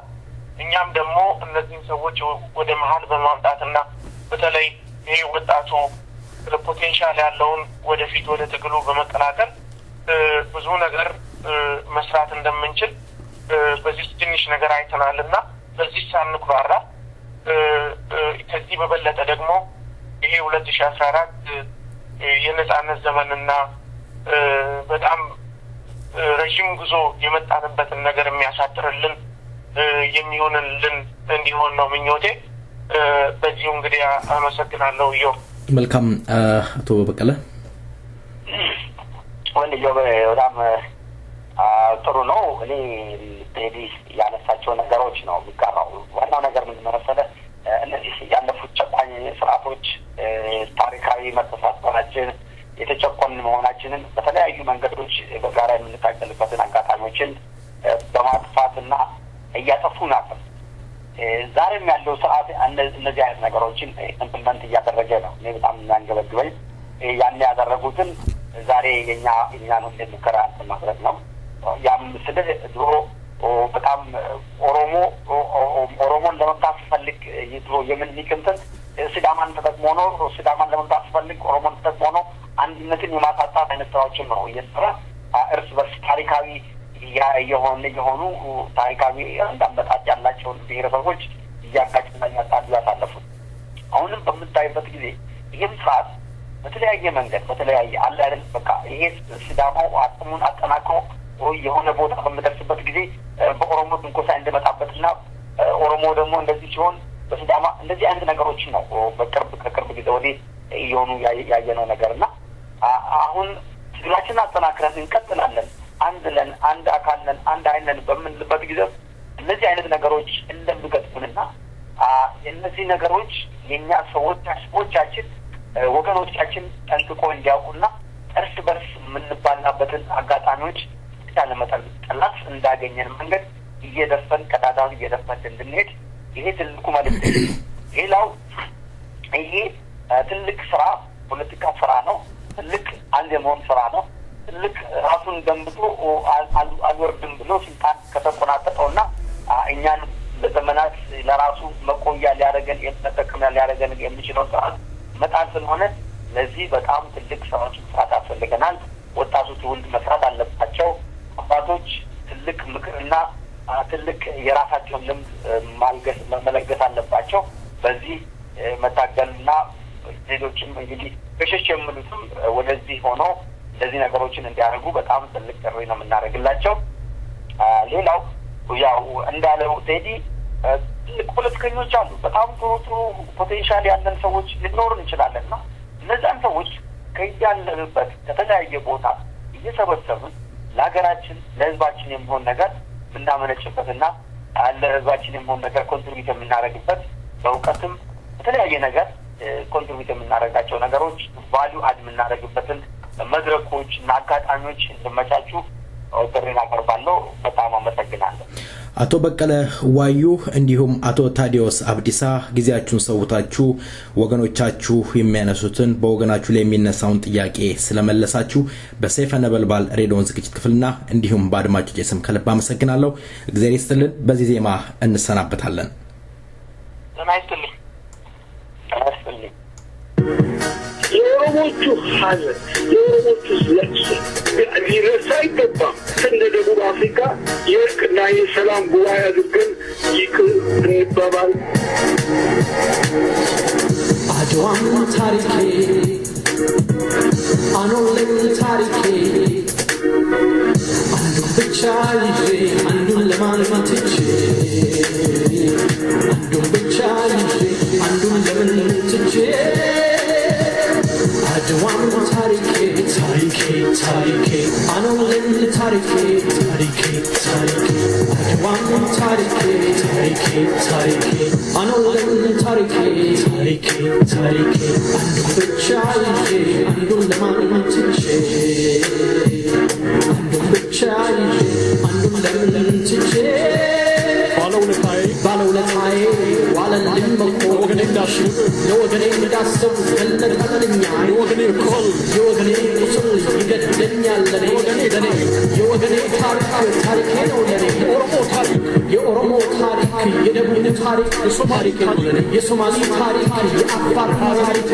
እኛም ደግሞ እነዚህን ሰዎች ወደ መሃል በማምጣትና በተለይ ይሄ ወጣቱ ፖቴንሻል ያለውን ወደፊት ወደ ትግሉ በመቀላቀል ብዙ ነገር መስራት እንደምንችል በዚህ ትንሽ ነገር አይተናልና በዚህ ሳንኩራራ ከዚህ በበለጠ ደግሞ ይሄ 2014 የነጻነት ዘመንና በጣም ረጅም ጉዞ የመጣንበትን ነገር የሚያሳጥርልን የሚሆንልን እንዲሆን ነው ምኞቴ በዚህ እንግዲህ አመሰግናለሁ ይው መልካም አቶ በቀለ ወንድዮ በጣም ጥሩ ነው እኔ ቴዲ ያነሳቸው ነገሮች ነው የሚቀራው ዋናው ነገር ምንድነው መሰለህ እነዚህ ያለፉት ጨቋኝ ስርዓቶች ታሪካዊ መተሳሰራችን የተጨቆን መሆናችንን በተለያዩ መንገዶች በጋራ የምንታገልበትን አጋጣሚዎችን በማጥፋትና እያጠፉ ናቸው ዛሬም ያለው ሰዓት እነዚህ አይነት ነገሮችን ኢምፕሊመንት እያደረገ ነው እኔ በጣም ያንገበግበኝ ያን ያደረጉትን ዛሬ የኛ ነው እንደምከራ ማድረግ ነው ያም ስለዚህ ድሮ በጣም ኦሮሞን ለመምታት ፈልግ ድሮ የምንሊክንትን ሲዳማን ተጠቅሞ ነው ሲዳማን ለመምታት ፈልግ ኦሮሞን ተጠቅሞ ነው አንድነትን የማሳጣት አይነት ስራዎችን ነው እየሰራ እርስ በርስ ታሪካዊ የሆኑ ታሪካዊ እንዳመጣጥ ያላቸውን ብሔረሰቦች እያጋጭና እያጣሉ ያሳለፉት አሁንም በምታይበት ጊዜ ይህም ስርዓት በተለያየ መንገድ በተለያየ አለ አይደል በቃ ይሄ ሲዳማው አጥሙን አጠናክሮ የሆነ ቦታ በመደርስበት ጊዜ በኦሮሞ ትንኮሳ እንደመጣበትና ኦሮሞ ደግሞ እንደዚህ ሲሆን በሲዳማ እንደዚህ አይነት ነገሮች ነው ከቅርብ ጊዜ ወዲህ እየሆኑ ያየነው ነገርና አሁን ትግላችንን አጠናክረን እንቀጥላለን አንድ አካል ነን አንድ አይን ነን በምንልበት ጊዜ እነዚህ አይነት ነገሮች እንደሚገጥሙንና እነዚህ ነገሮች የኛ ሰዎቻችን ወገኖቻችን ጠንቅቆ እንዲያውቁና እርስ በርስ የምንባላበትን አጋጣሚዎች ያለመጠን ጠላት እንዳገኘን መንገድ እየደፈን ቀዳዳውን እየደፈን እንድንሄድ ይሄ ትልቁ መልእክት ሌላው ይሄ ትልቅ ስራ ፖለቲካ ስራ ነው ትልቅ አንድ የመሆን ስራ ነው ትልቅ ራሱን ገንብቶ አልወርድም ብሎ ስልጣን ከተቆናጠጠውና እኛን በዘመናት ለራሱ መቆያ ሊያደርገን የተጠቀመ ሊያደርገን የሚችለው ስርዓት መጣል ስለሆነ ለዚህ በጣም ትልቅ ስራዎች መስራት ያስፈልገናል ወጣቱ ትውልድ መስራት አለባቸው አባቶች ትልቅ ምክርና ትልቅ የራሳቸውን ልምድ መለገስ አለባቸው በዚህ መታገልና ሌሎችም እንግዲህ ከሸሽ የምሉትም ወደዚህ ሆኖ እንደዚህ ነገሮችን እንዲያደርጉ በጣም ትልቅ ጥሪ ነው የምናደርግላቸው ሌላው ያው እንዳለው ቴዲ ትልቅ ፖለቲከኞች አሉ በጣም ጥሩ ፖቴንሻል ያለን ሰዎች ሊኖሩን እንችላለንና እነዛን ሰዎች ከያለንበት ከተለያየ ቦታ እየሰበሰብን ለሀገራችን ለህዝባችን የሚሆን ነገር ብናመነጭበትና አለ ህዝባችንም ሆነ ነገር ኮንትሪቢዩት የምናደርግበት በእውቀትም በተለያየ ነገር ኮንትሪቢዩት የምናደርጋቸው ነገሮች ቫልዩ አድ የምናደርግበትን መድረኮች እና አጋጣሚዎች እንዲመቻቹ ጥሪን አቀርባለሁ። በጣም አመሰግናለሁ። አቶ በቀለ ዋዩ እንዲሁም አቶ ታዲዮስ አብዲሳ ጊዜያችሁን ሰውታችሁ ወገኖቻችሁ የሚያነሱትን በወገናችሁ ላይ የሚነሳውን ጥያቄ ስለመለሳችሁ በሰይፈ ነበልባል ሬዲዮን ዝግጅት ክፍልና እንዲሁም በአድማጮች ስም ከልብ አመሰግናለሁ። እግዚአብሔር ይስጥልን። በዚህ ዜማ እንሰናበታለን። ለማይስጥልኝ የኦሮሞቹ ሐዘን የኦሮሞቹ ለቅሶ ሊረሳ አይገባም። እንደ ደቡብ አፍሪካ የእርቅና የሰላም ጉባኤ አድርገን ይቅር እንባባል። አድዋም ታሪኬ አኖሌም ታሪኬ አንዱ ብቻ ይዤ አንዱን ለማልማት ትቼ አንዱን ብቻ ይዤ አንዱን ለምን ትቼ አድዋም ታሪኬ ታሪኬ ታሪኬ አኖሌም ታሪኬ ታሪኬ ታሪኬ አድዋም ታሪኬ ታሪኬ ታሪኬ አኖሌም ታሪኬ ታሪኬ ታሪኬ አንዱን ብቻ ይዤ አንዱን ለማልማት ትቼ አንዱን ብቻ ይዤ አንዱን ለምን ትቼ ባለውለታዬ ዋለልኝ መቆ ለወገኔ እንዳስብ ከለቀልኛ የወገኔ ቁስል ይገድለኛል ለኔ የወገኔ ታሪኬ ነው ለኔ የኦሮሞ ታሪክ የደቡብ ታሪክ ታሪኬ ነው ለኔ የሶማሌ ታሪክ የአፋር ታሪክ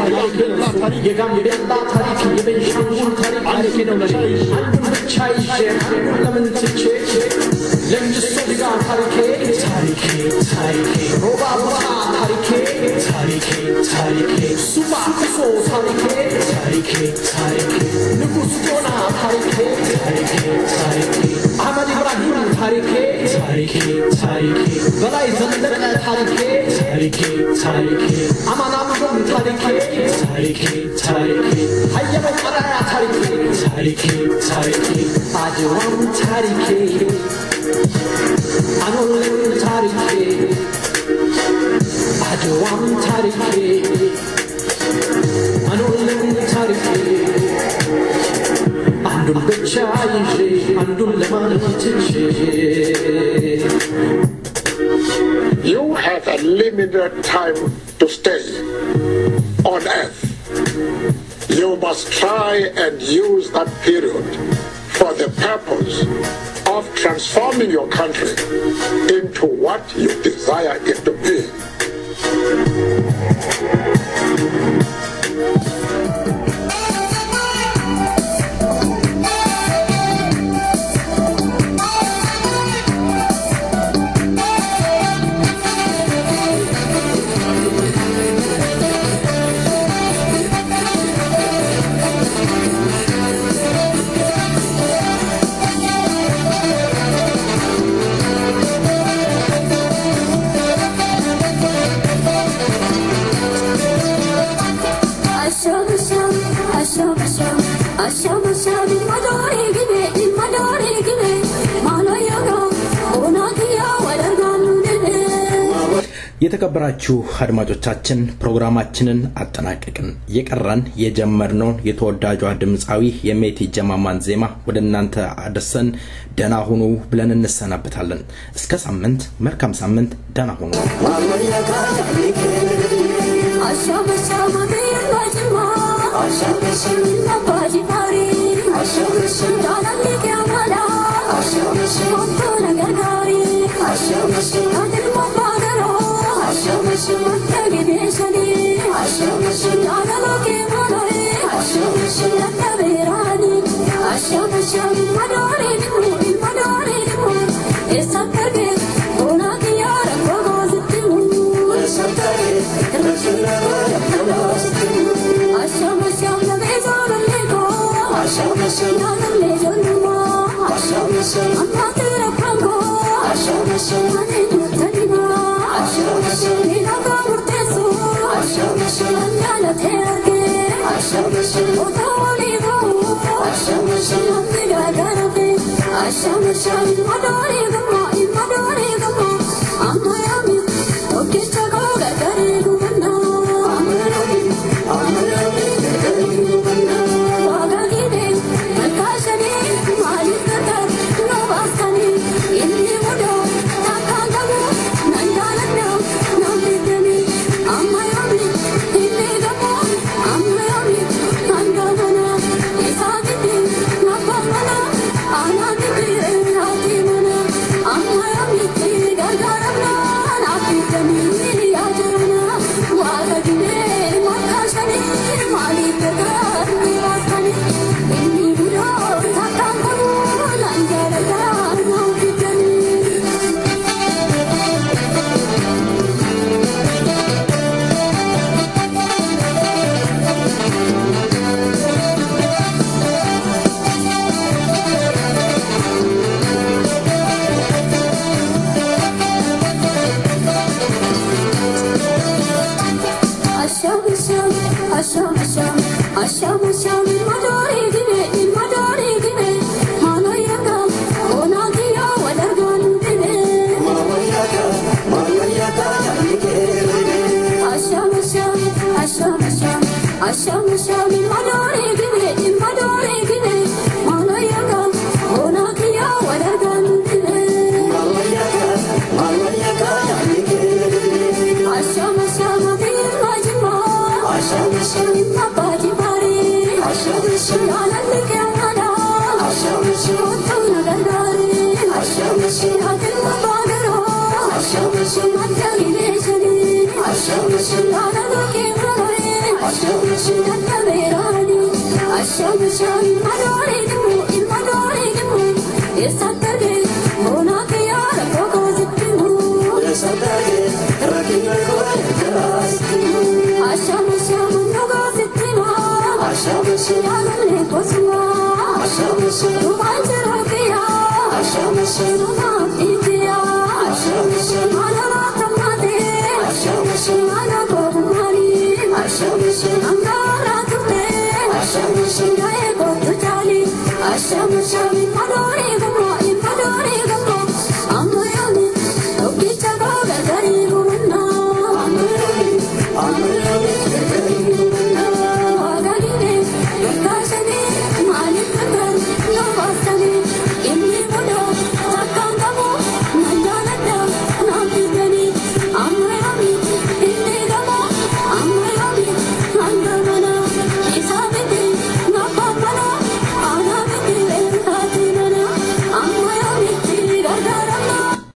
የጋምቤላ ታሪክ የቤንሻንጉል ታሪኬ ነው ለኔ አንዱን ብቻ ይዤ አንዱን ለምን ትቼ ለምጅሶ ዲጋ ታሪኬ ታሪኬ ታሪኬ ሮባ ቦታ ታሪኬ ታሪኬ ታሪኬ ሱማ ኩሶ ታሪኬ ታሪኬ ታሪኬ ንጉስ ጦና ታሪኬ ታሪኬ ታሪኬ አህመድ ኢብራሂም ታሪኬ ታሪኬ ታሪኬ በላይ ዘለቀ ታሪኬ ታሪኬ ታሪኬ አማን አምዶም ታሪኬ ታሪኬ ታሪኬ ሀየበ ቀራያ ታሪኬ ታሪኬ ታሪኬ አድዋም ታሪኬ አኖሌም ታሪኬ አድዋም ታሪኬ አኖሌም ታሪኬ አንዱን ብቻ ይዤ አንዱን ለማለት ትቼ You have a limited time to stay on earth. You must try and use that period for the purpose of transforming your country into what you desire it to be. የተከበራችሁ አድማጮቻችን ፕሮግራማችንን አጠናቀቅን። የቀረን የጀመርነው የተወዳጇ ድምጻዊ የሜቲ ጀማማን ዜማ ወደናንተ አደሰን ደና ሁኑ ብለን እንሰናበታለን። እስከ ሳምንት መልካም ሳምንት ደና ሁኑ። I'm Asha